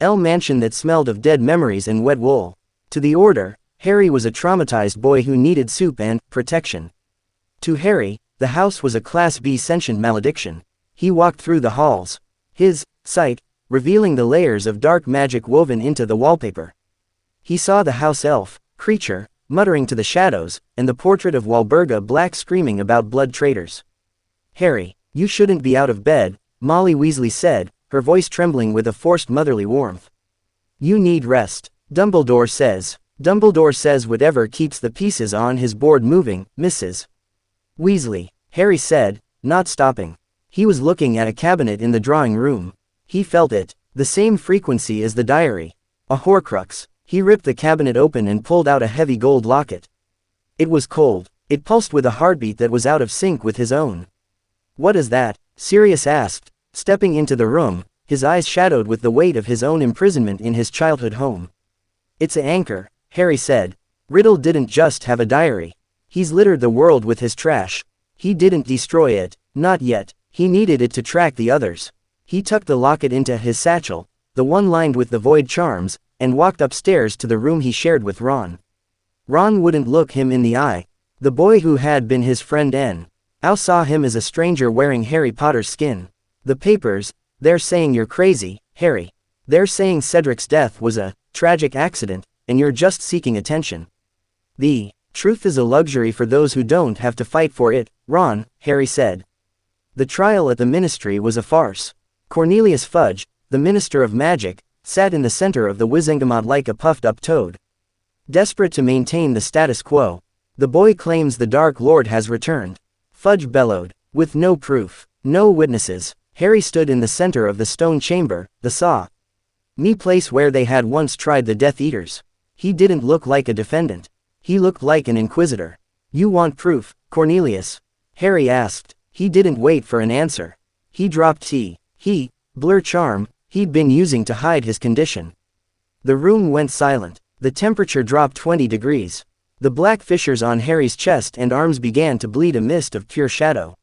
L mansion that smelled of dead memories and wet wool. To the Order, Harry was a traumatized boy who needed soup and protection. To Harry, the house was a Class B sentient malediction. He walked through the halls. His sight, revealing the layers of dark magic woven into the wallpaper. He saw the house elf, creature, muttering to the shadows, and the portrait of Walburga Black screaming about blood traitors. Harry, you shouldn't be out of bed, Molly Weasley said, her voice trembling with a forced motherly warmth. You need rest, Dumbledore says. Dumbledore says whatever keeps the pieces on his board moving, Mrs. Weasley, Harry said, not stopping. He was looking at a cabinet in the drawing room. He felt it, the same frequency as the diary. A Horcrux. He ripped the cabinet open and pulled out a heavy gold locket. It was cold. It pulsed with a heartbeat that was out of sync with his own. What is that? Sirius asked, stepping into the room, his eyes shadowed with the weight of his own imprisonment in his childhood home. It's an anchor, Harry said. Riddle didn't just have a diary. He's littered the world with his trash. He didn't destroy it, not yet. He needed it to track the others. He tucked the locket into his satchel, the one lined with the void charms, and walked upstairs to the room he shared with Ron. Ron wouldn't look him in the eye. The boy who had been his friend Al saw him as a stranger wearing Harry Potter's skin. The papers, they're saying you're crazy, Harry. They're saying Cedric's death was a tragic accident, and you're just seeking attention. The truth is a luxury for those who don't have to fight for it, Ron, Harry said. The trial at the ministry was a farce. Cornelius Fudge, the Minister of Magic, sat in the center of the Wizengamot like a puffed-up toad. Desperate to maintain the status quo. The boy claims the Dark Lord has returned. Fudge bellowed. With no proof, no witnesses, Harry stood in the center of the stone chamber, the saw-me place where they had once tried the Death Eaters. He didn't look like a defendant. He looked like an inquisitor. You want proof, Cornelius? Harry asked. He didn't wait for an answer. He dropped blur charm, he'd been using to hide his condition. The room went silent. The temperature dropped 20 degrees. The black fissures on Harry's chest and arms began to bleed a mist of pure shadow.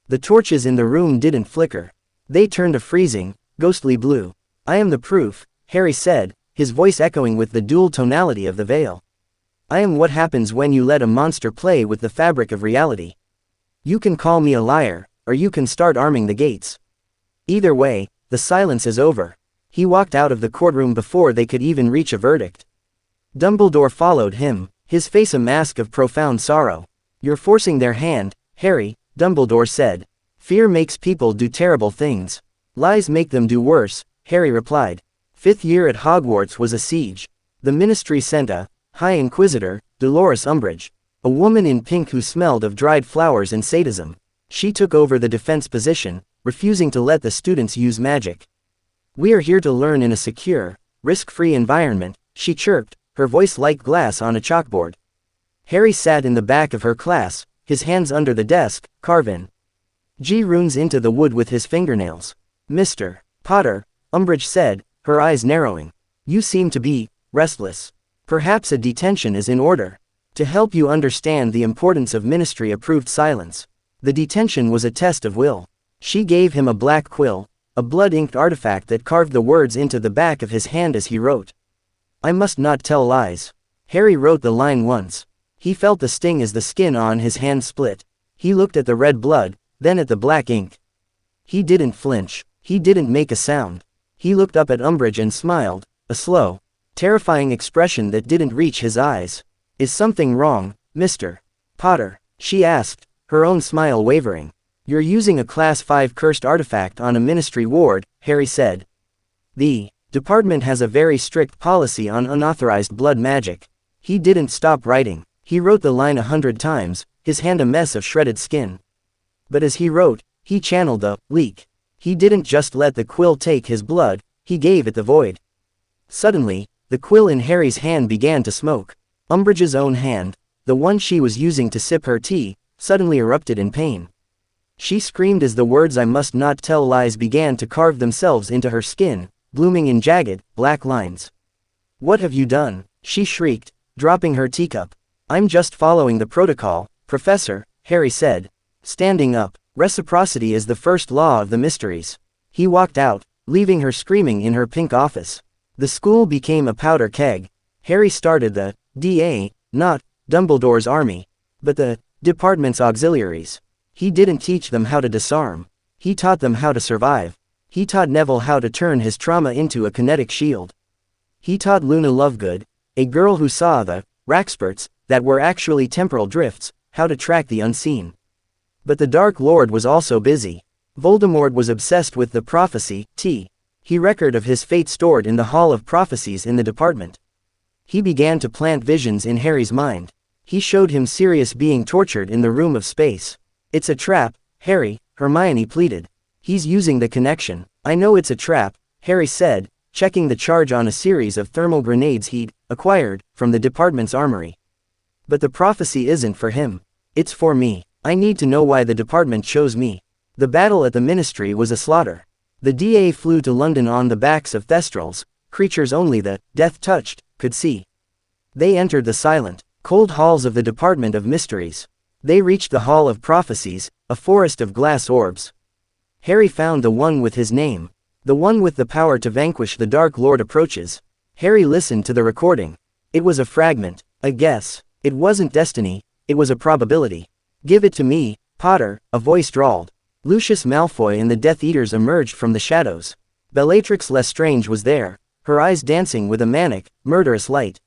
The torches in the room didn't flicker. They turned a freezing, ghostly blue. I am the proof, Harry said, his voice echoing with the dual tonality of the veil. I am what happens when you let a monster play with the fabric of reality. You can call me a liar, or you can start arming the gates. Either way, the silence is over. He walked out of the courtroom before they could even reach a verdict. Dumbledore followed him, his face a mask of profound sorrow. You're forcing their hand, Harry, Dumbledore said. Fear makes people do terrible things. Lies make them do worse, Harry replied. 5th year at Hogwarts was a siege. The ministry sent a High Inquisitor, Dolores Umbridge, a woman in pink who smelled of dried flowers and sadism. She took over the defense position, refusing to let the students use magic. We are here to learn in a secure, risk-free environment, she chirped, her voice like glass on a chalkboard. Harry sat in the back of her class, his hands under the desk, carving runes into the wood with his fingernails. Mr. Potter, Umbridge said, her eyes narrowing. You seem to be restless. Perhaps a detention is in order. To help you understand the importance of ministry-approved silence. The detention was a test of will. She gave him a black quill, a blood-inked artifact that carved the words into the back of his hand as he wrote. I must not tell lies. Harry wrote the line once. He felt the sting as the skin on his hand split. He looked at the red blood, then at the black ink. He didn't flinch. He didn't make a sound. He looked up at Umbridge and smiled, a slow, terrifying expression that didn't reach his eyes. Is something wrong, Mr. Potter? She asked, her own smile wavering. You're using a Class 5 cursed artifact on a ministry ward, Harry said. The department has a very strict policy on unauthorized blood magic. He didn't stop writing. He wrote the line 100 times, his hand a mess of shredded skin. But as he wrote, he channeled the leak. He didn't just let the quill take his blood, he gave it the void. Suddenly, the quill in Harry's hand began to smoke. Umbridge's own hand, the one she was using to sip her tea, suddenly erupted in pain. She screamed as the words "I must not tell lies" began to carve themselves into her skin, blooming in jagged, black lines. "What have you done?" she shrieked, dropping her teacup. "I'm just following the protocol, Professor," Harry said. Standing up, "Reciprocity is the first law of the mysteries." He walked out, leaving her screaming in her pink office. The school became a powder keg. Harry started the DA, not Dumbledore's army, but the department's auxiliaries. He didn't teach them how to disarm. He taught them how to survive. He taught Neville how to turn his trauma into a kinetic shield. He taught Luna Lovegood, a girl who saw the Raxperts that were actually temporal drifts, how to track the unseen. But the Dark Lord was also busy. Voldemort was obsessed with the prophecy, he record of his fate stored in the Hall of Prophecies in the department. He began to plant visions in Harry's mind. He showed him Sirius being tortured in the room of space. "It's a trap, Harry," Hermione pleaded. "He's using the connection." "I know it's a trap," Harry said, checking the charge on a series of thermal grenades he'd acquired from the department's armory. "But the prophecy isn't for him. It's for me. I need to know why the department chose me." The battle at the Ministry was a slaughter. The DA flew to London on the backs of Thestrals, creatures only the death-touched could see. They entered the silent, cold halls of the Department of Mysteries. They reached the Hall of Prophecies, a forest of glass orbs. Harry found the one with his name. The one with the power to vanquish the Dark Lord approaches. Harry listened to the recording. It was a fragment, a guess. It wasn't destiny, it was a probability. "Give it to me, Potter," a voice drawled. Lucius Malfoy and the Death Eaters emerged from the shadows. Bellatrix Lestrange was there, her eyes dancing with a manic, murderous light.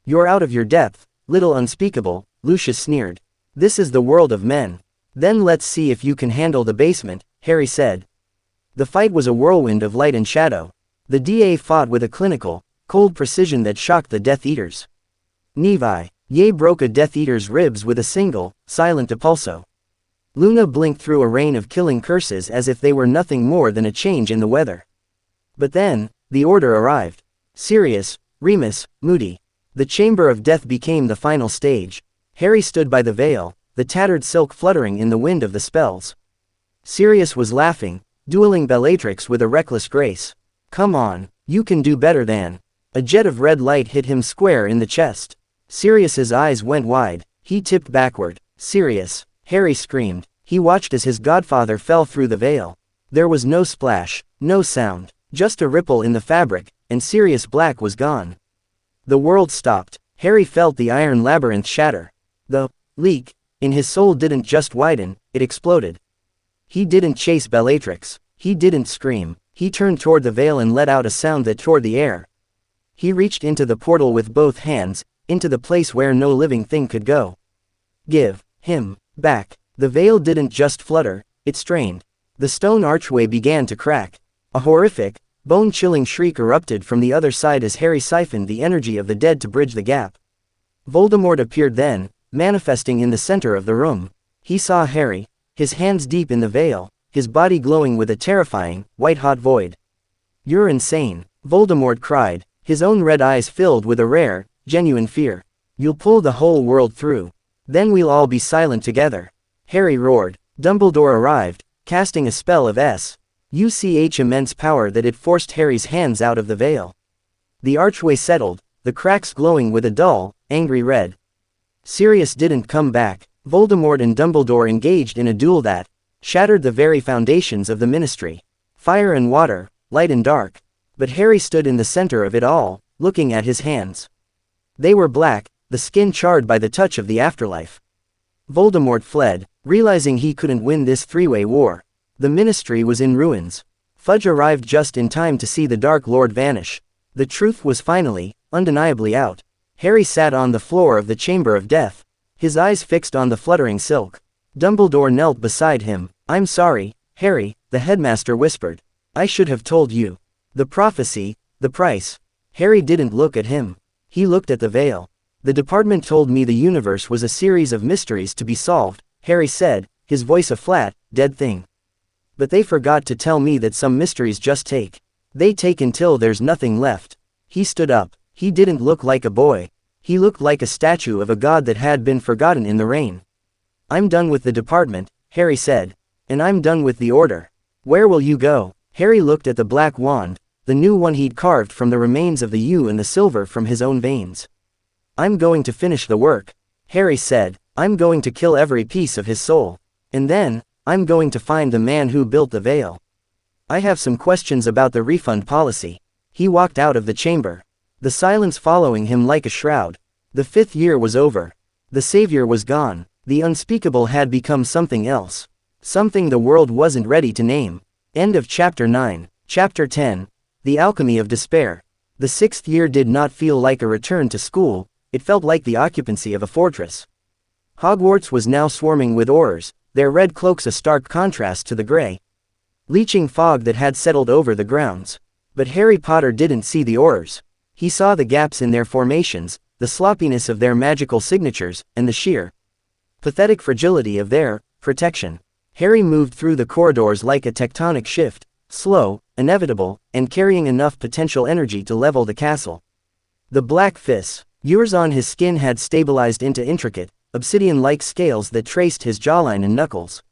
"You're out of your depth, little unspeakable," Lucius sneered. "This is the world of men. Then let's see if you can handle the basement," Harry said. The fight was a whirlwind of light and shadow. The DA fought with a clinical, cold precision that shocked the Death Eaters. Nevi, Ye broke a Death Eater's ribs with a single, silent impulso. Luna blinked through a rain of killing curses as if they were nothing more than a change in the weather. But then, the order arrived. Sirius, Remus, Moody. The Chamber of Death became the final stage. Harry stood by the veil, the tattered silk fluttering in the wind of the spells. Sirius was laughing, dueling Bellatrix with a reckless grace. "Come on, you can do better than." A jet of red light hit him square in the chest. Sirius's eyes went wide, he tipped backward. "Sirius!" Harry screamed. He watched as his godfather fell through the veil. There was no splash, no sound, just a ripple in the fabric, and Sirius Black was gone. The world stopped. Harry felt the iron labyrinth shatter. The leak in his soul didn't just widen, it exploded. He didn't chase Bellatrix. He didn't scream. He turned toward the veil and let out a sound that tore the air. He reached into the portal with both hands, into the place where no living thing could go. "Give him back." The veil didn't just flutter, it strained. The stone archway began to crack. A horrific, bone-chilling shriek erupted from the other side as Harry siphoned the energy of the dead to bridge the gap. Voldemort appeared then, manifesting in the center of the room. He saw Harry, his hands deep in the veil, his body glowing with a terrifying, white-hot void. "You're insane," Voldemort cried, his own red eyes filled with a rare, genuine fear. "You'll pull the whole world through. Then we'll all be silent together." Harry roared. Dumbledore arrived, casting a spell of such immense power that it forced Harry's hands out of the veil. The archway settled, the cracks glowing with a dull, angry red. Sirius didn't come back. Voldemort and Dumbledore engaged in a duel that shattered the very foundations of the Ministry. Fire and water, light and dark. But Harry stood in the center of it all, looking at his hands. They were black, the skin charred by the touch of the afterlife. Voldemort fled, realizing he couldn't win this three-way war. The Ministry was in ruins. Fudge arrived just in time to see the Dark Lord vanish. The truth was finally, undeniably out. Harry sat on the floor of the Chamber of Death, his eyes fixed on the fluttering silk. Dumbledore knelt beside him. "I'm sorry, Harry," the headmaster whispered. "I should have told you. The prophecy, the price." Harry didn't look at him. He looked at the veil. "The department told me the universe was a series of mysteries to be solved," Harry said, his voice a flat, dead thing. But they forgot to tell me that some mysteries just take. They take until there's nothing left. He stood up. He didn't look like a boy. He looked like a statue of a god that had been forgotten in the rain. I'm done with the department, Harry said. And I'm done with the order. Where will you go? Harry looked at the black wand, the new one he'd carved from the remains of the yew and the silver from his own veins. I'm going to finish the work, Harry said. I'm going to kill every piece of his soul. And then, I'm going to find the man who built the veil. I have some questions about the refund policy. He walked out of the chamber, the silence following him like a shroud. The 5th year was over. The savior was gone. The unspeakable had become something else. Something the world wasn't ready to name. End of Chapter 9. Chapter 10. The Alchemy of Despair. The 6th year did not feel like a return to school, it felt like the occupancy of a fortress. Hogwarts was now swarming with Aurors, their red cloaks a stark contrast to the gray, leeching fog that had settled over the grounds. But Harry Potter didn't see the Aurors. He saw the gaps in their formations, the sloppiness of their magical signatures, and the sheer, pathetic fragility of their protection. Harry moved through the corridors like a tectonic shift, slow, inevitable, and carrying enough potential energy to level the castle. The black fists, years on his skin had stabilized into intricate, obsidian-like scales that traced his jawline and knuckles.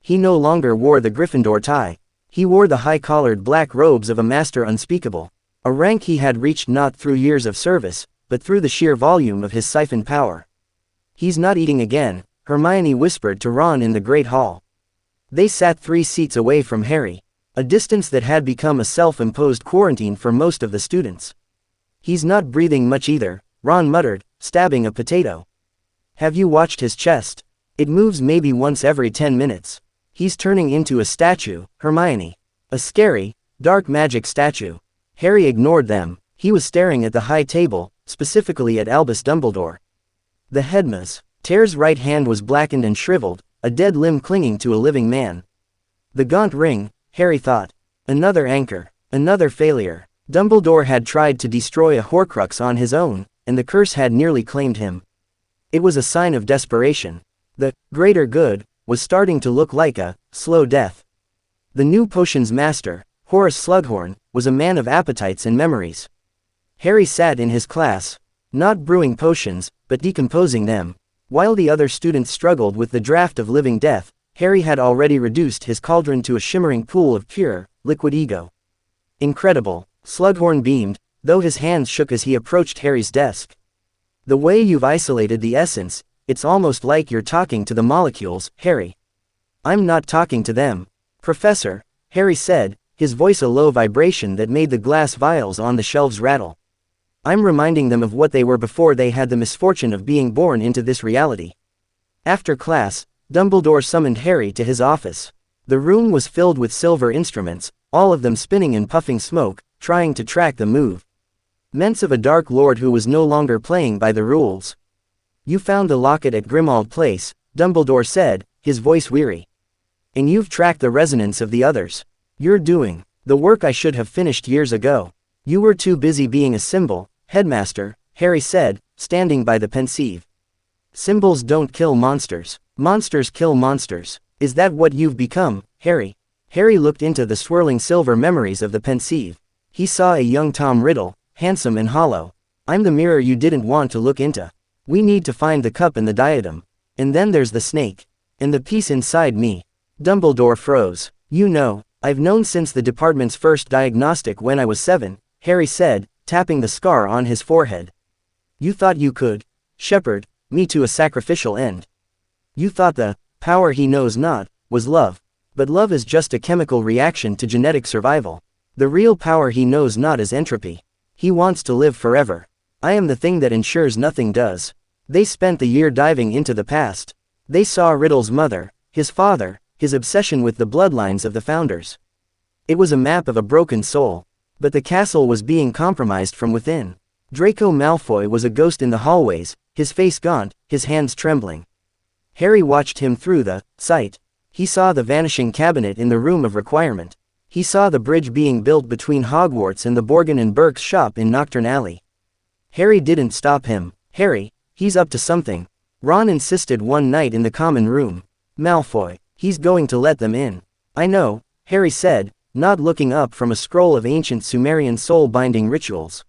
He no longer wore the Gryffindor tie. He wore the high-collared black robes of a master unspeakable, a rank he had reached not through years of service, but through the sheer volume of his siphoned power. He's not eating again, Hermione whispered to Ron in the Great Hall. They sat 3 seats away from Harry, a distance that had become a self-imposed quarantine for most of the students. He's not breathing much either, Ron muttered, stabbing a potato. Have you watched his chest? It moves maybe once every 10 minutes. He's turning into a statue, Hermione. A scary, dark magic statue. Harry ignored them. He was staring at the high table, specifically at Albus Dumbledore. The headmaster's right hand was blackened and shriveled, a dead limb clinging to a living man. The gaunt ring, Harry thought. Another anchor. Another failure. Dumbledore had tried to destroy a Horcrux on his own, and the curse had nearly claimed him. It was a sign of desperation. The greater good was starting to look like a slow death. The new potions master, Horace Slughorn, was a man of appetites and memories. Harry sat in his class, not brewing potions, but decomposing them. While the other students struggled with the draft of living death, Harry had already reduced his cauldron to a shimmering pool of pure, liquid ego. Incredible, Slughorn beamed, though his hands shook as he approached Harry's desk. The way you've isolated the essence, it's almost like you're talking to the molecules, Harry. I'm not talking to them, Professor, Harry said, his voice a low vibration that made the glass vials on the shelves rattle. I'm reminding them of what they were before they had the misfortune of being born into this reality. After class, Dumbledore summoned Harry to his office. The room was filled with silver instruments, all of them spinning and puffing smoke, trying to track the movements of a Dark Lord who was no longer playing by the rules. You found the locket at Grimmauld Place, Dumbledore said, his voice weary. And you've tracked the resonance of the others. You're doing the work I should have finished years ago. You were too busy being a symbol, Headmaster, Harry said, standing by the pensieve. Symbols don't kill monsters. Monsters kill monsters. Is that what you've become, Harry? Harry looked into the swirling silver memories of the pensieve. He saw a young Tom Riddle, handsome and hollow. I'm the mirror you didn't want to look into. We need to find the cup and the diadem. And then there's the snake. And the piece inside me. Dumbledore froze. You know, I've known since the department's first diagnostic when I was 7, Harry said, tapping the scar on his forehead. You thought you could shepherd me to a sacrificial end. You thought the power he knows not was love. But love is just a chemical reaction to genetic survival. The real power he knows not is entropy. He wants to live forever. I am the thing that ensures nothing does. They spent the year diving into the past. They saw Riddle's mother, his father, his obsession with the bloodlines of the founders. It was a map of a broken soul. But the castle was being compromised from within. Draco Malfoy was a ghost in the hallways, his face gaunt, his hands trembling. Harry watched him through the sight. He saw the vanishing cabinet in the room of requirement. He saw the bridge being built between Hogwarts and the Borgin and Burke's shop in Knockturn Alley. Harry didn't stop him. Harry, he's up to something. Ron insisted one night in the common room. Malfoy, he's going to let them in. I know, Harry said, not looking up from a scroll of ancient Sumerian soul-binding rituals.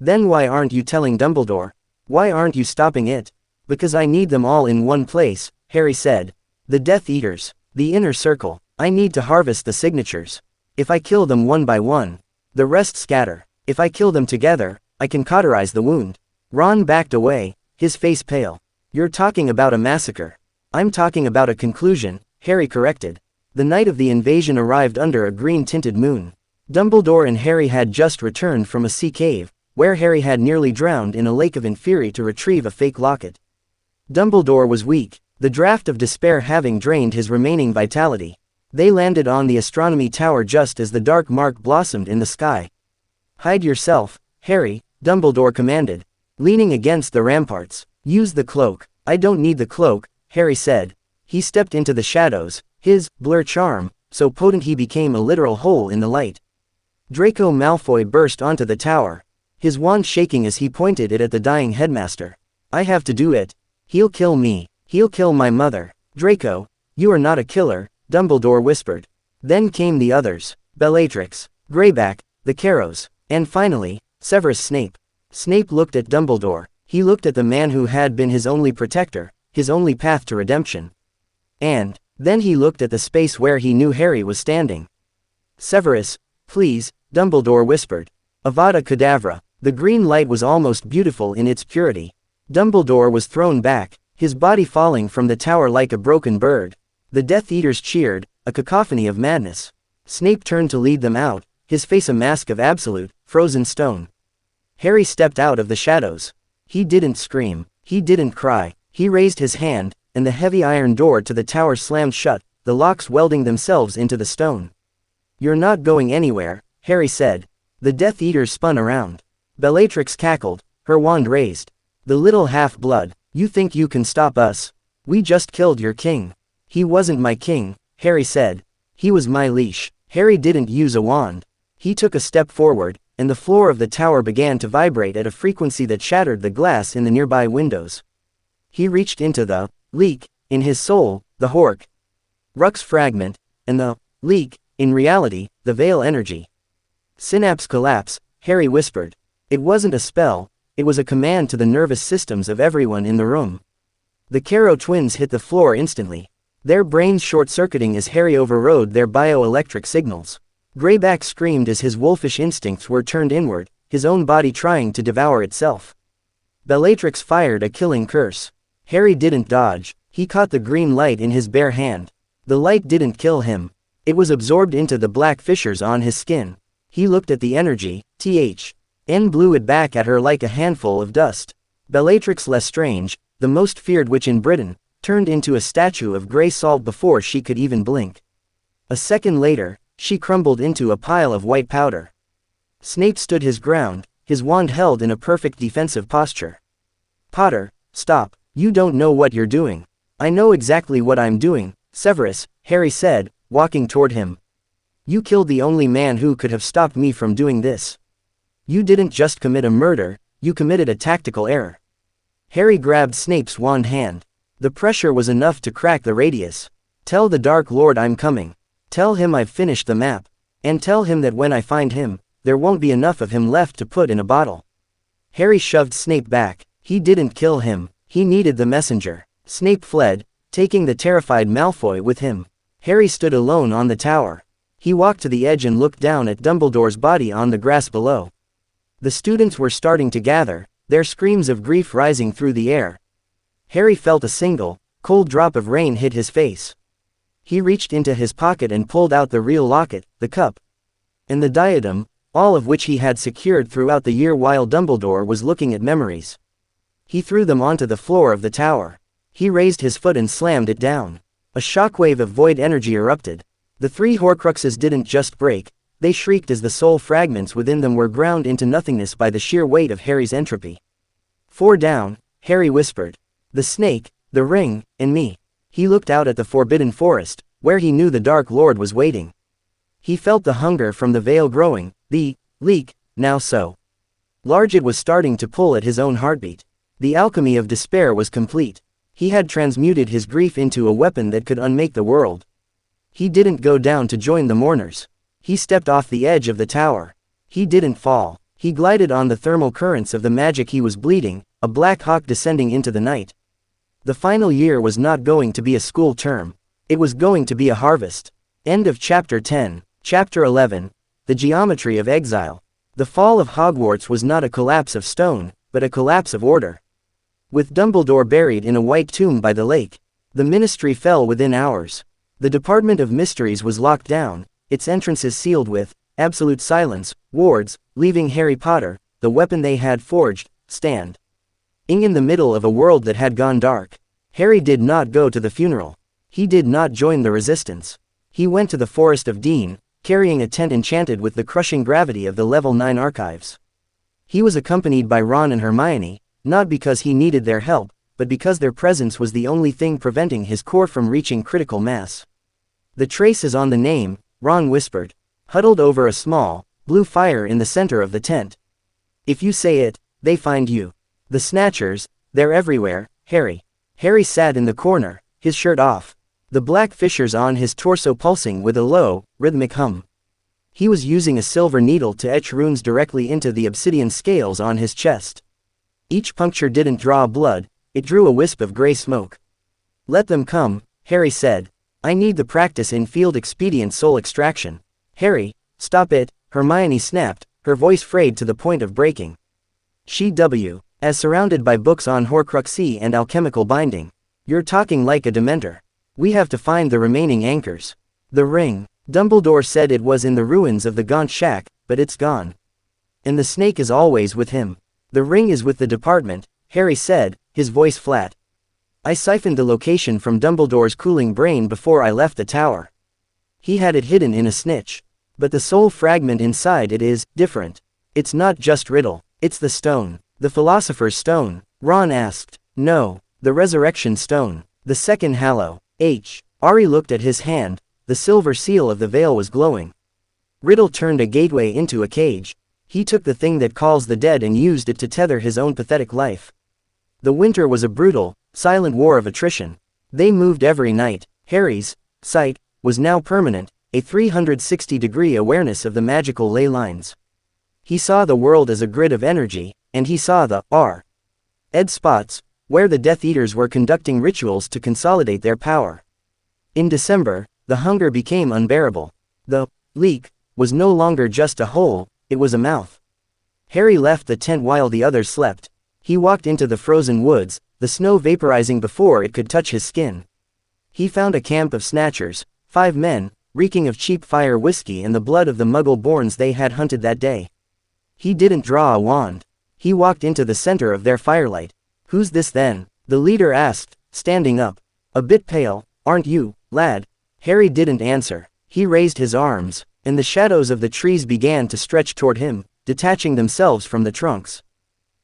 Then why aren't you telling Dumbledore? Why aren't you stopping it? Because I need them all in one place, Harry said. The Death Eaters, the Inner Circle. I need to harvest the signatures. If I kill them one by one, the rest scatter. If I kill them together, I can cauterize the wound. Ron backed away, his face pale. You're talking about a massacre. I'm talking about a conclusion, Harry corrected. The night of the invasion arrived under a green-tinted moon. Dumbledore and Harry had just returned from a sea cave, where Harry had nearly drowned in a lake of Inferi to retrieve a fake locket. Dumbledore was weak, the draft of despair having drained his remaining vitality. They landed on the astronomy tower just as the dark mark blossomed in the sky. Hide yourself, Harry, Dumbledore commanded. Leaning against the ramparts. Use the cloak. I don't need the cloak, Harry said. He stepped into the shadows, his blur charm, so potent he became a literal hole in the light. Draco Malfoy burst onto the tower, his wand shaking as he pointed it at the dying headmaster. I have to do it. He'll kill me. He'll kill my mother. Draco, you are not a killer, Dumbledore whispered. Then came the others. Bellatrix, Greyback, the Carrows, and finally, Severus Snape. Snape looked at Dumbledore. He looked at the man who had been his only protector, his only path to redemption. And then he looked at the space where he knew Harry was standing. Severus, please, Dumbledore whispered. Avada Kedavra. The green light was almost beautiful in its purity. Dumbledore was thrown back, his body falling from the tower like a broken bird. The Death Eaters cheered, a cacophony of madness. Snape turned to lead them out, his face a mask of absolute, frozen stone. Harry stepped out of the shadows. He didn't scream, he didn't cry, he raised his hand, and the heavy iron door to the tower slammed shut, the locks welding themselves into the stone. You're not going anywhere, Harry said. The Death Eaters spun around. Bellatrix cackled, her wand raised. The little half-blood, you think you can stop us? We just killed your king. He wasn't my king, Harry said. He was my leash. Harry didn't use a wand. He took a step forward, and the floor of the tower began to vibrate at a frequency that shattered the glass in the nearby windows. He reached into the leak, in his soul, the Horcrux fragment, and the leak, in reality, the Veil energy. Synapse collapse, Harry whispered. It wasn't a spell, it was a command to the nervous systems of everyone in the room. The Carrow twins hit the floor instantly, their brains short-circuiting as Harry overrode their bioelectric signals. Greyback screamed as his wolfish instincts were turned inward, his own body trying to devour itself. Bellatrix fired a killing curse. Harry didn't dodge, he caught the green light in his bare hand. The light didn't kill him. It was absorbed into the black fissures on his skin. He looked at the energy, and blew it back at her like a handful of dust. Bellatrix Lestrange, the most feared witch in Britain, turned into a statue of grey salt before she could even blink. A second later, she crumbled into a pile of white powder. Snape stood his ground, his wand held in a perfect defensive posture. Potter, stop, you don't know what you're doing. I know exactly what I'm doing, Severus, Harry said, walking toward him. You killed the only man who could have stopped me from doing this. You didn't just commit a murder, you committed a tactical error. Harry grabbed Snape's wand hand. The pressure was enough to crack the radius. Tell the Dark Lord I'm coming. Tell him I've finished the map. And tell him that when I find him, there won't be enough of him left to put in a bottle. Harry shoved Snape back. He didn't kill him, he needed the messenger. Snape fled, taking the terrified Malfoy with him. Harry stood alone on the tower. He walked to the edge and looked down at Dumbledore's body on the grass below. The students were starting to gather, their screams of grief rising through the air. Harry felt a single, cold drop of rain hit his face. He reached into his pocket and pulled out the real locket, the cup, and the diadem, all of which he had secured throughout the year while Dumbledore was looking at memories. He threw them onto the floor of the tower. He raised his foot and slammed it down. A shockwave of void energy erupted. The three Horcruxes didn't just break, they shrieked as the soul fragments within them were ground into nothingness by the sheer weight of Harry's entropy. 4 down, Harry whispered. The snake, the ring, and me. He looked out at the forbidden forest, where he knew the Dark Lord was waiting. He felt the hunger from the veil growing, the leak, now so large it was starting to pull at his own heartbeat. The alchemy of despair was complete. He had transmuted his grief into a weapon that could unmake the world. He didn't go down to join the mourners. He stepped off the edge of the tower. He didn't fall. He glided on the thermal currents of the magic. He was bleeding, a black hawk descending into the night. The final year was not going to be a school term. It was going to be a harvest. End of Chapter 10. Chapter 11. The Geometry of Exile. The fall of Hogwarts was not a collapse of stone, but a collapse of order. With Dumbledore buried in a white tomb by the lake, the Ministry fell within hours. The Department of Mysteries was locked down, its entrances sealed with absolute silence, wards, leaving Harry Potter, the weapon they had forged, stand in the middle of a world that had gone dark. Harry did not go to the funeral. He did not join the resistance. He went to the Forest of Dean, carrying a tent enchanted with the crushing gravity of the Level 9 archives. He was accompanied by Ron and Hermione, not because he needed their help, but because their presence was the only thing preventing his core from reaching critical mass. The trace is on the name, Ron whispered, huddled over a small, blue fire in the center of the tent. If you say it, they find you. The Snatchers, they're everywhere, Harry. Harry sat in the corner, his shirt off. The black fissures on his torso pulsing with a low, rhythmic hum. He was using a silver needle to etch runes directly into the obsidian scales on his chest. Each puncture didn't draw blood, it drew a wisp of gray smoke. Let them come, Harry said. I need the practice in field expedient soul extraction. Harry, stop it, Hermione snapped, her voice frayed to the point of breaking. As surrounded by books on Horcruxy and alchemical binding. You're talking like a Dementor. We have to find the remaining anchors. The ring. Dumbledore said it was in the ruins of the Gaunt Shack, but it's gone. And the snake is always with him. The ring is with the department, Harry said, his voice flat. I siphoned the location from Dumbledore's cooling brain before I left the tower. He had it hidden in a snitch. But the soul fragment inside it is different. It's not just Riddle, it's the stone. The Philosopher's Stone, Ron asked. No, the Resurrection Stone. The second Hallow. Ari looked at his hand, the silver seal of the veil was glowing. Riddle turned a gateway into a cage. He took the thing that calls the dead and used it to tether his own pathetic life. The winter was a brutal, silent war of attrition. They moved every night. Harry's sight was now permanent, a 360-degree awareness of the magical ley lines. He saw the world as a grid of energy, and he saw the red spots, where the Death Eaters were conducting rituals to consolidate their power. In December, the hunger became unbearable. The leak was no longer just a hole, it was a mouth. Harry left the tent while the others slept. He walked into the frozen woods, the snow vaporizing before it could touch his skin. He found a camp of Snatchers, 5 men, reeking of cheap fire whiskey and the blood of the Muggle-borns they had hunted that day. He didn't draw a wand. He walked into the center of their firelight. Who's this then? The leader asked, standing up. A bit pale, aren't you, lad? Harry didn't answer. He raised his arms, and the shadows of the trees began to stretch toward him, detaching themselves from the trunks.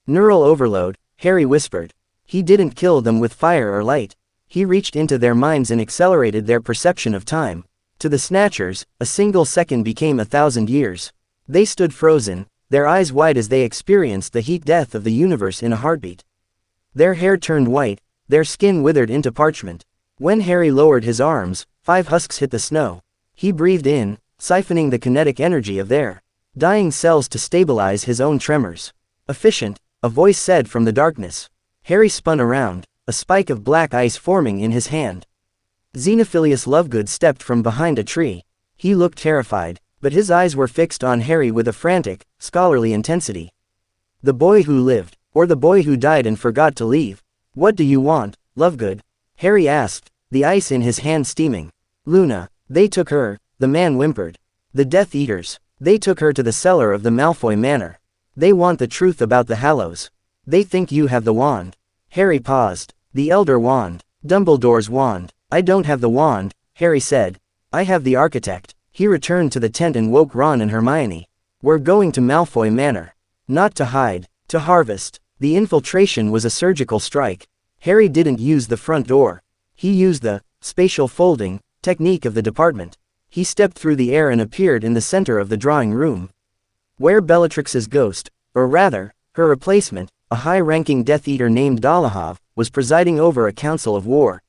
Neural overload, Harry whispered. He didn't kill them with fire or light. He reached into their minds and accelerated their perception of time. To the Snatchers, a single second became 1,000 years. They stood frozen, their eyes wide as they experienced the heat death of the universe in a heartbeat. Their hair turned white, their skin withered into parchment. When Harry lowered his arms, 5 husks hit the snow. He breathed in, siphoning the kinetic energy of their dying cells to stabilize his own tremors. Efficient, a voice said from the darkness. Harry spun around, a spike of black ice forming in his hand. Xenophilius Lovegood stepped from behind a tree. He looked terrified, but his eyes were fixed on Harry with a frantic, scholarly intensity. The boy who lived, or the boy who died and forgot to leave? What do you want, Lovegood? Harry asked, the ice in his hand steaming. Luna, they took her, the man whimpered. The Death Eaters, they took her to the cellar of the Malfoy Manor. They want the truth about the Hallows. They think you have the wand. Harry paused. The Elder Wand. Dumbledore's wand. I don't have the wand, Harry said. I have the architect. He returned to the tent and woke Ron and Hermione. We're going to Malfoy Manor. Not to hide, to harvest. The infiltration was a surgical strike. Harry didn't use the front door. He used the spatial folding technique of the department. He stepped through the air and appeared in the center of the drawing room. Where Bellatrix's ghost, or rather, her replacement, a high-ranking Death Eater named Dolohov, was presiding over a council of war.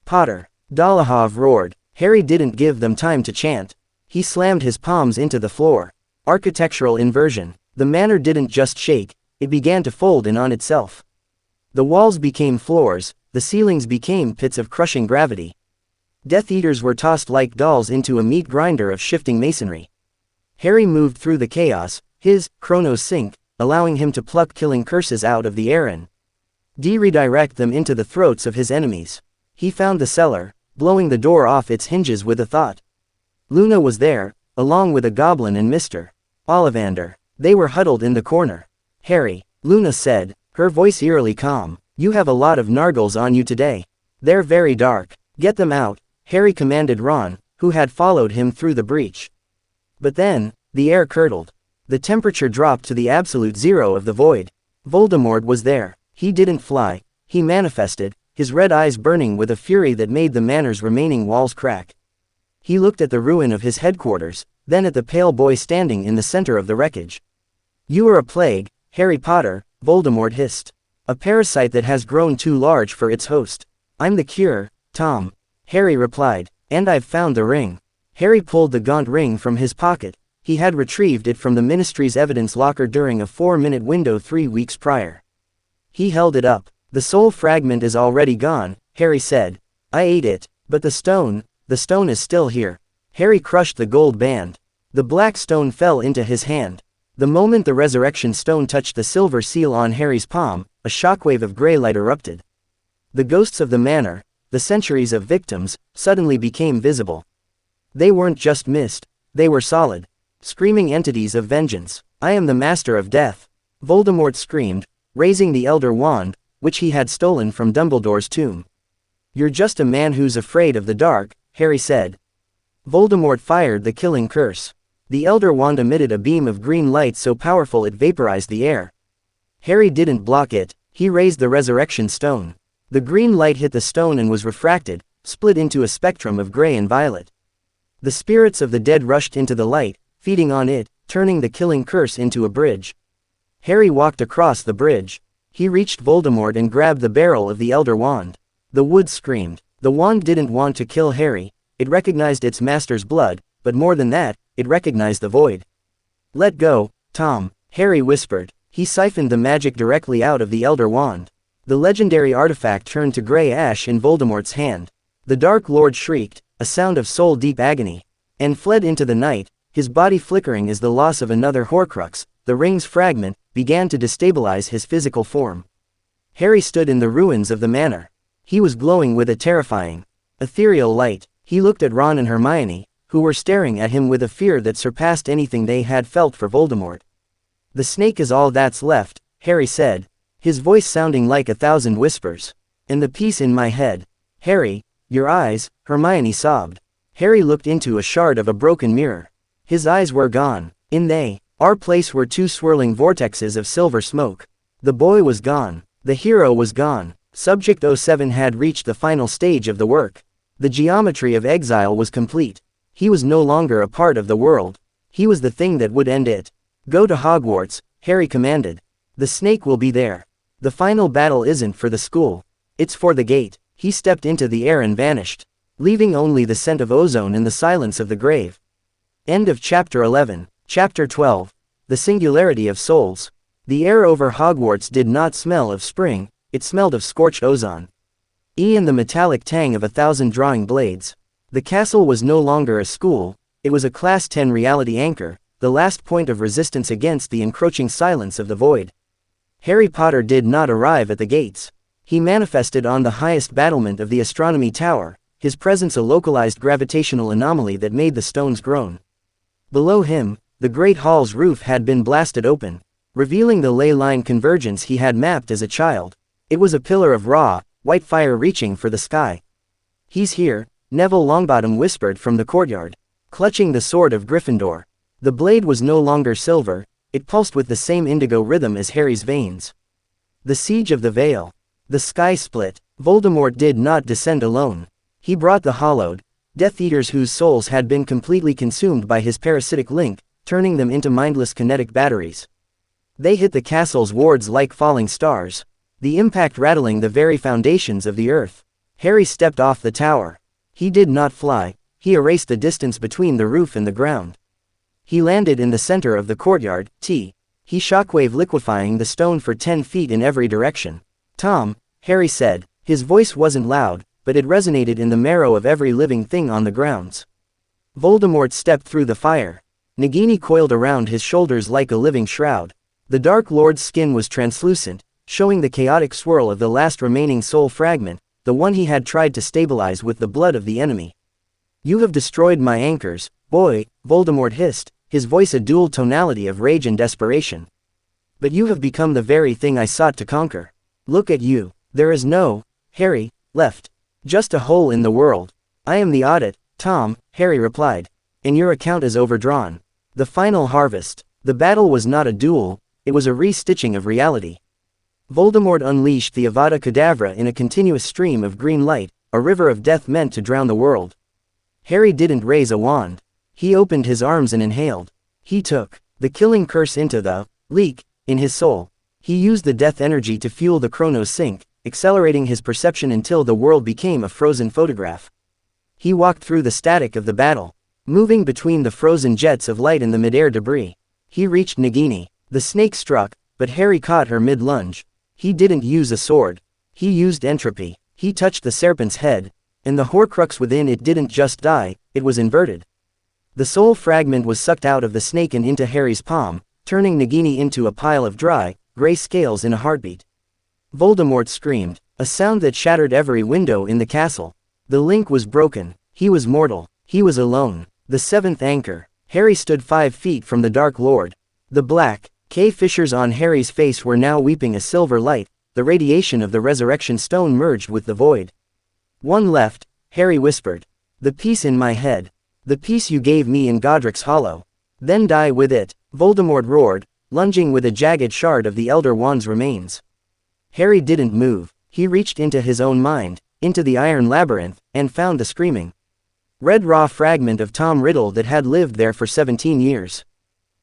Potter. Dolohov roared. Harry didn't give them time to chant. He slammed his palms into the floor. Architectural inversion. The manor didn't just shake, it began to fold in on itself. The walls became floors, the ceilings became pits of crushing gravity. Death Eaters were tossed like dolls into a meat grinder of shifting masonry. Harry moved through the chaos, his chronos sync, allowing him to pluck killing curses out of the air and redirect them into the throats of his enemies. He found the cellar, blowing the door off its hinges with a thought. Luna was there, along with a goblin and Mr. Ollivander. They were huddled in the corner. Harry, Luna said, her voice eerily calm, you have a lot of nargles on you today. They're very dark. Get them out, Harry commanded Ron, who had followed him through the breach. But then, the air curdled. The temperature dropped to the absolute zero of the void. Voldemort was there. He didn't fly. He manifested, his red eyes burning with a fury that made the manor's remaining walls crack. He looked at the ruin of his headquarters, then at the pale boy standing in the center of the wreckage. You are a plague, Harry Potter, Voldemort hissed. A parasite that has grown too large for its host. I'm the cure, Tom. Harry replied, and I've found the ring. Harry pulled the gaunt ring from his pocket. He had retrieved it from the Ministry's evidence locker during a 4-minute window 3 weeks prior. He held it up. The soul fragment is already gone, Harry said. I ate it, but the stone is still here. Harry crushed the gold band. The black stone fell into his hand. The moment the resurrection stone touched the silver seal on Harry's palm, a shockwave of gray light erupted. The ghosts of the manor, the centuries of victims, suddenly became visible. They weren't just mist, they were solid, screaming entities of vengeance. I am the master of death, Voldemort screamed, raising the Elder Wand, which he had stolen from Dumbledore's tomb. You're just a man who's afraid of the dark, Harry said. Voldemort fired the killing curse. The Elder Wand emitted a beam of green light so powerful it vaporized the air. Harry didn't block it, he raised the resurrection stone. The green light hit the stone and was refracted, split into a spectrum of gray and violet. The spirits of the dead rushed into the light, feeding on it, turning the killing curse into a bridge. Harry walked across the bridge. He reached Voldemort and grabbed the barrel of the Elder Wand. The wood screamed. The wand didn't want to kill Harry, it recognized its master's blood, but more than that, it recognized the void. Let go, Tom, Harry whispered. He siphoned the magic directly out of the Elder Wand. The legendary artifact turned to gray ash in Voldemort's hand. The Dark Lord shrieked, a sound of soul-deep agony, and fled into the night, his body flickering as the loss of another Horcrux, the ring's fragment, began to destabilize his physical form. Harry stood in the ruins of the manor. He was glowing with a terrifying, ethereal light. He looked at Ron and Hermione, who were staring at him with a fear that surpassed anything they had felt for Voldemort. The snake is all that's left, Harry said, his voice sounding like 1,000 whispers. And the piece in my head. Harry, your eyes, Hermione sobbed. Harry looked into a shard of a broken mirror. His eyes were gone. Our place were 2 swirling vortexes of silver smoke. The boy was gone. The hero was gone. Subject 07 had reached the final stage of the work. The geometry of exile was complete. He was no longer a part of the world. He was the thing that would end it. Go to Hogwarts, Harry commanded. The snake will be there. The final battle isn't for the school. It's for the gate. He stepped into the air and vanished, leaving only the scent of ozone and the silence of the grave. End of Chapter 11. Chapter 12. The Singularity of Souls. The air over Hogwarts did not smell of spring, it smelled of scorched ozone. And the metallic tang of 1,000 drawing blades. The castle was no longer a school, it was a Class 10 reality anchor, the last point of resistance against the encroaching silence of the void. Harry Potter did not arrive at the gates. He manifested on the highest battlement of the astronomy tower, his presence a localized gravitational anomaly that made the stones groan. Below him, the Great Hall's roof had been blasted open, revealing the ley line convergence he had mapped as a child. It was a pillar of raw, white fire reaching for the sky. He's here, Neville Longbottom whispered from the courtyard, clutching the sword of Gryffindor. The blade was no longer silver, it pulsed with the same indigo rhythm as Harry's veins. The Siege of the Veil. The sky split. Voldemort did not descend alone. He brought the hollowed, Death Eaters whose souls had been completely consumed by his parasitic link, turning them into mindless kinetic batteries. They hit the castle's wards like falling stars, the impact rattling the very foundations of the earth. Harry stepped off the tower. He did not fly, He erased the distance between the roof and the ground. He landed in the center of the courtyard. He shockwave liquefying the stone for 10 feet in every direction. Tom, Harry said. His voice wasn't loud, but it resonated in the marrow of every living thing on the grounds. Voldemort stepped through the fire. Nagini coiled around his shoulders like a living shroud. The Dark Lord's skin was translucent, showing the chaotic swirl of the last remaining soul fragment, the one he had tried to stabilize with the blood of the enemy. You have destroyed my anchors, boy, Voldemort hissed, his voice a dual tonality of rage and desperation. But you have become the very thing I sought to conquer. Look at you. There is no, Harry, left. Just a hole in the world. I am the audit, Tom, Harry replied. And your account is overdrawn. The final harvest. The battle was not a duel, it was a re-stitching of reality. Voldemort unleashed the Avada Kedavra in a continuous stream of green light, a river of death meant to drown the world. Harry didn't raise a wand. He opened his arms and inhaled. He took the killing curse into the leak in his soul. He used the death energy to fuel the Chronos sink, accelerating his perception until the world became a frozen photograph. He walked through the static of the battle, moving between the frozen jets of light and the midair debris. He reached Nagini. The snake struck, but Harry caught her mid-lunge. He didn't use a sword. He used entropy. He touched the serpent's head, and the Horcrux within it didn't just die, it was inverted. The soul fragment was sucked out of the snake and into Harry's palm, turning Nagini into a pile of dry, gray scales in a heartbeat. Voldemort screamed, a sound that shattered every window in the castle. The link was broken. He was mortal. He was alone. The seventh anchor. Harry stood 5 feet from the Dark Lord. The black fissures on Harry's face were now weeping a silver light, the radiation of the resurrection stone merged with the void. One left, Harry whispered. The piece in my head. The piece you gave me in Godric's Hollow. Then die with it, Voldemort roared, lunging with a jagged shard of the Elder Wand's remains. Harry didn't move. He reached into his own mind, into the iron labyrinth, and found the screaming red raw fragment of Tom Riddle that had lived there for 17 years.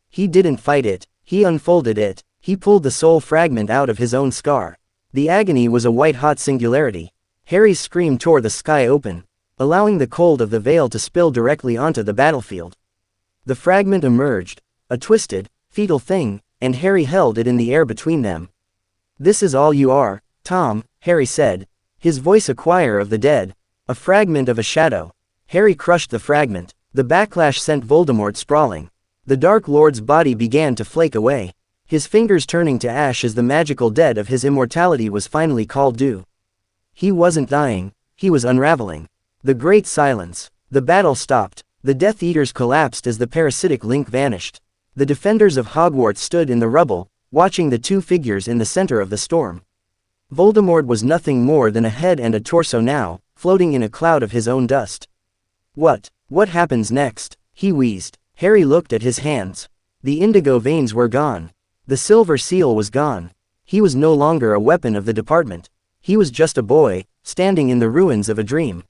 He didn't fight it, he unfolded it, he pulled the soul fragment out of his own scar. The agony was a white-hot singularity. Harry's scream tore the sky open, allowing the cold of the veil to spill directly onto the battlefield. The fragment emerged, a twisted, fetal thing, and Harry held it in the air between them. This is all you are, Tom, Harry said, his voice a choir of the dead, a fragment of a shadow. Harry crushed the fragment. The backlash sent Voldemort sprawling. The Dark Lord's body began to flake away, his fingers turning to ash as the magical dead of his immortality was finally called due. He wasn't dying, he was unraveling. The great silence. The battle stopped. The Death Eaters collapsed as the parasitic link vanished. The defenders of Hogwarts stood in the rubble, watching the two figures in the center of the storm. Voldemort was nothing more than a head and a torso now, floating in a cloud of his own dust. What happens next? He wheezed. Harry looked at his hands. The indigo veins were gone. The silver seal was gone. He was no longer a weapon of the department. He was just a boy, standing in the ruins of a dream.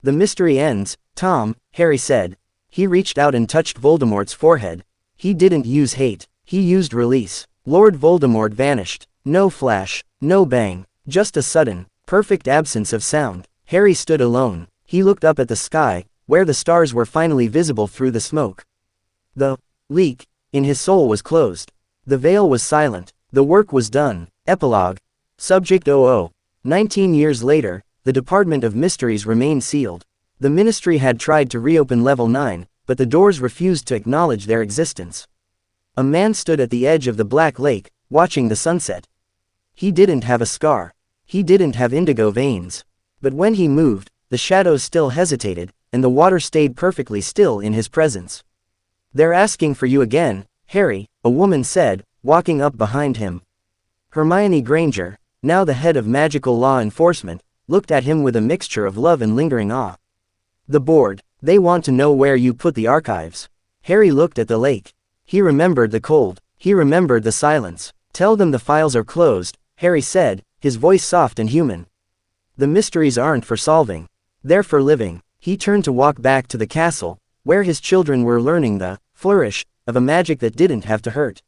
The mystery ends, Tom, Harry said. He reached out and touched Voldemort's forehead. He didn't use hate, he used release. Lord Voldemort vanished. No flash, no bang, just a sudden, perfect absence of sound. Harry stood alone. He looked up at the sky, where the stars were finally visible through the smoke. The leak in his soul was closed. The veil was silent. The work was done. Epilogue. Subject 00. 19 years later, the Department of Mysteries remained sealed. The Ministry had tried to reopen Level 9, but the doors refused to acknowledge their existence. A man stood at the edge of the Black Lake, watching the sunset. He didn't have a scar. He didn't have indigo veins. But when he moved, the shadows still hesitated, and the water stayed perfectly still in his presence. They're asking for you again, Harry, a woman said, walking up behind him. Hermione Granger, now the head of magical law enforcement, looked at him with a mixture of love and lingering awe. The board, they want to know where you put the archives. Harry looked at the lake. He remembered the cold. He remembered the silence. Tell them the files are closed, Harry said, his voice soft and human. The mysteries aren't for solving. They're for living. He turned to walk back to the castle, where his children were learning the flourish of a magic that didn't have to hurt.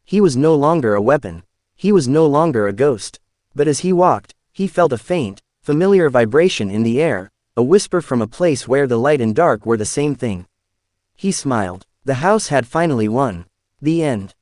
He was no longer a weapon. He was no longer a ghost. But as he walked, he felt a faint, familiar vibration in the air, a whisper from a place where the light and dark were the same thing. He smiled. The house had finally won. The end.